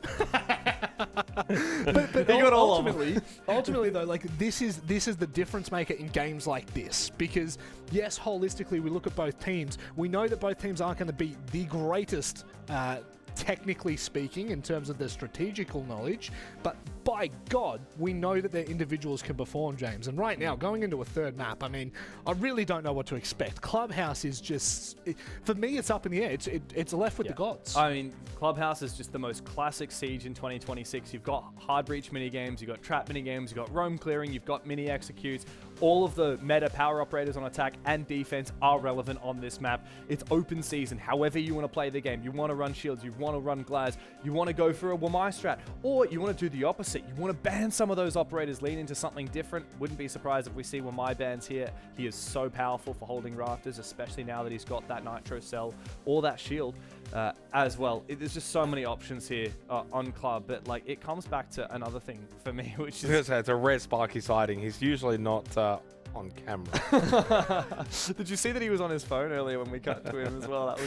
but got all of them. Ultimately though, like this is the difference maker in games like this, because yes, holistically we look at both teams, we know that both teams aren't going to be the greatest technically speaking in terms of their strategical knowledge, but by God, we know that their individuals can perform, James. And right now, going into a 3rd map, I mean, I really don't know what to expect. Clubhouse is just, for me, it's up in the air. It's left with the gods. I mean, Clubhouse is just the most classic Siege in 2026. You've got hard breach minigames, you've got trap minigames, you've got roam clearing, you've got mini executes. All of the meta power operators on attack and defense are relevant on this map. It's open season. However you want to play the game, you want to run shields, you want to run glads, you want to go for a Wamai strat, or you want to do the opposite. it. You want to ban some of those operators, lean into something different. Wouldn't be surprised if we see one my bands here. He is so powerful for holding rafters, especially now that he's got that Nitro Cell or that shield as well. There's just so many options here on Club, but like it comes back to another thing for me, which is... It's a rare Sparky sighting. He's usually not... on camera. Did you see that he was on his phone earlier when we cut to him as well? That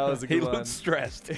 was a good one. He looked stressed.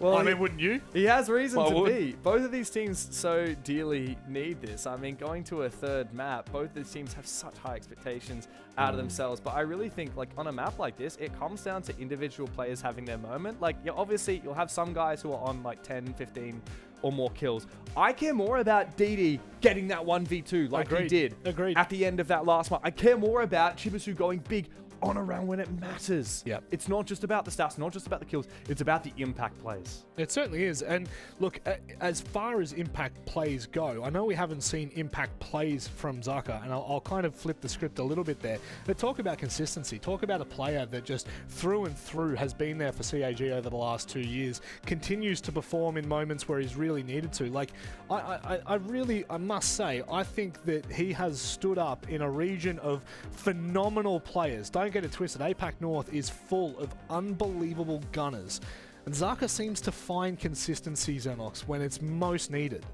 Well, I mean, wouldn't you? He has reason to be. Both of these teams so dearly need this. I mean, going to a third map, both these teams have such high expectations out of themselves. But I really think, like, on a map like this, it comes down to individual players having their moment. Like, obviously, you'll have some guys who are on, like, 10, 15 or more kills. I care more about DD getting that 1v2 like he did at the end of that last month. I care more about Chibisu going big on a round when it matters. Yep. It's not just about the stats, not just about the kills. It's about the impact plays. It certainly is. And look, as far as impact plays go, I know we haven't seen impact plays from Zaka, and I'll kind of flip the script a little bit there. But talk about consistency. Talk about a player that just through and through has been there for CAG over the last 2 years, continues to perform in moments where he's really needed to. Like, I must say, I think that he has stood up in a region of phenomenal players. Don't get it twisted. APAC North is full of unbelievable gunners. And Zaka seems to find consistency, Xenox, when it's most needed.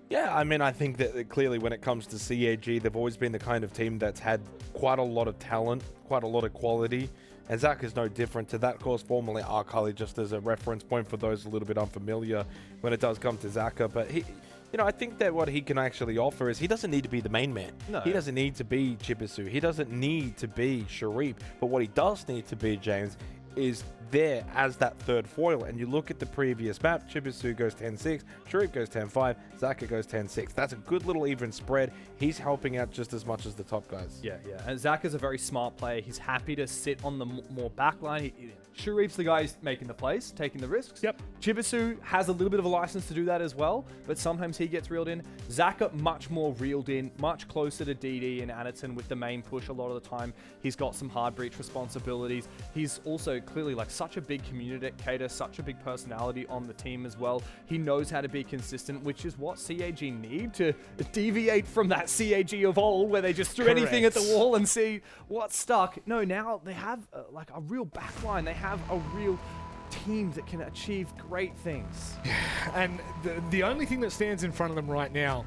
Yeah, I mean, I think that clearly when it comes to CAG, they've always been the kind of team that's had quite a lot of talent, quite a lot of quality. And Zaka's no different to that. Of course, formerly Arcali, just as a reference point for those a little bit unfamiliar when it does come to Zaka. But he... You know, I think that what he can actually offer is he doesn't need to be the main man. No. He doesn't need to be Chibisu. He doesn't need to be Sharif. But what he does need to be, James, is there as that third foil. And you look at the previous map, Chibisu goes 10-6, Sharif goes 10-5, Zaka goes 10-6. That's a good little even spread. He's helping out just as much as the top guys. Yeah. And Zaka's a very smart player. He's happy to sit on the more back line. Sharif's the guy who's making the plays, taking the risks. Yep. Chibisu has a little bit of a license to do that as well, but sometimes he gets reeled in. Zaka much more reeled in, much closer to DD and Anaton with the main push a lot of the time. He's got some hard breach responsibilities. He's also clearly like such a big communicator, such a big personality on the team as well. He knows how to be consistent, which is what CAG need to deviate from that CAG of old where they just threw anything at the wall and see what stuck. No, now they have like a real backline. They have a real team that can achieve great things. And the only thing that stands in front of them right now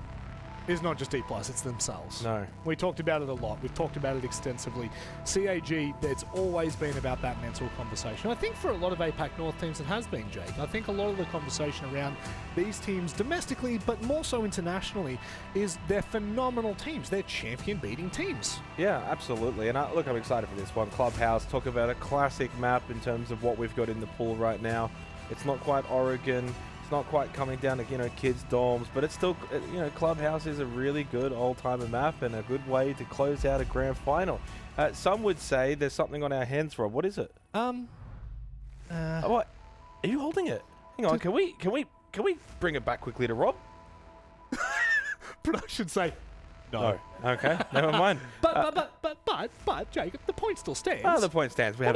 is not just Dplus, it's themselves. No. We talked about it a lot. We've talked about it extensively. CAG, it's always been about that mental conversation. I think for a lot of APAC North teams it has been, Jake. I think a lot of the conversation around these teams domestically, but more so internationally, is they're phenomenal teams. They're champion-beating teams. Yeah, absolutely. And look, I'm excited for this one. Clubhouse, talk about a classic map in terms of what we've got in the pool right now. It's not quite Oregon. Not quite coming down to, you know, kids' dorms, but it's still, you know, Clubhouse is a really good old-timer map and a good way to close out a grand final. Some would say there's something on our hands, Rob. What is it? What? Are you holding it? Hang on. Can we bring it back quickly to Rob? Production say no. Okay, never mind. But Jacob, the point still stands. Oh, the point stands. We have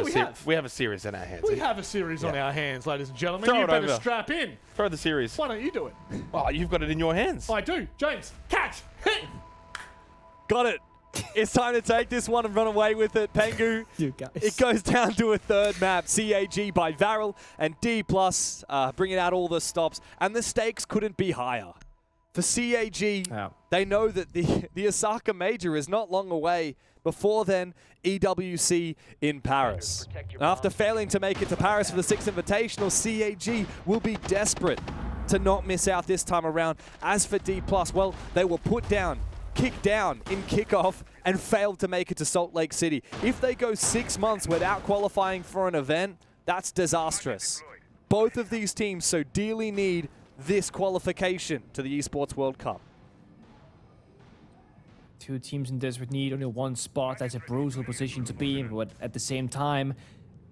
a series in our hands. We have a series on our hands, ladies and gentlemen. Throw you it better over. strap in. Throw the series. Why don't you do it? Oh, you've got it in your hands. I do. James, catch. Hit. Got it. It's time to take this one and run away with it. Pengu, you guys. It goes down to a third map. CAG by VARREL and Dplus bringing out all the stops. And the stakes couldn't be higher. For CAG, they know that the Osaka Major is not long away. Before then, EWC in Paris. After failing to make it to Paris for the 6th Invitational, CAG will be desperate to not miss out this time around. As for Dplus, well, they were put down, kicked down in kickoff and failed to make it to Salt Lake City. If they go 6 months without qualifying for an event, that's disastrous. Both of these teams so dearly need this qualification to the Esports World Cup. Two teams in desperate need, only one spot. That's a brutal position to be in, but at the same time,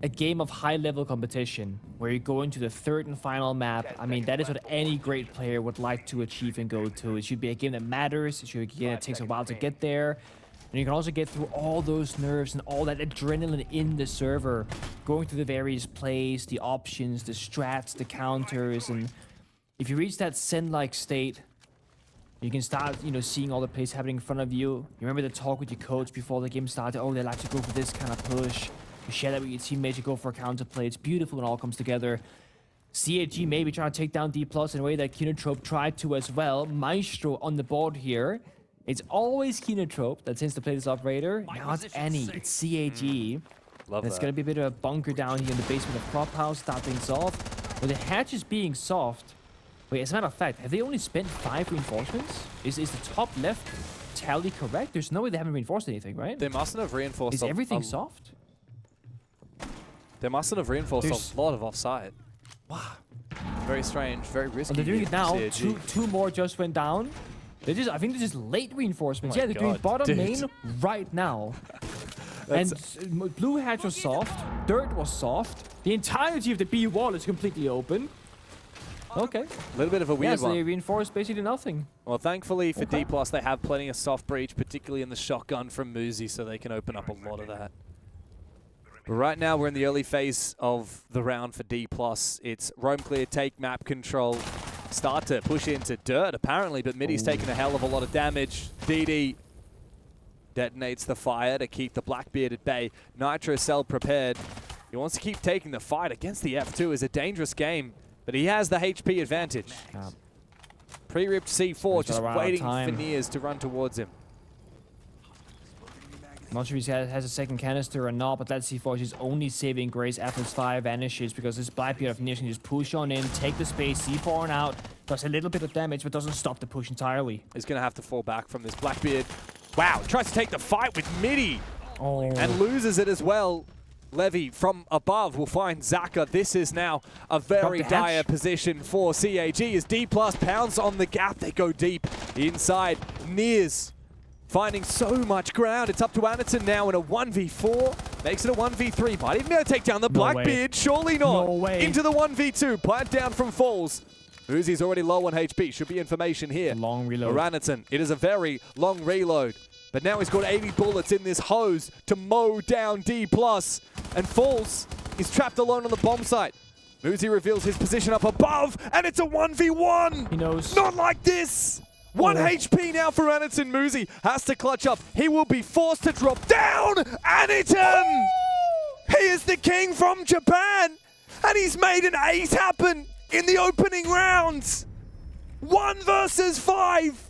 a game of high-level competition where you go into the third and final map. I mean, that is what any great player would like to achieve and go to. It should be a game that matters. It should be a game that takes a while to get there. And you can also get through all those nerves and all that adrenaline in the server, going through the various plays, the options, the strats, the counters, and if you reach that Zen-like state, you can start, seeing all the plays happening in front of you. You remember the talk with your coach before the game started. Oh, they like to go for this kind of push. You share that with your teammates. You go for a counter play. It's beautiful when it all comes together. CAG maybe trying to take down Dplus in a way that Kinotrope tried to as well. Maestro on the board here. It's always Kinotrope that tends to play this operator. Now it's Annie. It's CAG. Love It's that. going to be a bit of a bunker down here in the basement of Clubhouse. Start things off. With the hatches being soft. Wait, as a matter of fact, have they only spent 5 reinforcements? Is the top left tally correct? There's no way they haven't reinforced anything, right? They mustn't have reinforced. Is everything soft? They mustn't have reinforced There's- a lot of offside. Wow. Very strange, very risky. Well, they're doing it now. CAG. Two more just went down. I think this is late reinforcements. Oh my Yeah, they're doing God, bottom dude. main right now. And blue hatch was soft. Dirt was soft. The entirety of the B wall is completely open. Okay. A little bit of a weird so one. they reinforced basically nothing. Well, thankfully for Dplus, they have plenty of soft breach, particularly in the shotgun from Muzi, so they can open up a lot of that. But right now, we're in the early phase of the round for Dplus. It's roam clear, take map control, start to push into dirt, apparently, but Midi's taking a hell of a lot of damage. DD detonates the fire to keep the Blackbeard at bay. Nitro Cell prepared. He wants to keep taking the fight against the F2. It's a dangerous game, but he has the HP advantage. Pre-ripped C4, just waiting for Nears to run towards him. Not sure if he has a second canister or not, but that C4 is his only saving grace after his fire vanishes, because this Blackbeard of Nears can just push on in, take the space, C4 on out, does a little bit of damage, but doesn't stop the push entirely. He's going to have to fall back from this Blackbeard. Wow, tries to take the fight with Midi. And loses it as well. Levy from above will find Zaka. This is now a very dire position for CAG as Dplus pounds on the gap. They go deep inside. Nears finding so much ground. It's up to Anderton now in a 1v4. Makes it a 1v3. Might even be able to take down the Blackbeard. Surely not. No way. Into the 1v2. Plant down from Falls. Uzi's already low on HP. Should be information here. Long reload. Oraniton. It is a very long reload. But now he's got 80 bullets in this hose to mow down Dplus. And Falls is trapped alone on the bomb site. Muzi reveals his position up above, and it's a 1v1. He knows. Not like this. 1 HP now for Aniton. Muzi has to clutch up. He will be forced to drop down. Aniton! He is the king from Japan, and he's made an ace happen in the opening rounds. 1 versus 5.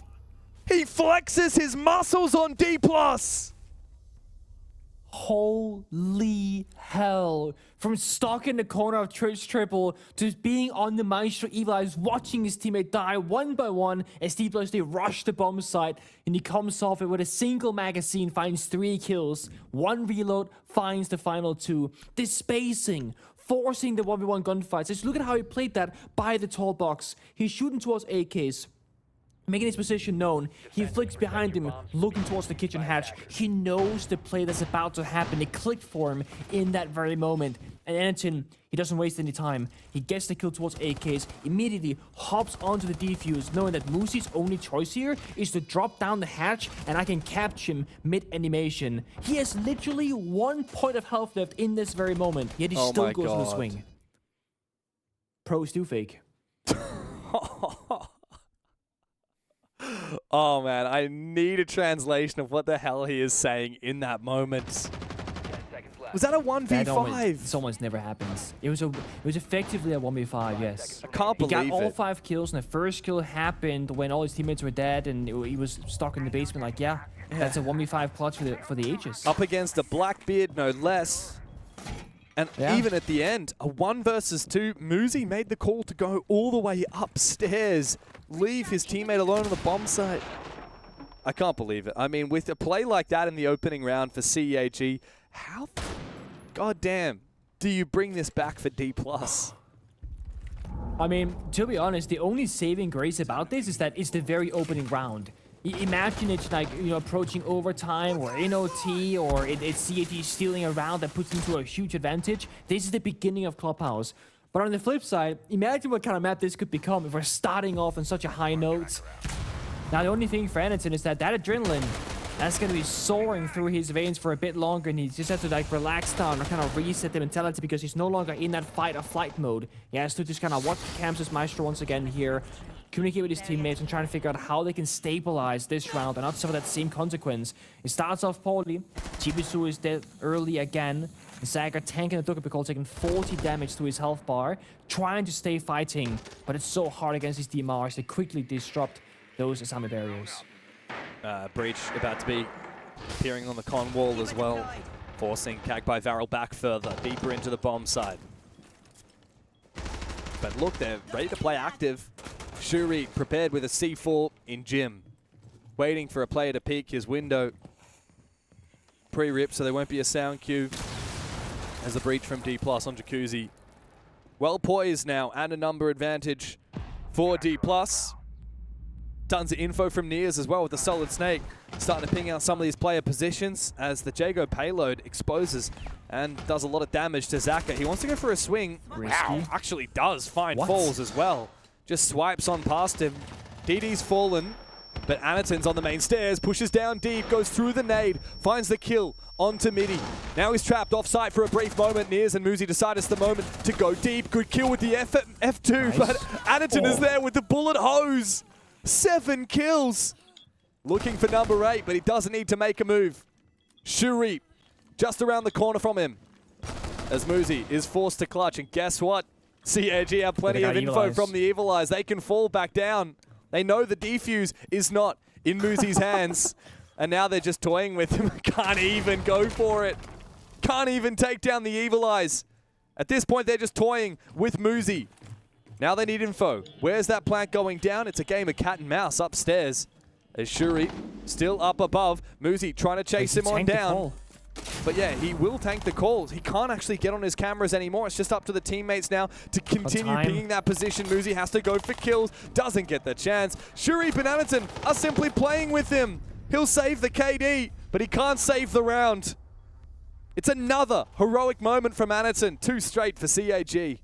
He flexes his muscles on Dplus. Holy hell. From stuck in the corner of Church Triple to being on the Maestro Evilize, watching his teammate die one by one as Dplus, they rush the bomb site, and he comes off it with a single magazine, finds 3 kills. 1 reload, finds the final 2. This spacing, forcing the 1v1 gunfights. Just look at how he played that by the tall box. He's shooting towards AKs. Making his position known. He flicks behind him, looking towards the kitchen hatch. He knows the play that's about to happen. It clicked for him in that very moment. And Anakin, he doesn't waste any time. He gets the kill towards AKs, immediately hops onto the defuse, knowing that Musi's only choice here is to drop down the hatch, and I can capture him mid-animation. He has literally 1 point of health left in this very moment, yet he still goes in the swing. Pros do fake. Oh man, I need a translation of what the hell he is saying in that moment. Was that a 1v5? This almost never happens. It was effectively a 1v5, yes. I can't believe He got all it. 5 kills, and the first kill happened when all his teammates were dead, and he was stuck in the basement. Like, yeah, that's a 1v5 clutch for the Aegis. Up against a Blackbeard, no less. And even at the end, a 1 versus 2, Muzi made the call to go all the way upstairs, leave his teammate alone on the bomb site. I can't believe it. I mean, with a play like that in the opening round for CAG, how goddamn do you bring this back for Dplus? I mean, to be honest, the only saving grace about this is that it's the very opening round. Imagine it's like, approaching overtime or in OT, or it's CAG stealing a round that puts into a huge advantage. This is the beginning of Clubhouse. But on the flip side, imagine what kind of map this could become if we're starting off on such a high note. Now, the only thing for Anaton is that adrenaline, That's going to be soaring through his veins for a bit longer, and he just has to like relax down or kind of reset the mentality because he's no longer in that fight or flight mode. He has to just kind of watch Camps' Maestro once again here, communicate with his teammates and try to figure out how they can stabilize this round and not suffer that same consequence. It starts off poorly. Chibisu is dead early again. Saga tanking the Dokapikol, taking 40 damage to his health bar, trying to stay fighting, but it's so hard against these DMRs. They quickly disrupt those Asami barriers. Breach about to be appearing on the con wall as well, forcing CAG by VARREL back further, deeper into the bomb side. But look, they're ready to play active. Shuri prepared with a C4 in gym, waiting for a player to peek his window. Pre-rip, so there won't be a sound cue. As the breach from Dplus on Jacuzzi. Well poised now, and a number advantage for Dplus. Tons of info from Nears as well with the Solid Snake. Starting to ping out some of these player positions as the Jago payload exposes and does a lot of damage to Zaka. He wants to go for a swing. Wow, actually does find falls as well. Just swipes on past him. DD's fallen, but Anaton's on the main stairs, pushes down deep, goes through the nade, finds the kill onto Midi. Now he's trapped off-site for a brief moment. Nears and Muzi decide it's the moment to go deep. Good kill with the F2, nice. But Anaton is there with the bullet hose. 7 kills. Looking for number 8, but he doesn't need to make a move. Shuri just around the corner from him as Muzi is forced to clutch. And guess what? CAG have plenty of info from the Evil Eyes. They can fall back down. They know the defuse is not in Muzi's hands. And now they're just toying with him. Can't even go for it. Can't even take down the Evil Eyes. At this point, they're just toying with Muzi. Now they need info. Where's that plant going down? It's a game of cat and mouse upstairs. As Shuri still up above. Muzi trying to chase him on down. But yeah, he will tank the calls. He can't actually get on his cameras anymore. It's just up to the teammates now to continue pinging that position. Muzi has to go for kills. Doesn't get the chance. Shuri and Anaton are simply playing with him. He'll save the KD, but he can't save the round. It's another heroic moment from Anaton. 2 straight for CAG.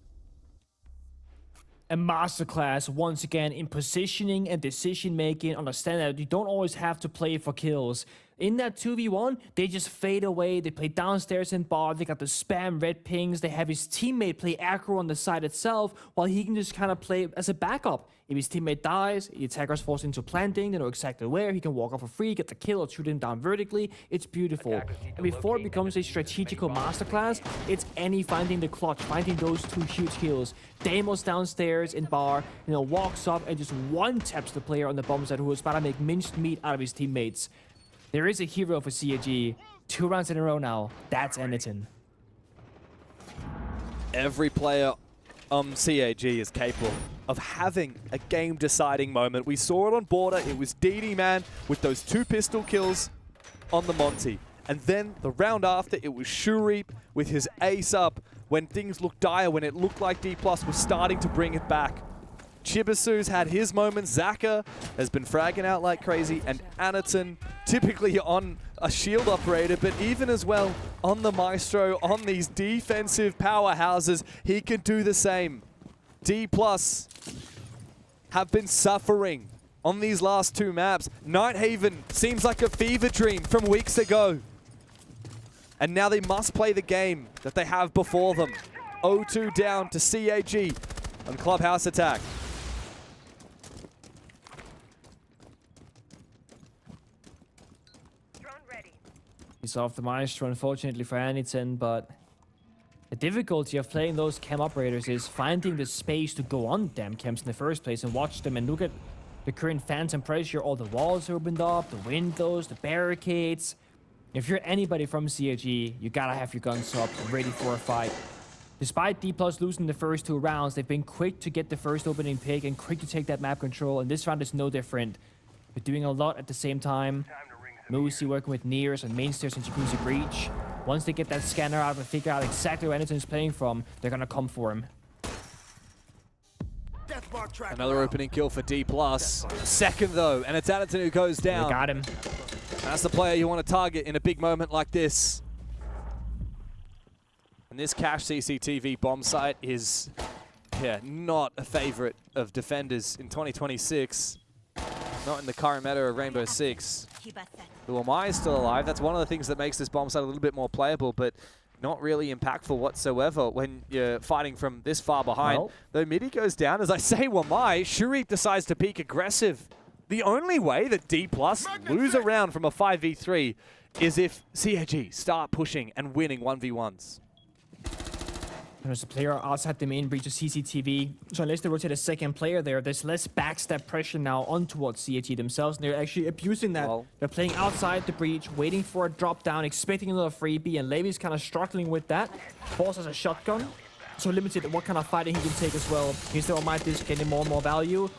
A masterclass once again in positioning and decision making. Understand that you don't always have to play for kills. In that 2v1, they just fade away. They play downstairs in bar. They got the spam red pings. They have his teammate play aggro on the side itself while he can just kind of play as a backup. If his teammate dies, the attacker's forced into planting. They know exactly where. He can walk off for free, get the kill, or shoot him down vertically. It's beautiful. And before it becomes a strategical masterclass, it's Annie finding the clutch, finding those 2 huge kills. Deimos downstairs in bar, walks up and just one-taps the player on the bomb side who was about to make minced meat out of his teammates. There is a hero for CAG. 2 rounds in a row now. That's Anaton. Every player on CAG is capable of having a game-deciding moment. We saw it on Border. It was DD Man with those 2 pistol kills on the Monty. And then the round after, it was Shuri with his ace up when things looked dire, when it looked like Dplus was starting to bring it back. Chibisu's had his moments. Zaka has been fragging out like crazy. And Anaton, typically on a shield operator, but even as well on the Maestro, on these defensive powerhouses, he can do the same. Dplus have been suffering on these last 2 maps. Nighthaven seems like a fever dream from weeks ago. And now they must play the game that they have before them. 0-2 down to CAG on Clubhouse Attack. He's off the Maestro, unfortunately for Anaton, but the difficulty of playing those cam operators is finding the space to go on damn cams in the first place and watch them and look at the current phantom pressure. All the walls are opened up, the windows, the barricades. If you're anybody from CAG, you gotta have your guns up and ready for a fight. Despite Dplus losing the first 2 rounds, they've been quick to get the first opening pick and quick to take that map control, and this round is no different. They're doing a lot at the same time. Muzi working with Nears and mainstairs and Jacuzzi Breach. Once they get that scanner out and figure out exactly where Anaton is playing from, they're gonna come for him. Another opening kill for Dplus. Second though, and it's Anaton who goes down. They got him. That's the player you want to target in a big moment like this. And this cache CCTV bomb site is, not a favorite of defenders in 2026. Not in the current meta of Rainbow Six. Who am I still alive? That's one of the things that makes this bomb site a little bit more playable, but not really impactful whatsoever when you're fighting from this far behind. Well, though midi goes down, as I say, Wamai, Shurip decides to peak aggressive. The only way that Dplus lose a round from a 5v3 is if CAG start pushing and winning 1v1s. There's a player outside the main breach of CCTV. So unless they rotate a second player there, there's less backstab pressure now on towards CAG themselves. And they're actually abusing that. Well, they're playing outside the breach, waiting for a drop down, expecting another freebie. And Levy's kind of struggling with that. Boss has a shotgun. So limited what kind of fighting he can take as well. He's still might just getting more and more value.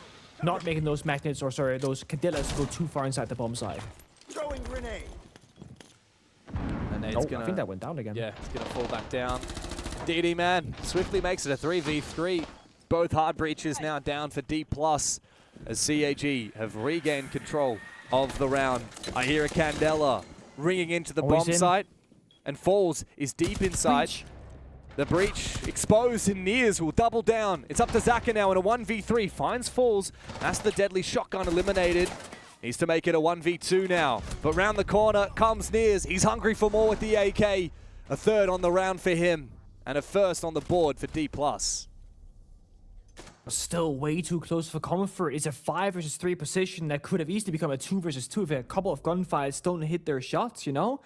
Not making those magnets, or sorry, those cadellas go too far inside the bomb site. Throwing grenade. And I think that went down again. Yeah, it's going to fall back down. DD man swiftly makes it a 3v3. Both hard breaches now down for Dplus as CAG have regained control of the round. I hear a Candela ringing into the bomb site, and Falls is deep inside. Breach. The breach exposed, and Nears will double down. It's up to Zaka now in a 1v3. Finds Falls. That's the deadly shotgun eliminated. Needs to make it a 1v2 now. But round the corner comes Nears. He's hungry for more with the AK. A third on the round for him. And a first on the board for Dplus. Still way too close for comfort. It's a 5 versus 3 position that could have easily become a 2 versus 2 if a couple of gunfights don't hit their shots, you know?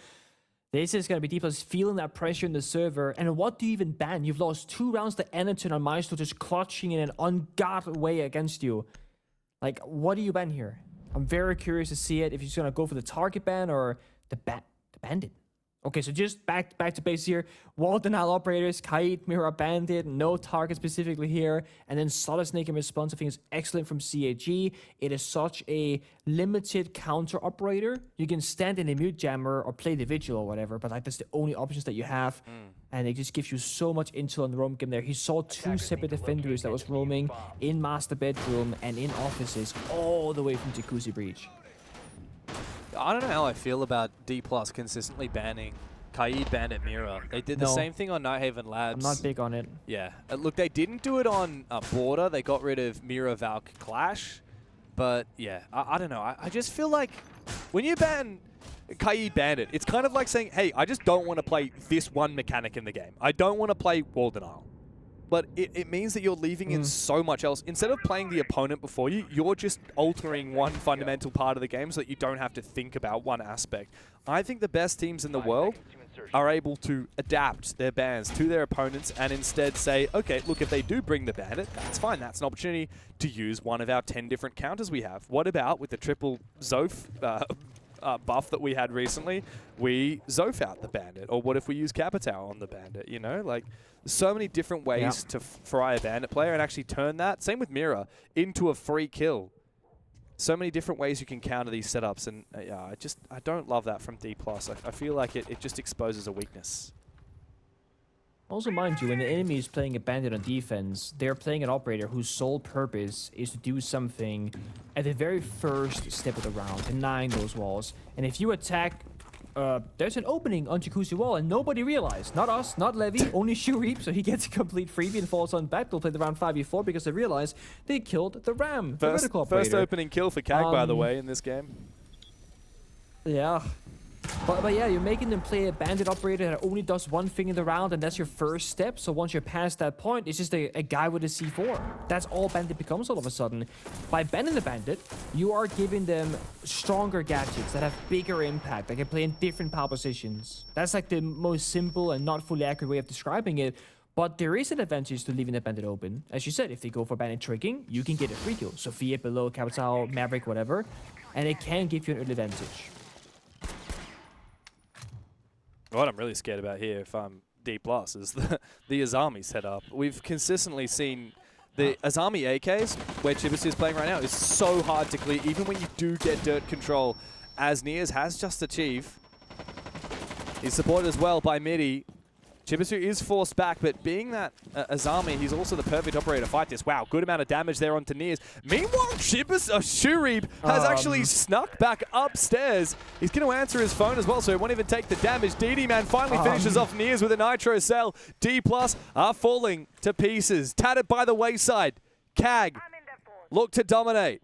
This is going to be Dplus feeling that pressure in the server. And what do you even ban? You've lost 2 rounds to Enerton on Maestro just clutching in an unguarded way against you. Like, what do you ban here? I'm very curious to see it, if he's going to go for the target ban or the bandit. Okay, so just back to base here. Wall denial operators, Kaid, Mirror Bandit, no target specifically here. And then Solid Snake in response, I think is excellent from CAG. It is such a limited counter operator. You can stand in a mute jammer or play the vigil or whatever, but like that's the only options that you have. And it just gives you so much intel on the roam game there. He saw 2 separate defenders that was roaming in master bedroom and in offices all the way from Jacuzzi Breach. I don't know how I feel about Dplus consistently banning Kaid, Bandit, Mira. They did the same thing on Nighthaven Labs. I'm not big on it. Yeah. Look, they didn't do it on Border. They got rid of Mira, Valk, Clash. But, yeah, I don't know. I just feel like when you ban Kaid, Bandit, it's kind of like saying, hey, I just don't want to play this one mechanic in the game. I don't want to play Wall Denial. But it means that you're leaving in so much else. Instead of playing the opponent before you, you're just altering one fundamental part of the game so that you don't have to think about one aspect. I think the best teams in the world are able to adapt their bans to their opponents and instead say, okay, look, if they do bring the bandit, that's fine. That's an opportunity to use one of our 10 different counters we have. What about with the triple Zoph buff that we had recently, we Zoph out the bandit? Or what if we use Capitao on the bandit, you know? Like, so many different ways to fry a bandit player and actually turn that, same with Mira, into a free kill. So many different ways you can counter these setups, and I don't love that from Dplus. I feel like it just exposes a weakness. Also, mind you, when the enemy is playing a bandit on defense, they're playing an operator whose sole purpose is to do something at the very first step of the round, denying those walls. And if you attack, there's an opening on Jacuzzi wall, and nobody realized. Not us, not Levy, only Shurip, so he gets a complete freebie and falls on back. They'll play the round 5v4 because they realize they killed the Ram, the vertical operator. First opening kill for CAG, by the way, in this game. Yeah. But yeah, you're making them play a bandit operator that only does one thing in the round, and that's your first step. So once you're past that point, it's just a guy with a C4. That's all bandit becomes all of a sudden. By banning the bandit, you are giving them stronger gadgets that have bigger impact. They can play in different power positions. That's like the most simple and not fully accurate way of describing it. But there is an advantage to leaving the bandit open. As you said, if they go for bandit tricking, you can get a free kill. Sophia below, Capitao, Maverick, whatever. And it can give you an early advantage. What I'm really scared about here, if I'm Dplus, is the Azami setup. We've consistently seen the Azami AKs, where Chibis is playing right now, is so hard to clear, even when you do get dirt control, as Nears has just achieved. He's supported as well by Midi. Chibisu is forced back, but being that Azami, he's also the perfect operator to fight this. Wow, good amount of damage there onto Nears. Meanwhile, Shurip has actually snuck back upstairs. He's going to answer his phone as well, so he won't even take the damage. DD Man finally finishes off Nears with a Nitro Cell. Dplus are falling to pieces. Tattered by the wayside. CAG look to dominate.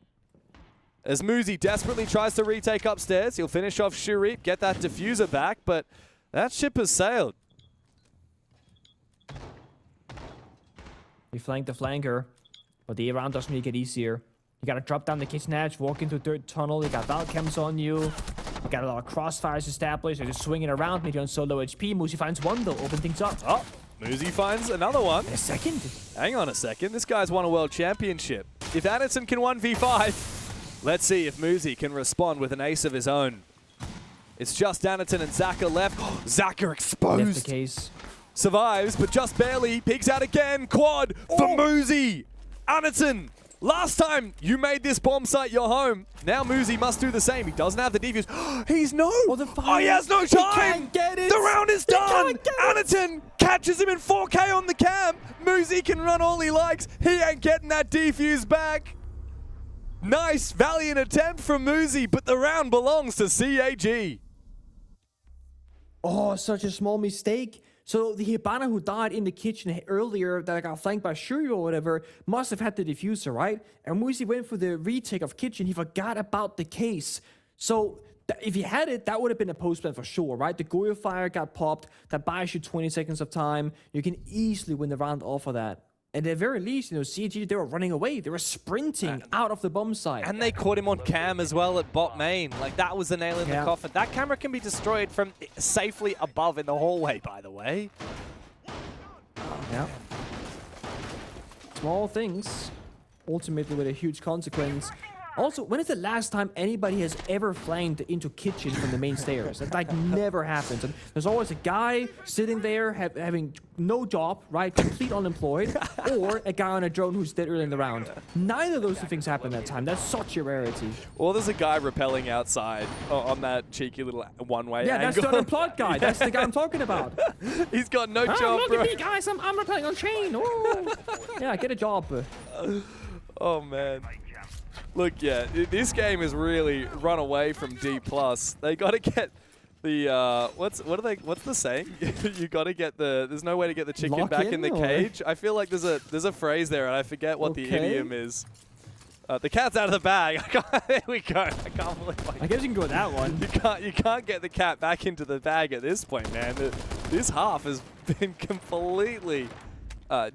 As Muzi desperately tries to retake upstairs, he'll finish off Shurip, get that diffuser back, but that ship has sailed. We flank the flanker, but the round doesn't make it easier. You gotta drop down the kitchen edge, walk into third tunnel, you got Valchems on you. You got a lot of crossfires established, they're just swinging around, maybe on so low HP. Muzi finds one though, open things up. Oh, Muzi finds another one. A second. Hang on a second, this guy's won a world championship. If Anderson can 1v5, let's see if Muzi can respond with an ace of his own. It's just Anderson and Zaka left. Zaka exposed. Left the case. Survives, but just barely. Peeks out again. Quad for Muzi. Anderson, last time you made this bomb site your home. Now Muzi must do the same. He doesn't have the defuse. He's no. Oh, he has no time. He can't get it. The round is done. Anderson catches him in 4K on the cam. Muzi can run all he likes. He ain't getting that defuse back. Nice, valiant attempt from Muzi, but the round belongs to CAG. Oh, such a small mistake. So the Hibana who died in the kitchen earlier that got flanked by Shuri or whatever must have had the diffuser, right? And Muzi went for the retake of kitchen. He forgot about the case. So if he had it, that would have been a post-plan for sure, right? The Goyo fire got popped. That buys you 20 seconds of time. You can easily win the round off of that. And at the very least, you know, CAG, they were running away. They were sprinting out of the bomb site. And they caught him on cam as well at bot main. Like, that was the nail in the coffin. That camera can be destroyed from safely above in the hallway, by the way. Yeah. Small things, ultimately with a huge consequence. Also, when is the last time anybody has ever flanked into kitchen from the main stairs? That like never happens. And there's always a guy sitting there having no job, right? Complete unemployed, or a guy on a drone who's dead early in the round. Neither of those two things happen that time. That's such a rarity. Or there's a guy rappelling outside on that cheeky little one-way Yeah, angle. that's the unemployed guy. That's the guy I'm talking about. He's got no job, look bro. at me, guys. I'm rappelling on chain. Oh. Yeah, get a job. Oh, man. Look, yeah, this game has really run away from Dplus. They got to get the what's the saying? You got to get the. There's no way to get the chicken back in the cage. I feel like there's a phrase there, and I forget what the idiom is. The cat's out of the bag. There we go. I can't believe. I guess you can go with that one. You can't get the cat back into the bag at this point, man. This half has been completely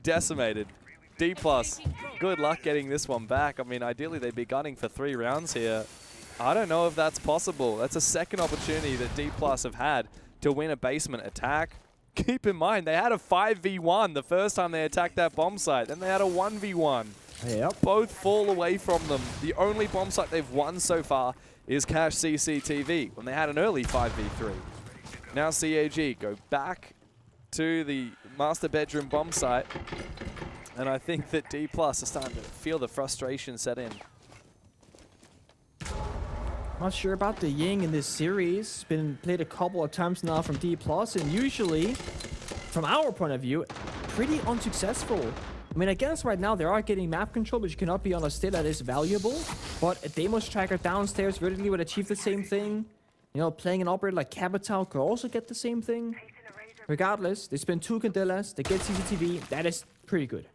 decimated. Dplus, good luck getting this one back. I mean, ideally they'd be gunning for 3 rounds here. I don't know if that's possible. That's a second opportunity that Dplus have had to win a basement attack. Keep in mind, they had a 5v1 the first time they attacked that bomb site. Then they had a 1v1. Yep. Both fall away from them. The only bomb site they've won so far is Cash CCTV, when they had an early 5v3. Now CAG go back to the master bedroom bomb site. And I think that Dplus are starting to feel the frustration set in. Not sure about the Ying in this series. It's been played a couple of times now from Dplus, and usually, from our point of view, pretty unsuccessful. I mean, I guess right now they are getting map control, which cannot be on a state that is valuable. But a Deimos tracker downstairs vertically would achieve the same thing. You know, playing an operator like Capital could also get the same thing. Regardless, they spend 2 Candelas, they get CCTV, that is pretty good.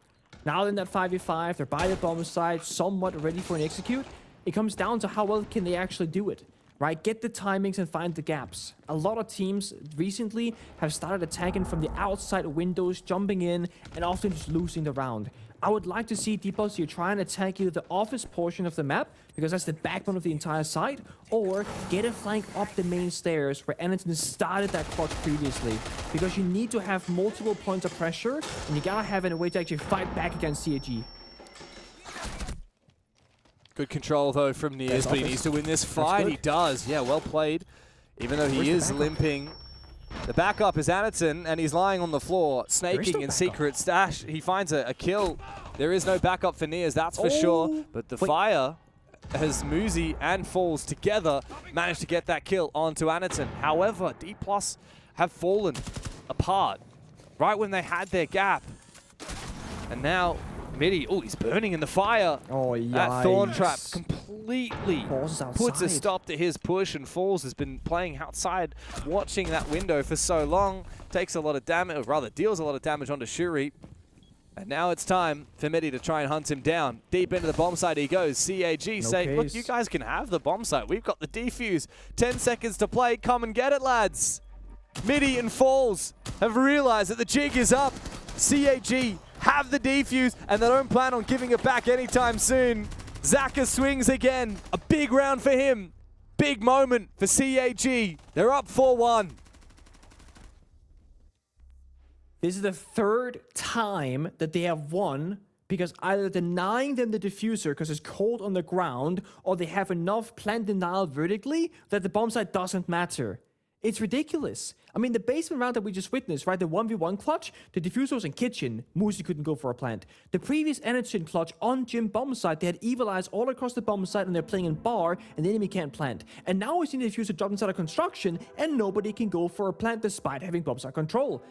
Now in that 5v5, they're by the bomb site, somewhat ready for an execute. It comes down to how well can they actually do it, right? Get the timings and find the gaps. A lot of teams recently have started attacking from the outside windows, jumping in, and often just losing the round. I would like to see Dplus here try and attack either the office portion of the map, because that's the backbone of the entire site, or get a flank up the main stairs where Anderson started that clock previously. Because you need to have multiple points of pressure, and you gotta have a way to actually fight back against CAG. Good control, though, from Nears, but he needs to win this fight. He does. Yeah, well played. Even though he is limping. The backup is Anderson, and he's lying on the floor, snaking in secret stash. He finds a kill. There is no backup for Nears, that's for sure. But the fire, as Muzi and Falls together, managed to get that kill onto Anderson. However, Dplus have fallen apart right when they had their gap. And now Mitty, oh, he's burning in the fire. Oh, yikes. That Thorn Trap completely puts a stop to his push, and Falls has been playing outside, watching that window for so long. Takes a lot of damage, or rather deals a lot of damage onto Shuri. And now it's time for Midi to try and hunt him down. Deep into the bomb site he goes. CAG say, look, you guys can have the bomb site. We've got the defuse. 10 seconds to play. Come and get it, lads. Midi and Falls have realized that the jig is up. CAG have the defuse, and they don't plan on giving it back anytime soon. Zaka swings again. A big round for him. Big moment for CAG. They're up 4-1. This is the third time that they have won because either denying them the diffuser because it's cold on the ground, or they have enough plant denial vertically that the bomb site doesn't matter. It's ridiculous. I mean, the basement round that we just witnessed, right? The 1v1 clutch, the diffuser was in kitchen. Moosey couldn't go for a plant. The previous Energen clutch on gym bomb site, they had evil eyes all across the bomb site and they're playing in bar and the enemy can't plant. And now we're seeing the diffuser drop inside of construction and nobody can go for a plant despite having bomb site control.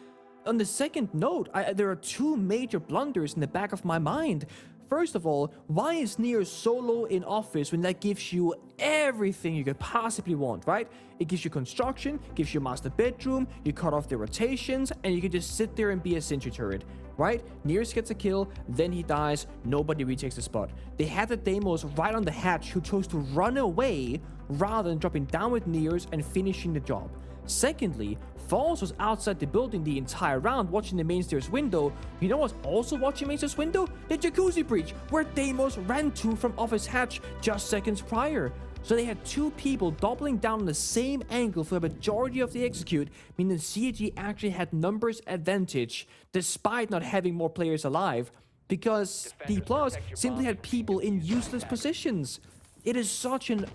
On the second note, there are two major blunders in the back of my mind. First of all, why is Nier solo in office when that gives you everything you could possibly want, right? It gives you construction, gives you master bedroom, you cut off the rotations, and you can just sit there and be a sentry turret, right? Nears gets a kill, then he dies, nobody retakes the spot. They had the Deimos right on the hatch who chose to run away rather than dropping down with Nears and finishing the job. Secondly, Falls was outside the building the entire round watching the main stairs window. You know what's also watching main stairs window? The jacuzzi breach, where Deimos ran to from off his hatch just seconds prior. So they had two people doubling down on the same angle for the majority of the execute, meaning CAG actually had numbers advantage despite not having more players alive, because Dplus simply had people in useless positions. It is such an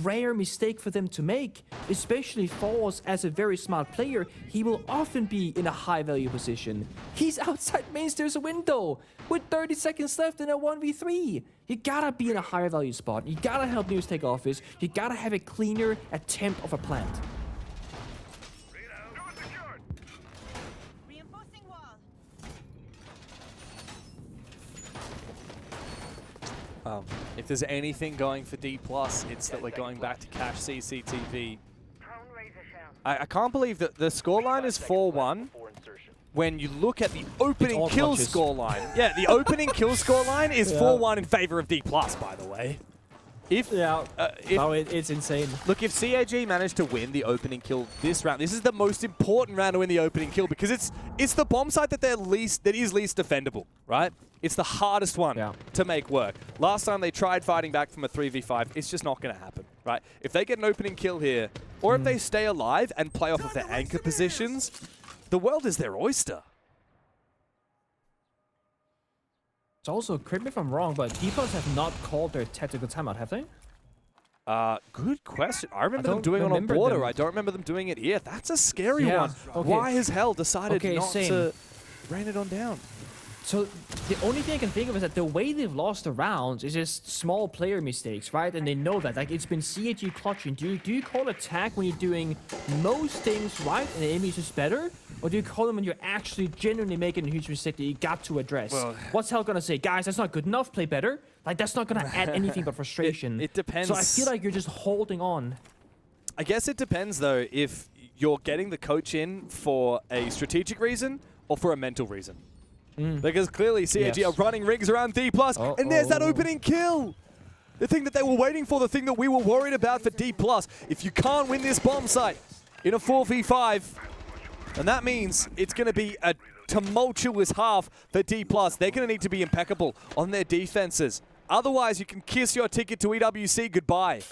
rare mistake for them to make, especially Falls as a very smart player. He will often be in a high value position. He's outside main stairs window with 30 seconds left in a 1v3. You gotta be in a higher value spot. You gotta help News take office. You gotta have a cleaner attempt of a plant. If there's anything going for Dplus, it's that we're going back to cache CCTV. I can't believe that the scoreline is 4-1 when you look at the opening kill scoreline. Yeah, the opening kill scoreline is 4-1 in favor of Dplus, by the way. It's insane. Look, if CAG managed to win the opening kill this round, this is the most important round to win the opening kill because it's the bomb site that is least defendable, right? It's the hardest one to make work. Last time they tried fighting back from a 3v5, it's just not going to happen, right? If they get an opening kill here, or if they stay alive and play off of their anchor positions, the world is their oyster. It's also, correct me if I'm wrong, but Dplus have not called their tactical timeout, have they? Good question. I remember them doing it on border. I don't remember them doing it here. That's a scary one. Okay. Why has Hell decided not to rain it on down? So the only thing I can think of is that the way they've lost the rounds is just small player mistakes, right? And they know that. Like, it's been CAG clutching. Do you call attack when you're doing most things right and the enemy is just better? Or do you call them when you're actually genuinely making a huge mistake that you got to address? Well, what's Hell gonna say? Guys, that's not good enough. Play better. Like, that's not gonna add anything but frustration. It depends. So I feel like you're just holding on. I guess it depends, though, if you're getting the coach in for a strategic reason or for a mental reason. Because clearly CAG are running rings around Dplus, and there's that opening kill! The thing that they were waiting for, the thing that we were worried about for Dplus. If you can't win this bomb site in a 4v5, and that means it's going to be a tumultuous half for Dplus. They're going to need to be impeccable on their defenses. Otherwise, you can kiss your ticket to EWC goodbye.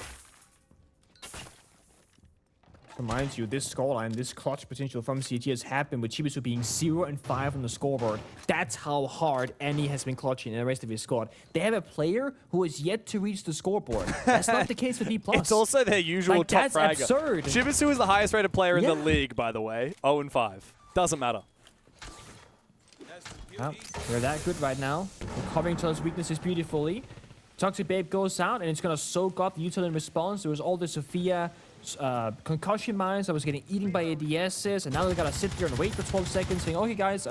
Reminds you, this scoreline, this clutch potential from CAG has happened with Chibisu being 0-5 on the scoreboard. That's how hard Annie has been clutching and the rest of his squad. They have a player who is yet to reach the scoreboard. That's not the case for Dplus. It's also their usual top fragger. That's absurd. Chibisu is the highest rated player in the league, by the way. 0-5. Doesn't matter. They're that good right now. They're covering each other's weaknesses beautifully. Toxic Babe goes out, and it's going to soak up the util in response. There was all the Sophia concussion mines that was getting eaten by ADSs, and now they got to sit there and wait for 12 seconds saying, okay, guys,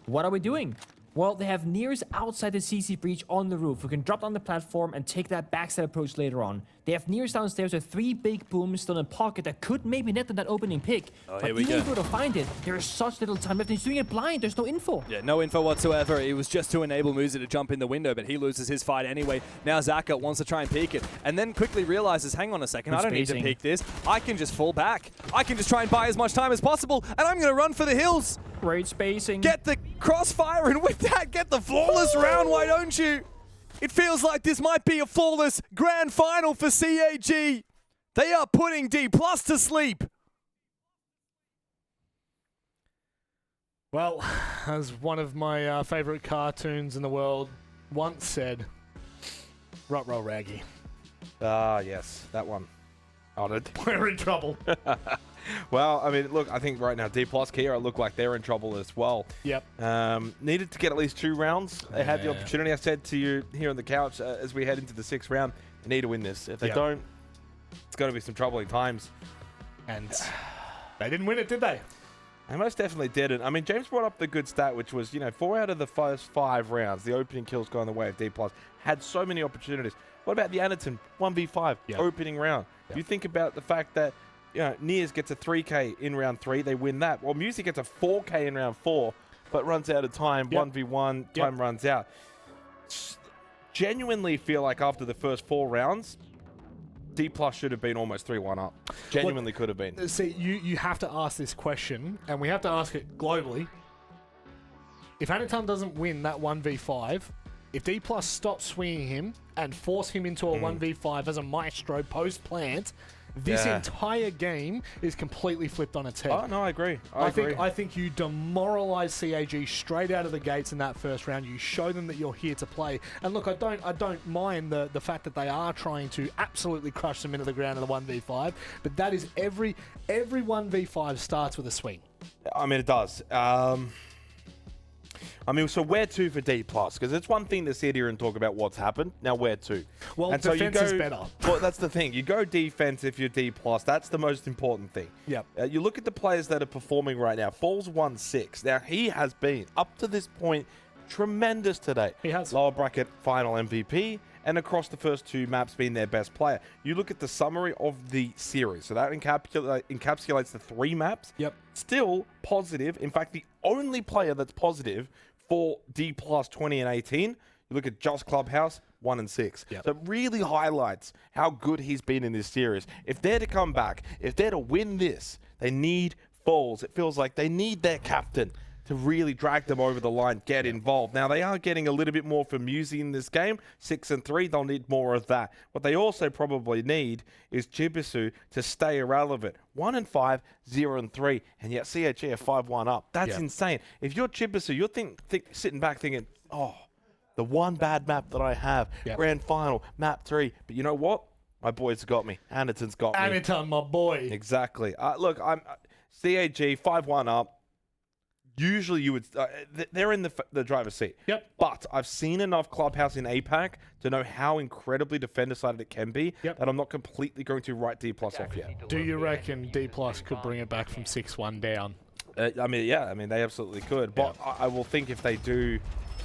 what are we doing? Well, they have Nears outside the CC breach on the roof, who can drop down the platform and take that backside approach later on. They have Nears downstairs with 3 big booms still in pocket that could maybe net them that opening pick. Oh, but here we even go. if they were to find it, there is such little time left. He's doing it blind. There's no info. Yeah, no info whatsoever. It was just to enable Muzi to jump in the window, but he loses his fight anyway. Now Zaka wants to try and peek it, and then quickly realizes, hang on a second, I don't need to peek this. I can just fall back. I can just try and buy as much time as possible, and I'm going to run for the hills. Great spacing. Get the crossfire, and with that, get the flawless round, why don't you? It feels like this might be a flawless grand final for CAG. They are putting Dplus to sleep. Well, as one of my favorite cartoons in the world once said, Ruh-roh Raggy. Ah, yes, that one. Honored. We're in trouble. Well, I mean, look, I think right now Dplus Kia look like they're in trouble as well. Yep. Needed to get at least 2 rounds. They had the opportunity. I said to you here on the couch as we head into the 6th round, they need to win this. If they don't, it's going to be some troubling times. And they didn't win it, did they? They most definitely didn't. I mean, James brought up the good stat, which was, 4 out of the first 5 rounds, the opening kills going the way of Dplus, had so many opportunities. What about the Anaton 1v5 opening round? You think about the fact that Nears gets a 3K in round 3, they win that. Well, Muzi gets a 4K in round 4, but runs out of time, 1v1, time runs out. Genuinely feel like after the first 4 rounds, Dplus should have been almost 3-1 up. Genuinely could have been. See, you have to ask this question, and we have to ask it globally. If Anaton doesn't win that 1v5, if Dplus stops swinging him and force him into a 1v5 as a maestro post-plant, this entire game is completely flipped on its head. Oh, no, I agree. I think you demoralize CAG straight out of the gates in that first round. You show them that you're here to play. And look, I don't mind the fact that they are trying to absolutely crush them into the ground in the 1v5, but that is every 1v5 starts with a swing. I mean, it does. So where to for Dplus? Because it's one thing to sit here and talk about what's happened. Now where to? Well, and defense is better. Well, that's the thing. You go defense if you're Dplus. That's the most important thing. Yep. You look at the players that are performing right now. Falls 1-6. Now, he has been, up to this point, tremendous today. He has. Lower bracket final MVP. And across the first 2 maps being their best player. You look at the summary of the series. So that encapsulates the 3 maps. Yep. Still positive. In fact, the only player that's positive for Dplus 20 and 18, you look at Just Clubhouse, 1 and 6. Yep. So it really highlights how good he's been in this series. If they're to come back, if they're to win this, they need Falls. It feels like they need their captain to really drag them over the line, get involved. Now, they are getting a little bit more from Muzi in this game. 6 and 3, they'll need more of that. What they also probably need is Chibisu to stay irrelevant. 1 and 5, 0 and 3, and yet CAG are 5-1 up. That's insane. If you're Chibisu, you're sitting back thinking, oh, the one bad map that I have, grand final, map 3. But you know what? My boys got me. Anaton's got me. Anaton, my boy. Exactly. Look, I'm CAG 5-1 up. Usually you would, they're in the driver's seat. Yep. But I've seen enough Clubhouse in APAC to know how incredibly defender-sided it can be that I'm not completely going to write Dplus off yet. Do you reckon Dplus could bring it back from 6-1 down? They absolutely could. But I will think if they do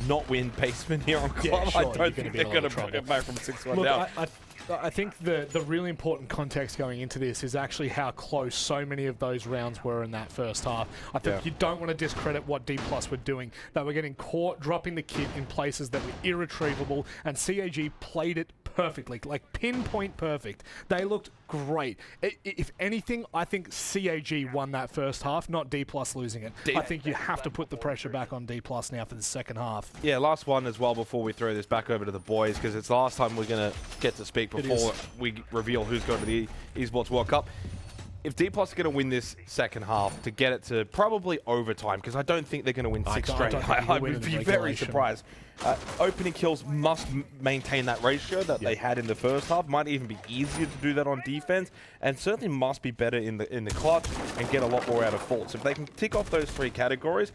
not win basement here on Club, I don't think they're going to bring it back from 6-1 down. I think the really important context going into this is actually how close so many of those rounds were in that first half. I think you don't want to discredit what Dplus were doing. They were getting caught dropping the kit in places that were irretrievable, and CAG played it perfectly, like pinpoint perfect. They looked great. If anything, I think CAG won that first half, not Dplus losing it. I think you have to put the pressure back on Dplus now for the second half. Yeah, last one as well before we throw this back over to the boys, because it's the last time we're going to get to speak before we reveal who's going to the Esports World Cup. If Dplus are going to win this second half to get it to probably overtime, because I don't think they're going to win 6 straight. I would be very surprised. Opening kills must maintain that ratio that they had in the first half. Might even be easier to do that on defense, and certainly must be better in the clutch and get a lot more out of faults. If they can tick off those 3 categories,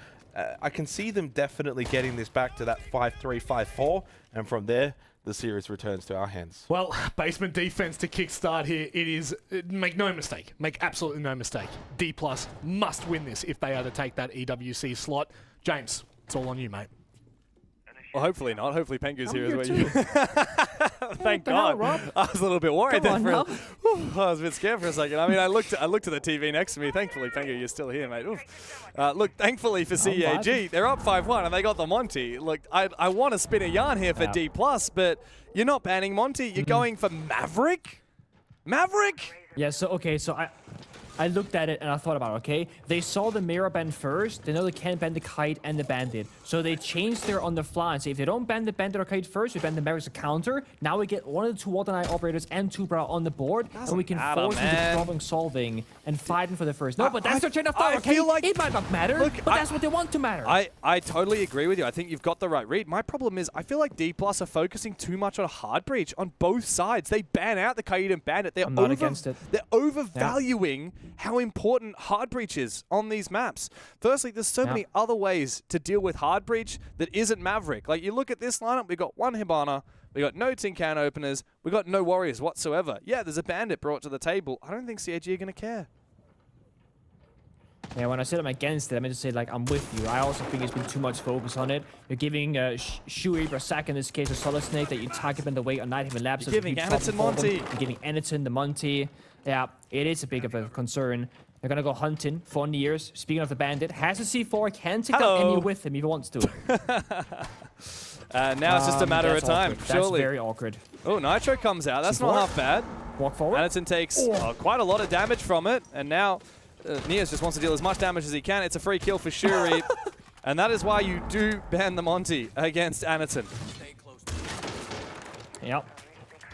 I can see them definitely getting this back to that 5-3, 5-4, and from there, the series returns to our hands. Well, basement defense to kickstart here. It is, make no mistake, make absolutely no mistake. Dplus must win this if they are to take that EWC slot. James, it's all on you, mate. Well, hopefully not. Hopefully Pengu's here as here well. Thank God. Rob? I was a little bit worried Come then. on, I was a bit scared for a second. I mean, I looked at the TV next to me. Thankfully, Pengu, you're still here, mate. Look, thankfully for CAG, they're up 5-1 and they got the Monty. Look, I want to spin a yarn here for Dplus, but you're not banning Monty. You're going for Maverick? Maverick? Yeah, so I looked at it and I thought about, okay, they saw the mirror ban first, they know they can't ban the kite and the bandit. So they changed their on the fly and say if they don't ban the bandit or kite first, we ban the Mavericks a counter. Now we get one of the two alternate operators and two Brow on the board, and we can force them to problem solving and fighting for the first. No, but that's their train of thought, okay? Feel like, it might not matter, but that's what they want to matter. I totally agree with you. I think you've got the right read. My problem is I feel like Dplus are focusing too much on hard breach on both sides. They ban out the kite and bandit. I'm not against it. They're overvaluing how important hard breach is on these maps. Firstly, there's so many other ways to deal with hard breach that isn't Maverick. Like, you look at this lineup, we got one Hibana, we got no tin can openers, we got no warriors whatsoever. Yeah, there's a bandit brought to the table. I don't think CAG are going to care. Yeah, when I said I'm against it, I meant to say, like, I'm with you. I also think it's been too much focus on it. You're giving Shui Brasak, in this case, a Solid Snake that you target in the way on Night Haven Labs. You're giving Anderson Monty. You're giving Anderson the Monty. Yeah, it is a big of a concern. They're going to go hunting for years. Speaking of the bandit, has a C4, can take down any with him if he wants to. Now it's just a matter of time, awkward. surely. That's very awkward. Oh, Nitro comes out. That's C4. not half bad. Walk forward. Anderson takes quite a lot of damage from it, and now Nias just wants to deal as much damage as he can. It's a free kill for Shuri, and that is why you do ban the Monty against Anderson. Yep.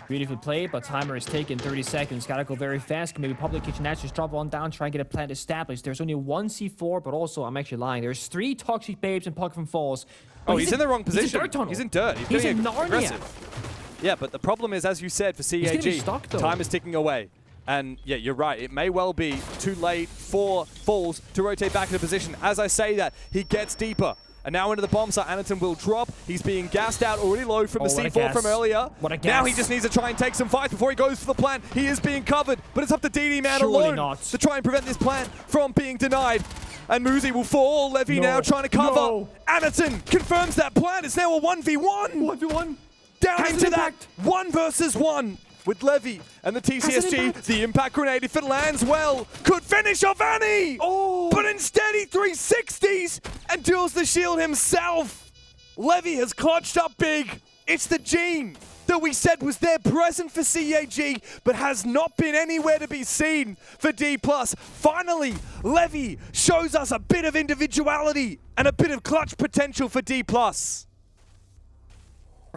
Beautifully played, but timer is taken 30 seconds. Gotta go very fast. Maybe Public Kitchen just drop one down, try and get a plant established. There's only one C4, but also, I'm actually lying. There's 3 Toxic Babes and Puck from Falls. Oh, he's in the wrong position. He's in dirt tunnel. He's in dirt. He's in getting Narnia. aggressive. Yeah, but the problem is, as you said, for CAG, stuck, though. time is ticking away. And yeah, you're right. It may well be too late for Falls to rotate back into position. As I say that, he gets deeper. And now into the bomb site, Anderton will drop. He's being gassed out already low from the C4 from earlier. Now he just needs to try and take some fight before he goes for the plant. He is being covered, but it's up to DD Man alone to try and prevent this plant from being denied. And Muzi will fall. Levy now trying to cover. Anderton confirms that plant. It's now a 1v1. 1v1. Down into that 1 versus 1 with Levy and the TCSG. The impact grenade, if it lands well, could finish off Annie. But instead he 360s and duels the shield himself. Levy has clutched up big. It's the gene that we said was there present for CAG, but has not been anywhere to be seen for Dplus. Finally, Levy shows us a bit of individuality and a bit of clutch potential for Dplus.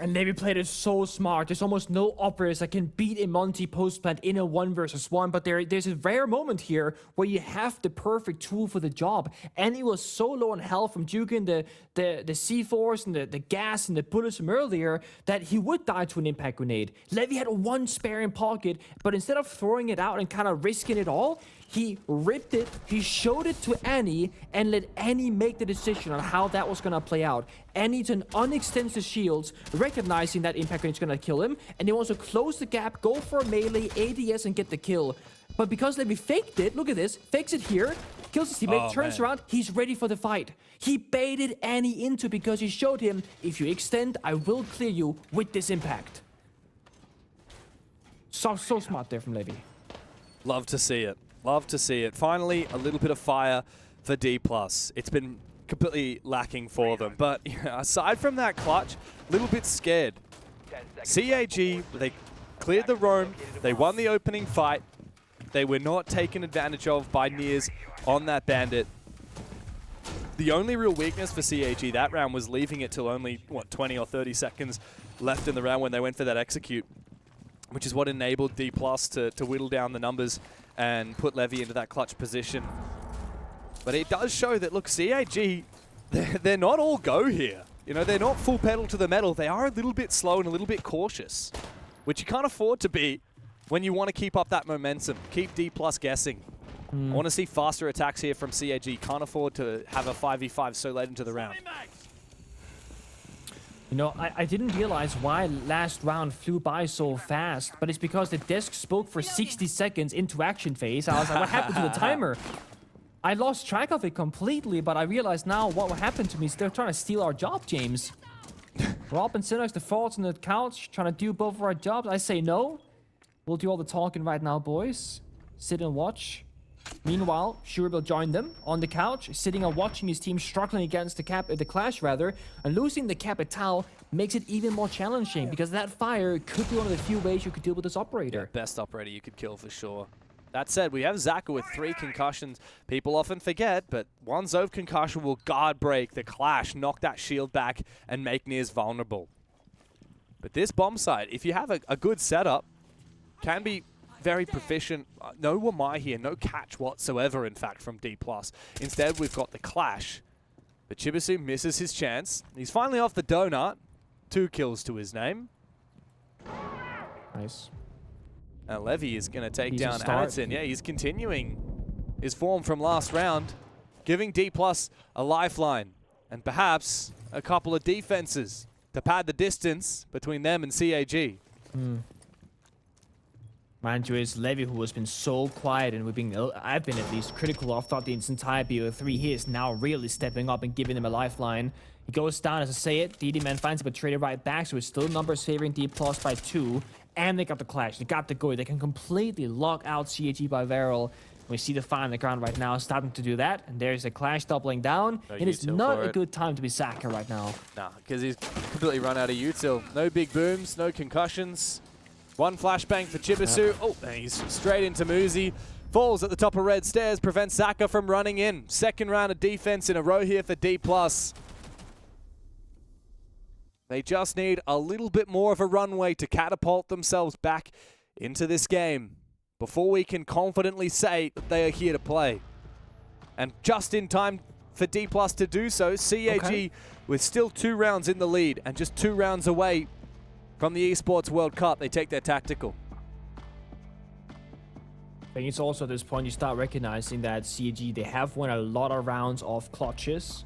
And Levy played it so smart. There's almost no operators that can beat a Monty post plant in a 1 versus 1. But there's a rare moment here where you have the perfect tool for the job. And he was so low on health from juking the C4s and the gas and the bullets from earlier that he would die to an impact grenade. Levy had 1 spare in pocket, but instead of throwing it out and kind of risking it all, he ripped it, he showed it to Annie, and let Annie make the decision on how that was going to play out. Annie to unextend the shields, recognizing that impact grenade is going to kill him, and he wants to close the gap, go for a melee, ADS, and get the kill. But because Levy faked it, look at this, fakes it here, kills his teammate, turns around, he's ready for the fight. He baited Annie into because he showed him, if you extend, I will clear you with this impact. So smart there from Levy. Love to see it. Love to see it. Finally, a little bit of fire for Dplus. It's been completely lacking for them. But aside from that clutch, a little bit scared. CAG, they cleared the roam. They won the opening fight. They were not taken advantage of by Nias on that bandit. The only real weakness for CAG that round was leaving it till only, 20 or 30 seconds left in the round when they went for that execute, which is what enabled Dplus to whittle down the numbers and put Levy into that clutch position. But it does show that, look, CAG, they're not all go here. You know, they're not full pedal to the metal. They are a little bit slow and a little bit cautious, which you can't afford to be when you want to keep up that momentum. Keep Dplus guessing. I want to see faster attacks here from CAG. Can't afford to have a 5v5 so late into the round. You know, I didn't realize why last round flew by so fast, but it's because the desk spoke for 60 seconds into action phase. I was like, what happened to the timer? I lost track of it completely, but I realize now what happened to me is they're trying to steal our job, James. Rob and Synox, the thoughts on the couch, trying to do both of our jobs. I say no. We'll do all the talking right now, boys. Sit and watch. Meanwhile, Shuri will join them on the couch, sitting and watching his team struggling against the clash rather, and losing the Capital makes it even more challenging because that fire could be one of the few ways you could deal with this operator. Yeah, best operator you could kill for sure. That said, we have Zaka with 3 concussions. People often forget, but one Zove concussion will guard break the clash, knock that shield back, and make Niz vulnerable. But this bomb site, if you have a good setup, can be very proficient. No Wamai here, no catch whatsoever, in fact, from Dplus. Instead, we've got the clash. But Chibisu misses his chance. He's finally off the donut. 2 kills to his name. Nice. Now Levy is going to take down Anderson. Yeah, he's continuing his form from last round, giving Dplus a lifeline and perhaps a couple of defenses to pad the distance between them and CAG. Mind you, it's Levy who has been so quiet and I've been at least critical of throughout this entire BO3. He is now really stepping up and giving them a lifeline. He goes down, as I say it. DD Man finds him but traded right back, so it's still numbers favoring Dplus by 2. And they got the clash. They got the go. They can completely lock out CAG by VARREL. We see the fire on the ground right now starting to do that. And there's a clash doubling down. It is not a good time to be Zaka right now. Nah, because he's completely run out of util. No big booms, no concussions. 1 flashbang for Chibisu. Oh, and he's straight into Muzi. Falls at the top of red stairs, prevents Zaka from running in. Second round of defense in a row here for Dplus. They just need a little bit more of a runway to catapult themselves back into this game before we can confidently say that they are here to play. And just in time for Dplus to do so, CAG with still 2 rounds in the lead and just 2 rounds away from the Esports World Cup, they take their tactical. I think it's also at this point you start recognizing that CAG, they have won a lot of rounds of clutches.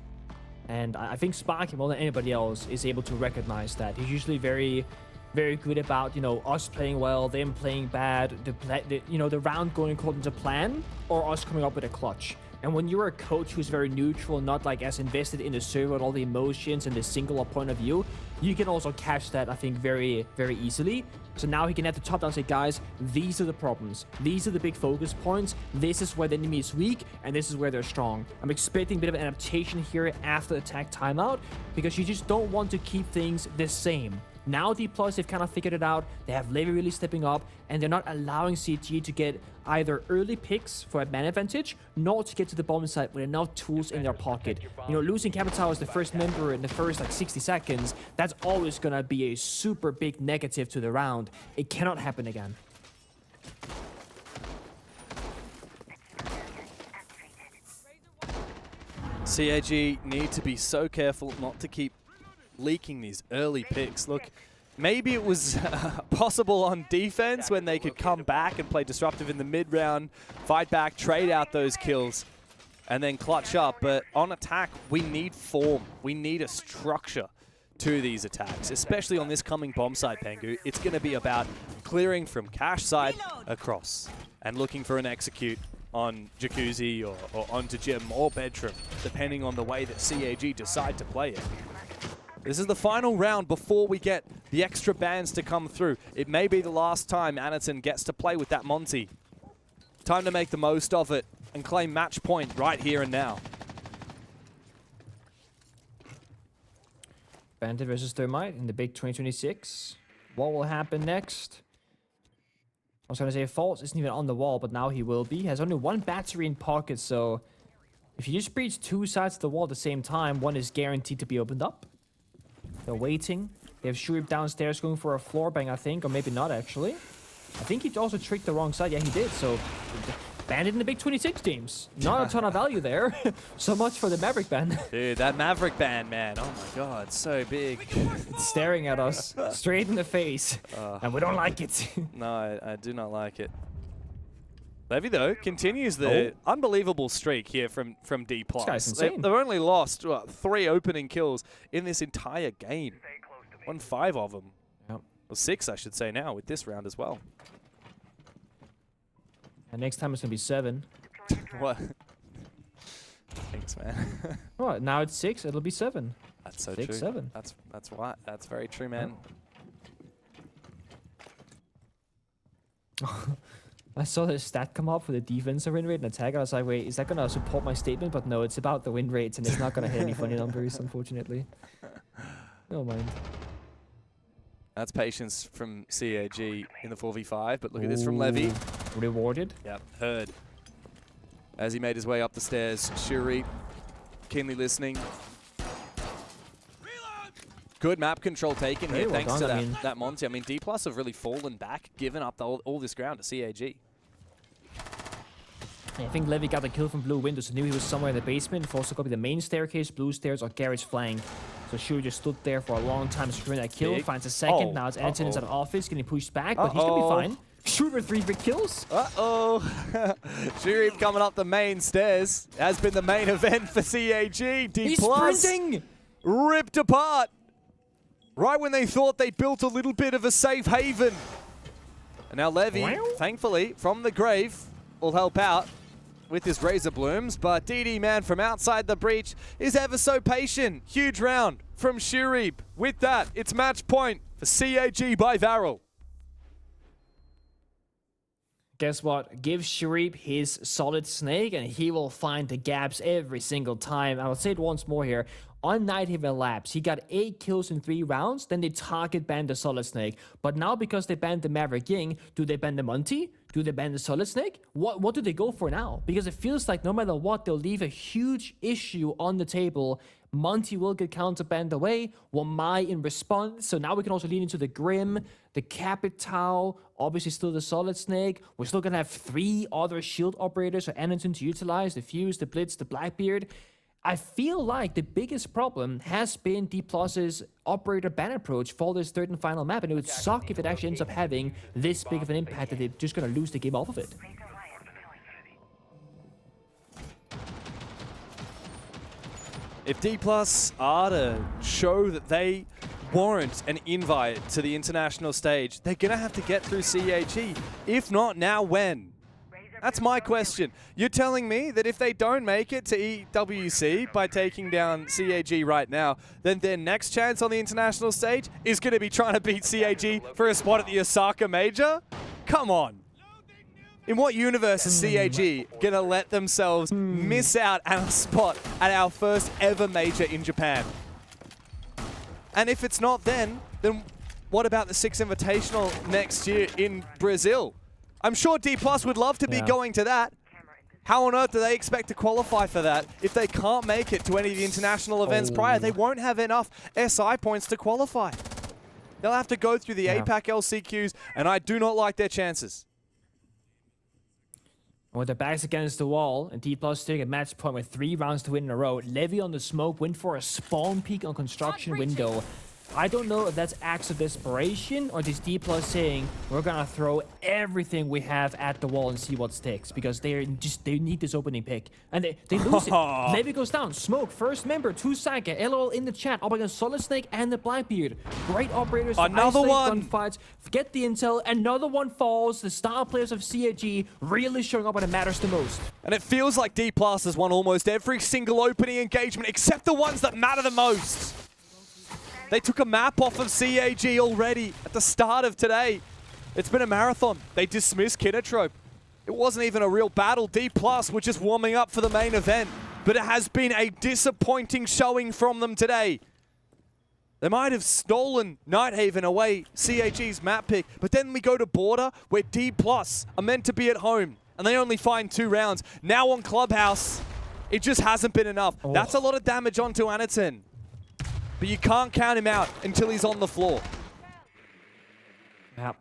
And I think Sparky, more than anybody else, is able to recognize that. He's usually very, very good about, you know, us playing well, them playing bad, the round going according to plan, or us coming up with a clutch. And when you're a coach who's very neutral, not like as invested in the server with all the emotions and the singular point of view, you can also catch that, I think, very, very easily. So now he can at the top down say, guys, these are the problems. These are the big focus points. This is where the enemy is weak, and this is where they're strong. I'm expecting a bit of an adaptation here after the attack timeout, because you just don't want to keep things the same. Now Dplus, they've kind of figured it out. They have Levy really stepping up, and they're not allowing CAG to get either early picks for a man advantage, nor to get to the bottom side with enough tools in their pocket. You know, losing Capital as the first member in the first like 60 seconds, that's always gonna be a super big negative to the round. It cannot happen again. CAG need to be so careful not to keep leaking these early picks. Look, maybe it was possible on defense when they could come back and play disruptive in the mid-round, fight back, trade out those kills, and then clutch up. But on attack, we need form. We need a structure to these attacks, especially on this coming bomb side, Pengu. It's going to be about clearing from cache side across and looking for an execute on Jacuzzi or onto Gym or Bedroom, depending on the way that CAG decide to play it. This is the final round before we get the extra bans to come through. It may be the last time Anderson gets to play with that Monty. Time to make the most of it and claim match point right here and now. Bandit versus Thermite in the big 2026. What will happen next? I was going to say False isn't even on the wall, but now he will be. He has only 1 battery in pocket, so if you just breach 2 sides of the wall at the same time, one is guaranteed to be opened up. They're waiting. They have Shurip downstairs going for a floor bang, I think, or maybe not, actually. I think he also tricked the wrong side. Yeah, he did. So, Bandit in the big 26 teams. Not a ton of value there. So much for the Maverick ban. Dude, that Maverick ban, man. Oh my god, so big. It's staring at us straight in the face. And we don't like it. No, I do not like it. Levy, though, continues the unbelievable streak here from Dplus. This guy's insane. They've only lost 3 opening kills in this entire game. Won 5 of them. Yep. Well, 6, I should say now, with this round as well. And next time it's going to be 7. What? Thanks, man. What? Now it's 6, it'll be 7. That's so 6-7. true. That's right. That's very true, man. I saw the stat come up for the defensive win rate and attack. I was like, wait, is that going to support my statement? But no, it's about the win rates, and it's not going to hit any funny numbers, unfortunately. Never mind. That's patience from CAG in the 4v5, but look at this from Levy. Rewarded. Yep, heard. As he made his way up the stairs, Shuri keenly listening. Good map control taken here, Very well thanks done, to that Monty. I mean, Dplus have really fallen back, given up all this ground to CAG. I think Levy got the kill from Blue Windows. Knew he was somewhere in the basement. Also copied the main staircase, blue stairs, or garage flank. So Shuri just stood there for a long time, securing that kill. Finds a second. Now it's Anderson inside the office, getting pushed back, but he's gonna be fine. Shuri with 3 big kills. Shuri coming up the main stairs. Has been the main event for CAG. Dplus He's sprinting! Ripped apart. Right when they thought they built a little bit of a safe haven. And now Levy, thankfully, from the grave, will help out with his Razor Blooms. But DD Man from outside the breach is ever so patient. Huge round from Shuri. With that, it's match point for CAG by VARREL. Guess what? Give Sharif his solid snake and he will find the gaps every single time. I will say it once more here. On Night Haven Labs, he got 8 kills in 3 rounds, then they target banned the Solid Snake. But now because they banned the Maverick Ying, do they ban the Monty? Do they ban the Solid Snake? What do they go for now? Because it feels like no matter what, they'll leave a huge issue on the table. Monty will get counter-banned away, Wamai in response. So now we can also lean into the Grim, the Capital, obviously still the Solid Snake. We're still going to have 3 other shield operators or Anderson to utilize, the Fuse, the Blitz, the Blackbeard. I feel like the biggest problem has been Dplus's operator ban approach for this 3rd and final map, and it would suck if it actually ends up having this big of an impact that they're just going to lose the game off of it. If Dplus are to show that they warrant an invite to the international stage, they're going to have to get through CAG. If not, now when? That's my question. You're telling me that if they don't make it to EWC by taking down CAG right now, then their next chance on the international stage is going to be trying to beat CAG for a spot at the Osaka Major? Come on. In what universe is CAG going to let themselves miss out on a spot at our first ever major in Japan? And if it's not then what about the 6 Invitational next year in Brazil? I'm sure Dplus would love to be going to that. How on earth do they expect to qualify for that if they can't make it to any of the international events prior? They won't have enough SI points to qualify. They'll have to go through the APAC LCQs, and I do not like their chances. With their backs against the wall, and Dplus taking a match point with 3 rounds to win in a row. Levy on the smoke, went for a spawn peek on construction window. I don't know if that's acts of desperation or just Dplus saying we're gonna throw everything we have at the wall and see what sticks, because they need this opening pick and they lose it. Levy goes down. Smoke first member 2 Saga LOL in the chat up against Solid Snake and the Blackbeard. Great operators. Another one. Gunfights. Forget the intel. Another one falls. The star players of CAG really showing up when it matters the most. And it feels like Dplus has won almost every single opening engagement except the ones that matter the most. They took a map off of CAG already at the start of today. It's been a marathon. They dismissed Kinatrope. It wasn't even a real battle. Dplus were just warming up for the main event. But it has been a disappointing showing from them today. They might have stolen Nighthaven away, CAG's map pick. But then we go to Border, where Dplus are meant to be at home. And they only find 2 rounds. Now on Clubhouse, it just hasn't been enough. That's a lot of damage onto Anaton. But you can't count him out until he's on the floor. Yeah.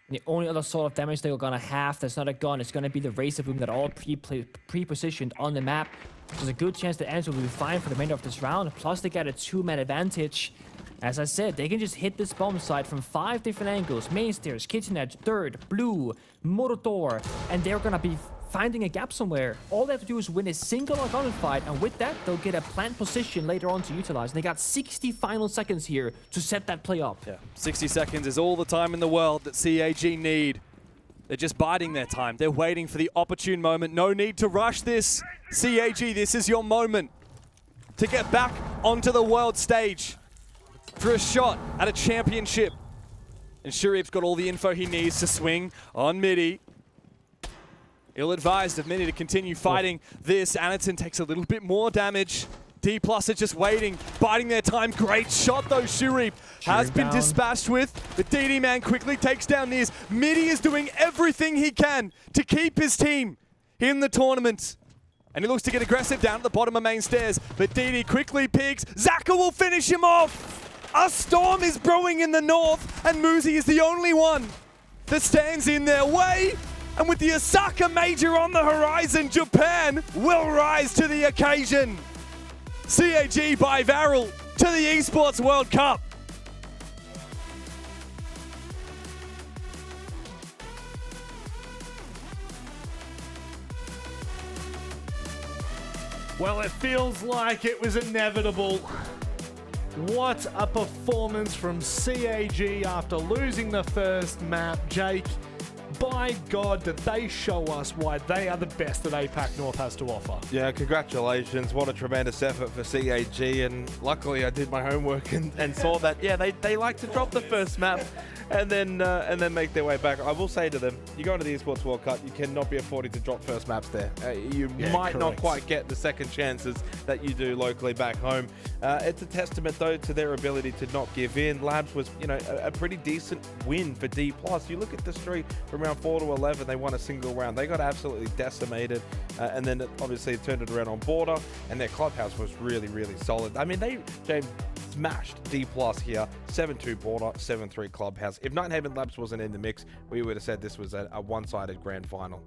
The only other sort of damage they're gonna have that's not a gun is gonna be the Razor Boom that are all pre-positioned on the map. There's a good chance that Ansel will be fine for the remainder of this round. Plus they get a 2-man advantage. As I said, they can just hit this bomb site from 5 different angles. Main stairs, kitchen edge, third, blue, motor door, and they're gonna be finding a gap somewhere. All they have to do is win a single or gunfight, and with that, they'll get a plant position later on to utilize. And they got 60 final seconds here to set that play up. Yeah, 60 seconds is all the time in the world that CAG need. They're just biding their time. They're waiting for the opportune moment. No need to rush this. CAG, this is your moment. to get back onto the world stage for a shot at a championship. And Shurip's got all the info he needs to swing on Midi. Ill-advised of Midi to continue fighting this. Anaton takes a little bit more damage. Dplus are just waiting, biding their time. Great shot though, Shurip has been dispatched with. The DD man quickly takes down Niz. Midi is doing everything he can to keep his team in the tournament. And he looks to get aggressive down at the bottom of main stairs. But DD quickly peeks. Zaka will finish him off. A storm is brewing in the north, and Muzi is the only one that stands in their way. And with the Osaka Major on the horizon, Japan will rise to the occasion. CAG by VARREL to the Esports World Cup. Well, it feels like it was inevitable. What a performance from CAG after losing the first map. Jake, by God, did they show us why they are the best that APAC North has to offer. Yeah, congratulations. What a tremendous effort for CAG. And luckily I did my homework and saw that, yeah, they like to drop the first map and then make their way back. I will say to them, you go into the Esports World Cup, you cannot be affording to drop first maps there. You might not quite get the second chances that you do locally back home. It's a testament, though, to their ability to not give in. Labs was, you know, a pretty decent win for Dplus. You look at the streak from round 4 to 11, they won a single round. They got absolutely decimated, and then obviously it turned it around on Border, and their clubhouse was really, really solid. I mean, James, smashed Dplus here, 7-2 Border, 7-3 clubhouse. If Nighthaven Labs wasn't in the mix, we would have said this was a one-sided grand final.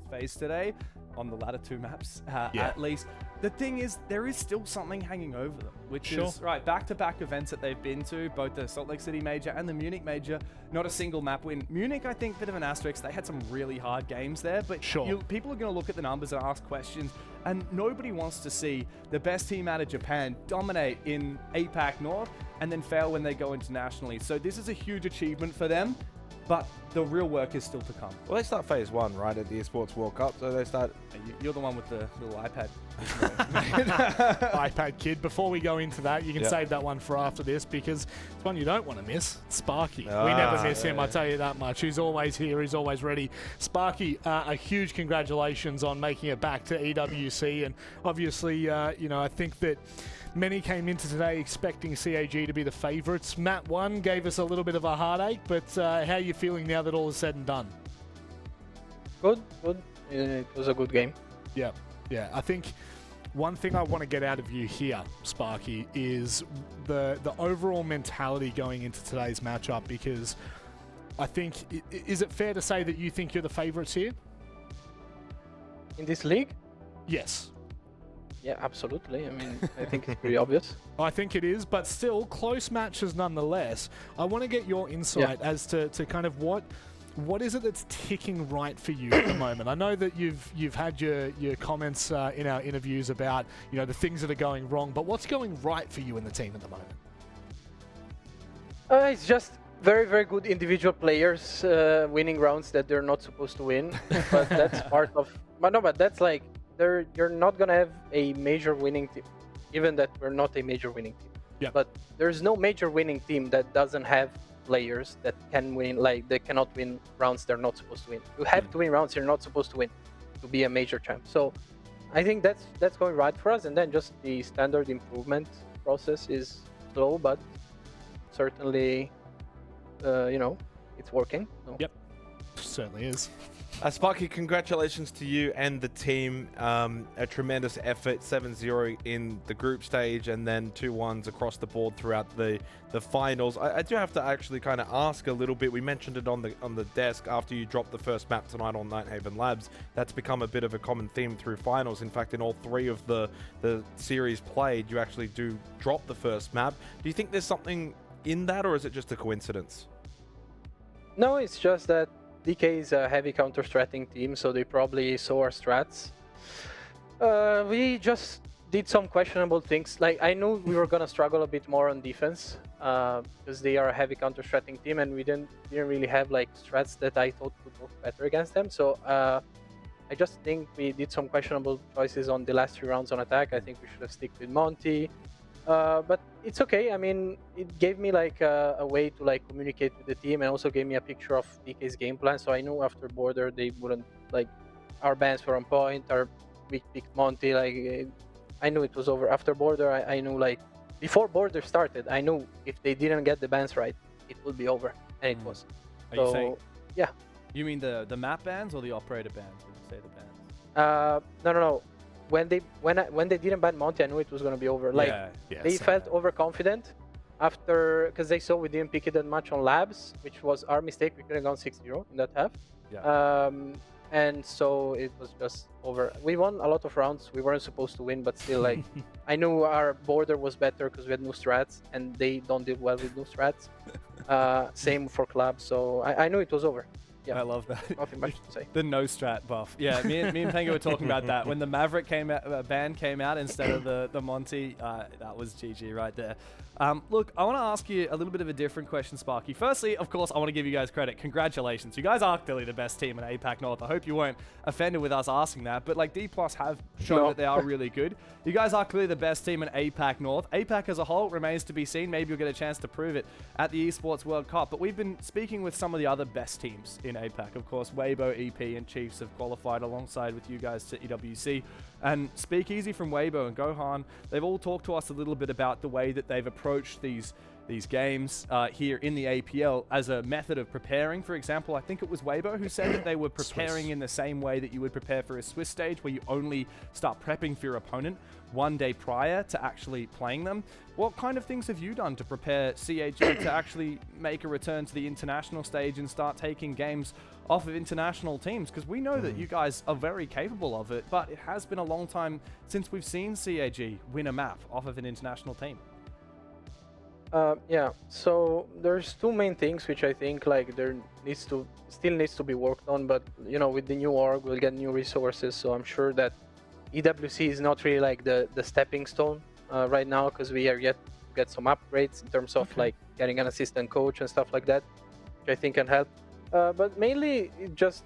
Phase today on the latter two maps, at least. The thing is, there is still something hanging over them, which is, right, back-to-back events that they've been to, both the Salt Lake City Major and the Munich Major, not a single map win. Munich, I think, bit of an asterisk. They had some really hard games there, but people are going to look at the numbers and ask questions, and nobody wants to see the best team out of Japan dominate in APAC North and then fail when they go internationally. So this is a huge achievement for them, but the real work is still to come. Well, they start phase 1, right, at the Esports World Cup, so they start... You're the one with the little iPad. iPad kid. Before we go into that, you can save that one for after this, because it's one you don't want to miss. Sparky. We never miss him, I tell you that much. He's always here. He's always ready. Sparky, a huge congratulations on making it back to EWC. And obviously, you know, I think that many came into today expecting CAG to be the favourites. Map 1 gave us a little bit of a heartache, but how are you feeling now that all is said and done? Good. It was a good game. Yeah. I think one thing I want to get out of you here, Sparky, is the overall mentality going into today's matchup, because I think, is it fair to say that you think you're the favourites here? In this league? Yes. Yeah, absolutely. I mean, I think it's pretty obvious. I think it is, but still close matches nonetheless. I want to get your insight as to kind of what is it that's ticking right for you at the moment. I know that you've had your comments in our interviews about, you know, the things that are going wrong, but what's going right for you in the team at the moment? It's just very, very good individual players winning rounds that they're not supposed to win. But that's part of... But that's like... You're not going to have a major winning team, given that we're not a major winning team. Yeah. But there's no major winning team that doesn't have players that can win, like they cannot win rounds they're not supposed to win. You have to win rounds you're not supposed to win to be a major champ. So I think that's going right for us. And then just the standard improvement process is slow, but certainly, you know, it's working. So. Yep, certainly is. Sparky, congratulations to you and the team. A tremendous effort, 7-0 in the group stage, and then 2-1s across the board throughout the finals. I do have to actually kind of ask a little bit. We mentioned it on the desk after you dropped the first map tonight on Nighthaven Labs. That's become a bit of a common theme through finals. In fact, in all 3 of the series played, you actually do drop the first map. Do you think there's something in that, or is it just a coincidence? No, it's just that DK is a heavy counter-stratting team, so they probably saw our strats. We just did some questionable things. Like, I knew we were gonna struggle a bit more on defense because they are a heavy counter-stratting team, and we didn't really have like strats that I thought would work better against them. So I just think we did some questionable choices on the last 3 rounds on attack. I think we should have stick with Monty. But it's okay. I mean, it gave me like a way to like communicate with the team, and also gave me a picture of DK's game plan. So I knew after border they wouldn't like our bans were on point. We picked Monty. Like I knew it was over after border. I knew like before border started, I knew if they didn't get the bans right, it would be over, and it was. Are So you saying? yeah. You mean the map bans or the operator bans? When you say the bans? No. When they didn't ban Monty, I knew it was gonna be over. Like they felt overconfident after, because they saw we didn't pick it that much on labs, which was our mistake. We could have gone 6-0 in that half. Yeah. And so it was just over. We won a lot of rounds. We weren't supposed to win, but still, like I knew our border was better because we had new strats, and they don't deal well with new strats. Same for club. So I knew it was over. Yeah. I love that. Nothing much to say. The no strat buff. Yeah, me and Penga were talking about that. When the Maverick ban came out instead of the Monty, that was GG right there. Look, I want to ask you a little bit of a different question, Sparky. Firstly, of course, I want to give you guys credit. Congratulations. You guys are clearly the best team in APAC North. I hope you weren't offended with us asking that. But like Dplus have shown that they are really good. You guys are clearly the best team in APAC North. APAC as a whole remains to be seen. Maybe you'll get a chance to prove it at the Esports World Cup. But we've been speaking with some of the other best teams in APAC. Of course, Weibo, EP, and Chiefs have qualified alongside with you guys to EWC. And Speakeasy from Weibo and Gohan, they've all talked to us a little bit about the way that they've approached these games here in the APL as a method of preparing. For example, I think it was Weibo who said that they were preparing in the same way that you would prepare for a Swiss stage, where you only start prepping for your opponent 1 day prior to actually playing them. What kind of things have you done to prepare CAG to actually make a return to the international stage and start taking games off of international teams? Because we know that you guys are very capable of it, but it has been a long time since we've seen CAG win a map off of an international team. Yeah, so there's 2 main things which I think like still needs to be worked on, but you know, with the new org we'll get new resources, so I'm sure that EWC is not really like the stepping stone right now, because we are yet to get some upgrades in terms of like getting an assistant coach and stuff like that, which I think can help. But mainly just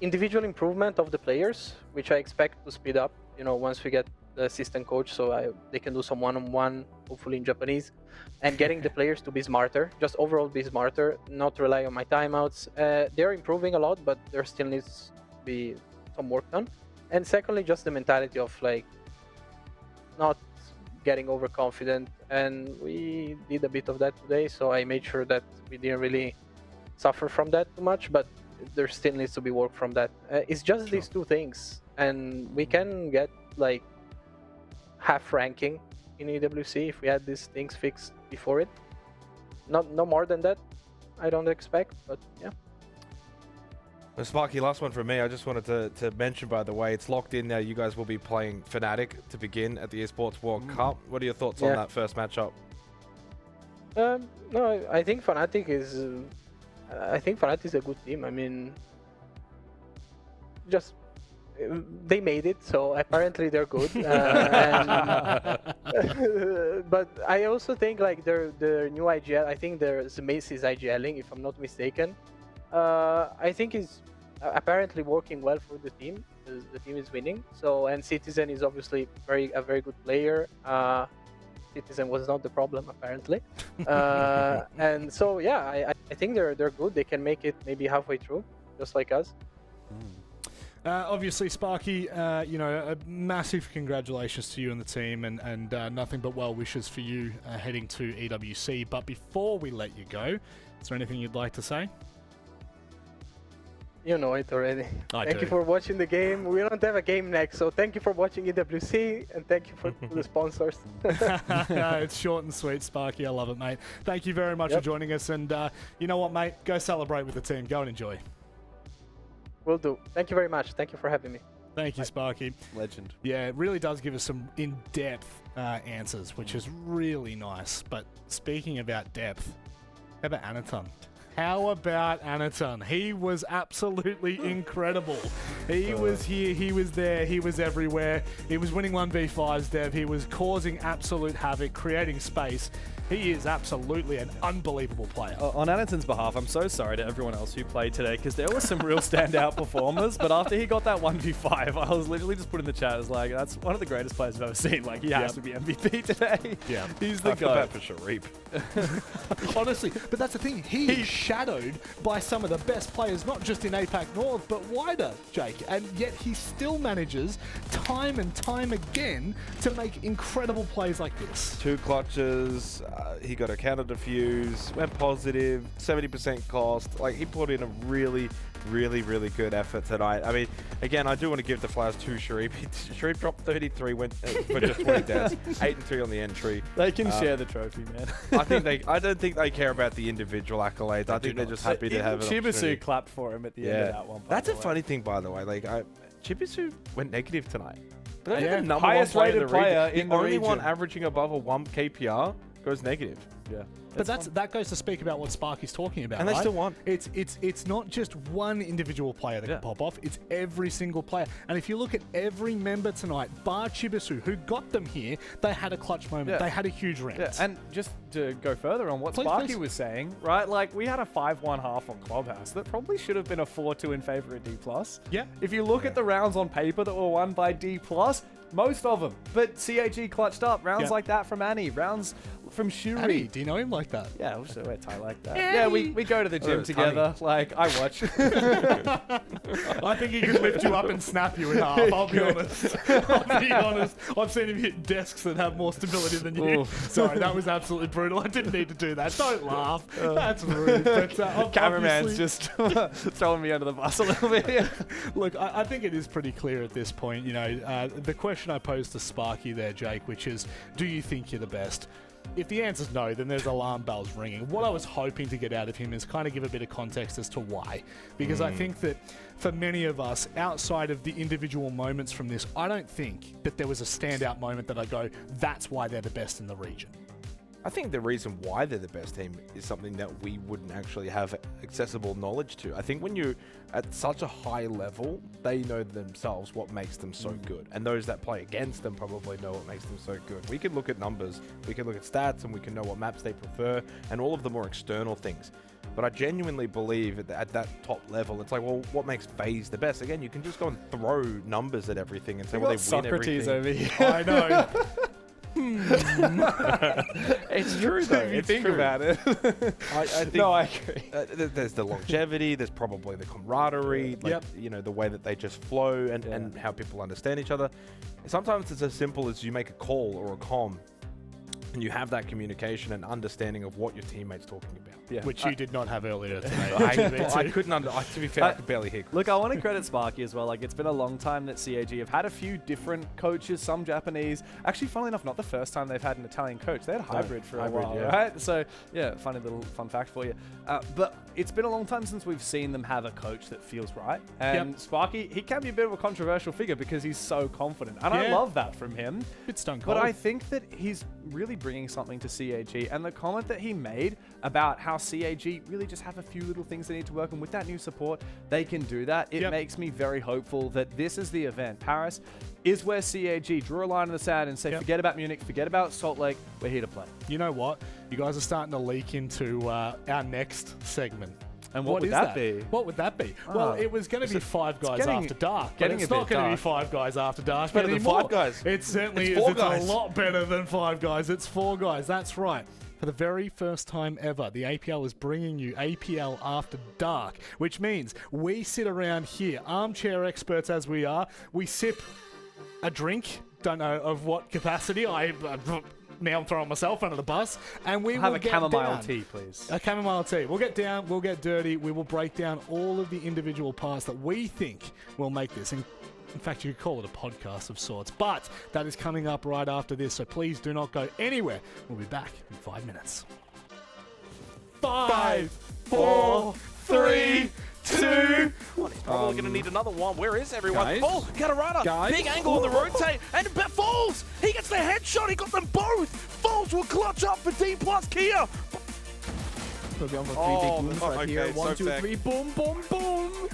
individual improvement of the players, which I expect to speed up, you know, once we get the assistant coach, so they can do some one-on-one, hopefully in Japanese, and getting the players to be smarter, just overall be smarter, not rely on my timeouts. They're improving a lot, but there still needs to be some work done. And secondly, just the mentality of like not getting overconfident, and we did a bit of that today, so I made sure that we didn't really suffer from that too much, but there still needs to be work from that. It's just these 2 things, and we can get like half ranking in EWC if we had these things fixed before it. No more than that, I don't expect, but yeah. Well, Sparky, last one from me. I just wanted to mention, by the way, it's locked in now. You guys will be playing Fnatic to begin at the Esports World Cup. What are your thoughts on that first matchup? No, I think Fnatic is a good team. I mean, just they made it, so apparently they're good. But I also think like their new IGL, I think their Mace is IGLing, if I'm not mistaken. I think is apparently working well for the team. The team is winning. So, and Citizen is obviously a very good player. Citizen was not the problem apparently. And so yeah, I think they're good. They can make it maybe halfway through, just like us. Obviously, Sparky, you know, a massive congratulations to you and the team, and nothing but well wishes for you heading to EWC. But before we let you go, is there anything you'd like to say? You know it already. Thank you for watching the game. We don't have a game next, so thank you for watching EWC, and thank you for the sponsors. It's short and sweet, Sparky. I love it, mate. Thank you very much for joining us, and you know what, mate? Go celebrate with the team. Go and enjoy. Will do. Thank you very much. Thank you for having me. Thank you, Sparky. Legend. Yeah, it really does give us some in-depth answers, which is really nice. But speaking about depth, how about Anaton? How about Anaton? He was absolutely incredible. He was here, he was there, he was everywhere. He was winning 1v5s, Dev. He was causing absolute havoc, creating space. He is absolutely an unbelievable player. On Anaton's behalf, I'm so sorry to everyone else who played today because there were some real standout performers. But after he got that 1v5, I was literally just put in the chat, I was like, that's one of the greatest players I've ever seen. Like, he has to be MVP today. Yeah. He's the I feel guy. bad for Sharif. Honestly, but that's the thing. He's shadowed by some of the best players, not just in APAC North, but wider, Jake. And yet he still manages time and time again to make incredible plays like this. 2 clutches. He got a counter defuse, went positive, 70% cost. Like, he put in a really good effort tonight. I mean, again, I do want to give the flowers to Sharif. Sharif dropped 33, went for just 20 deaths, 8 and 3 on the entry. They can share the trophy, man. I don't think they care about the individual accolades. I think they're just happy to have an opportunity. Chibisu clapped for him at the end of that one. That's a funny thing, by the way. Like, Chibisu went negative tonight. But Yeah. the number Highest one player rated player in in the the only one region. averaging above a 1 KPR goes negative. Yeah. But that goes to speak about what Sparky's talking about, And they right? still won. It's not just one individual player that can pop off. It's every single player. And if you look at every member tonight, bar Chibisu, who got them here, they had a clutch moment. Yeah. They had a huge rant. Yeah, and just to go further on what Please, Sparky please. was saying, right? Like, we had a 5-1 half on Clubhouse that probably should have been a 4-2 in favor of Dplus. Yeah. If you look at the rounds on paper that were won by Dplus, most of them. But CAG clutched up. Rounds like that from Annie. Rounds from Shuri. Annie, do you know him like that? Yeah, also we're tight like that. Annie. Yeah, we go to the gym it's together. Like, I watch. I think he could lift you up and snap you in half. I'll be honest. I'll be honest. I've seen him hit desks that have more stability than you. Ooh. Sorry, that was absolutely brutal. I didn't need to do that. Don't laugh. That's rude. But, Cameraman's obviously- just throwing me under the bus a little bit. Look, I think it is pretty clear at this point. You know, the question I posed to Sparky there, Jake, which is, do you think you're the best? If the answer's no, then there's alarm bells ringing. What I was hoping to get out of him is kind of give a bit of context as to why. Because I think that for many of us, outside of the individual moments from this, I don't think that there was a standout moment that I go, that's why they're the best in the region. I think the reason why they're the best team is something that we wouldn't actually have accessible knowledge to. I think when you're at such a high level, they know themselves what makes them so good. And those that play against them probably know what makes them so good. We can look at numbers, we can look at stats, and we can know what maps they prefer, and all of the more external things. But I genuinely believe at that top level, it's like, well, what makes FaZe the best? Again, you can just go and throw numbers at everything and say, well, they win Socrates everything. over here. I know. It's true though. If you It's think true. about it. I think, No, I agree. There's the longevity. There's probably the camaraderie. Like, you know, the way that they just flow and how people understand each other. Sometimes it's as simple as you make a call or a comm, and you have that communication and understanding of what your teammate's talking about. Yeah. Which you did not have earlier today. I couldn't to be fair, I could barely hear. Look, I want to credit Sparky as well. Like, it's been a long time that CAG have had a few different coaches, some Japanese. Actually, funnily enough, not the first time they've had an Italian coach. They had hybrid for a while, yeah. right? So, yeah, funny little fun fact for you. But it's been a long time since we've seen them have a coach that feels right. And Sparky, he can be a bit of a controversial figure because he's so confident. And I love that from him. It's stone cold. But I think that he's really bringing something to CAG. And the comment that he made about how CAG really just have a few little things they need to work on with that new support, they can do that. It makes me very hopeful that this is the event. Paris is where CAG drew a line in the sand and say, forget about Munich, forget about Salt Lake, we're here to play. You know what? You guys are starting to leak into our next segment. And what would is that be? What would that be? Well, it was going to be Five Guys After Dark. But getting it's a not bit going to be dark. Five Guys After Dark It's better than anymore. Five Guys. It certainly It's is. Four It's Guys. a lot better than Five Guys. It's Four Guys. That's right. For the very first time ever, the APL is bringing you APL After Dark, which means we sit around here, armchair experts as we are, we sip a drink, don't know of what capacity, now I'm throwing myself under the bus, and we will Have a get chamomile down. tea, please. A chamomile tea. We'll get down, we'll get dirty, we will break down all of the individual parts that we think will make this. In fact, you could call it a podcast of sorts, but that is coming up right after this, so please do not go anywhere. We'll be back in 5 minutes. 5, 4, 3, 2. He's probably going to need another one. Where is everyone? Guys? Oh, Catarata. Big angle on the rotate. And Falls. He gets the headshot. He got them both. Falls will clutch up for Dplus Kia. Torbjorn for 3 big booms right here. 1, 2, 3, boom, boom, boom!